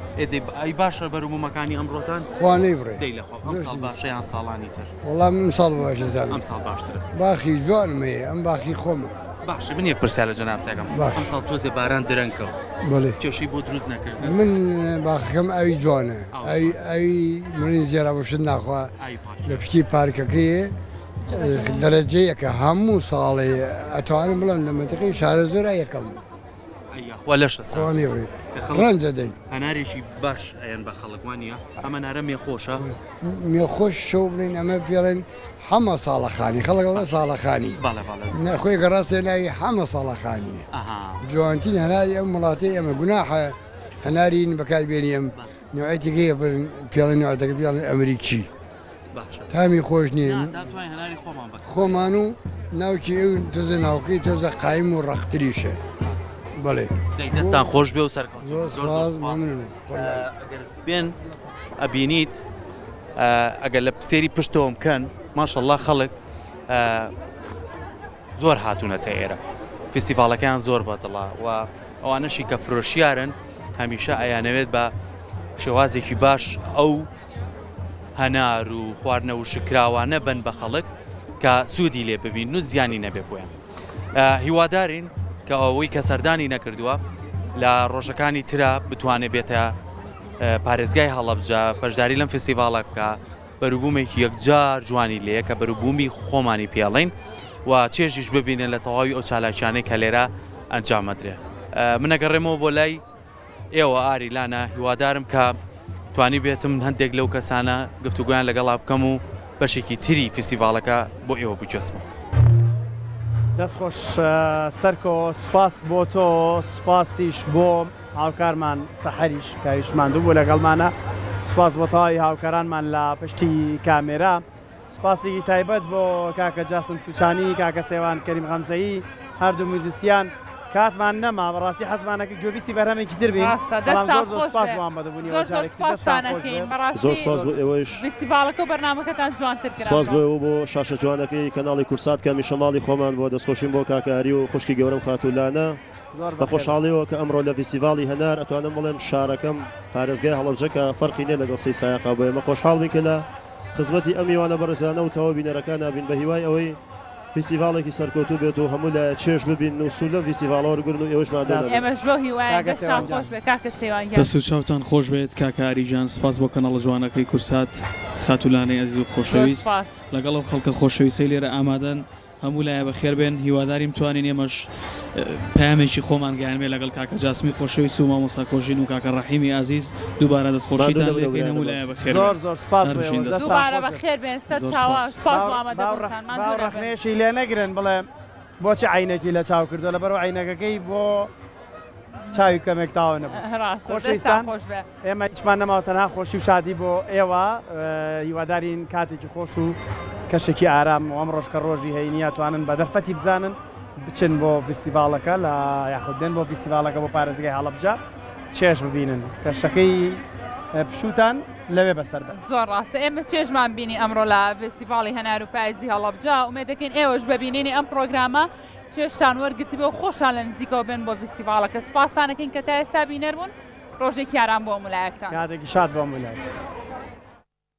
ئەی باشە بەروبوومەکانی ئەمڕۆتان خوانەی بڕێ دەی لەخوا ئەم ساڵ باشەیان ساڵانی تر وەڵام من ساڵ باشە زانم ئەم ساڵ باشترە باخی جوانمەیە ئەم باخی خۆمە باشە من یەک پرسیار لە جەنابتەکەم ئەم ساڵ تۆزێ باران درەنگ کەوت بەڵێ کێشەی بۆ دروست نەکردن من باخەکەم ئەوی جوانە ئەوی مرین زیێرە بەشت ناخوا لە پشتی پارکەکەیە دەرەجەیەکە هەموو ساڵێ ئەتوانم بڵم لە منتەقەی شارەزۆرە یەکەم خوا لەشە ساڵی بڕێ ڕەنجە دەین هەنارێکی باش ئەیان بە خەڵک وانە ئەمە نارە مێخۆشە مێخۆش شەو بڵین ئەمە پێڵێن حەمە ساڵەخانی خەڵک لە ساڵەخانی نەخۆی گەڕاستێ ناوی حەمە ساڵەخانی جوانترین هەناری ئەم وڵاتی ئەمە گوناحە هەنارین بەکاربێنی ئەم نوعەتێکی پێڵێن نوعەتەکە پێڵێن ئەمریکی تامی خۆش نییە خۆمان و ناوکی ئەو تۆزە ناوکەی تۆزە قایم و ڕەختریشە بەڵێ دەستان خۆش بێ و سەرکەوت بێن ئەبینیت ئەگەر لە سێری پشتەوە بکەن ماشەڵڵا خەڵک زۆر هاتوونەتە ئێرە فستیڤالەکەیان زۆر بەدڵە و ئەوانەشی کە فرۆشیارن هەمیشە ئەیانەوێت بە شێوازێکی باش ئەو هەنار و خواردنە و شکراوانە بن بە خەڵک کە سوودی لێ ببین و زیانی نەبێ بۆیان هیوادارین کە ئەوەی کە سەردانی نەکردووە لە ڕۆژەکانی ترە بتوانێت بێتە پارێزگای هەڵەبجە بەشداری لەم فستیڤالە بکە بەروبوومێکی یەکجار جوانی لێیە کە بەروبوومی خۆمانی پێڵین و چێژیش ببینێن لە تەواوی ئەو چالاکیانەی کە لێرە ئەنجامەدرێ من ئەگەڕێمەوە بۆ لای ئێوە ئاری لانە هیوادارم کە توانی بێتم هەندێک لەو کەسانە گفتوگویان لەگەڵا بکەم و بەشێکی تری فستیڤالەکە بۆ ئێوە بجەسمەوە دەستخۆش سەرکۆ سپاس بۆ تۆ سپاسیش بۆ هاوکارمان سەحەریش کاویشماندوو بوو لەگەڵمانە سپاس بۆ تەواوی هاوکارانمان لە پشتی کامێرا سپاسێکی تایبەت بۆ کاکە جاسم چوچانی کاکە سێوان کەریم غەمزەیی هەردوو موزیسیان کاتمان نەما بەڕاستی حەزمانەکە جۆبیسی بەرهەمێکی تر بین زۆر سپاس بۆمان بەدەبوونی زۆر سپاس بۆ ئێوەش فستیڤالەکە و بەرنامەکەتان جوانتر کرد سپاس بۆ ئێوە بۆ شاشە جوانەکەی کەناڵی کورسات کە میشەماڵی خۆمان بۆ دەستخۆشین بۆ کاکاری و خوشکی گەورەم خاتوولانە بە خۆشحاڵیەوە کە ئەمڕۆ لە فستیڤاڵی هەنار ئەتوانم بڵێم شارەکەم پارێزگای هەڵەبجە کە فەرقی نێ لەگەڵ سەی سایەقا بۆ ئێمە خۆشحاڵ بین کە لە خزمەتی ئەم میوانە بەڕێزانە و تەواو بینەرەکان نابین بە هیوای ئەوەی فستیڤالێکی سەرکەوتوو بێت و هەموو لە چێژ ببین و سوول لە فستیڤالەوە وەرگرن و ئێوەشمان ئێمەش بۆ هیوایە دەستان خۆش بێت کاکە سێوان دەست و چاوتان خۆش بێت کاکاری جان سپاس بۆ کەناڵە جوانەکەی کورسات خاتوولانەی ئەزیز و خۆشەویست لەگەڵ ئەو خەڵکە خۆشەویستەی لێرە ئامادەن هەموو لایە بە خێربێن هیواداریم توانین ئێمەش پامێکی خۆمان گەیانمێ لەگەڵ کاکە جاسمی خۆشەویست و مامۆستا کۆژین و کاکە ڕەحیمی عزیز دووبارە دەستخۆشیتان لێکەین هەموو لایە بە خێر زۆر سپاس دووبارە بە خێر بێن سپاس ڕەخنێشی لێ نەگرن بڵێ بۆچی عینەکی لە چاو کردو لەبەرەوە عینەکەەکەی بۆ چاوی کەمێک تاوە نەبوو خۆشەویستان ئێمە هیچمان نەماوە تەنها خۆشی و شادی بۆ ئێوە هیوادارین کاتێکی خۆش و کەشێکی ئارام و ئەم ڕۆژکە ڕۆژی هەینیە توانن بە دەرفەتی بزانن بچن بۆ فستیڤالەکە لە یاخودێن بۆ فستیڤالەکە بۆ پارێزگای هەڵەبجە چێژ ببینن کەشەکەی پشوتان لەوێ بەسەر بن زۆر ڕاستە ئێمە چێژمان بینی ئەمڕۆ لە فستیڤاڵی هەنار و پاییزی هەڵەبجە ومێ دەکەین ئێوەش ببینینی ئەم پرۆگرامە چێشتان وەرگرتی بۆ خۆشتان لە نزیکەوە بن بۆ فستیڤالەکە سوپاسانەکەین کە تا ئێستا بینەر بوون ڕۆژێکی یاران بۆ مولایەکتان کاتێکی شاد بۆ مولایەک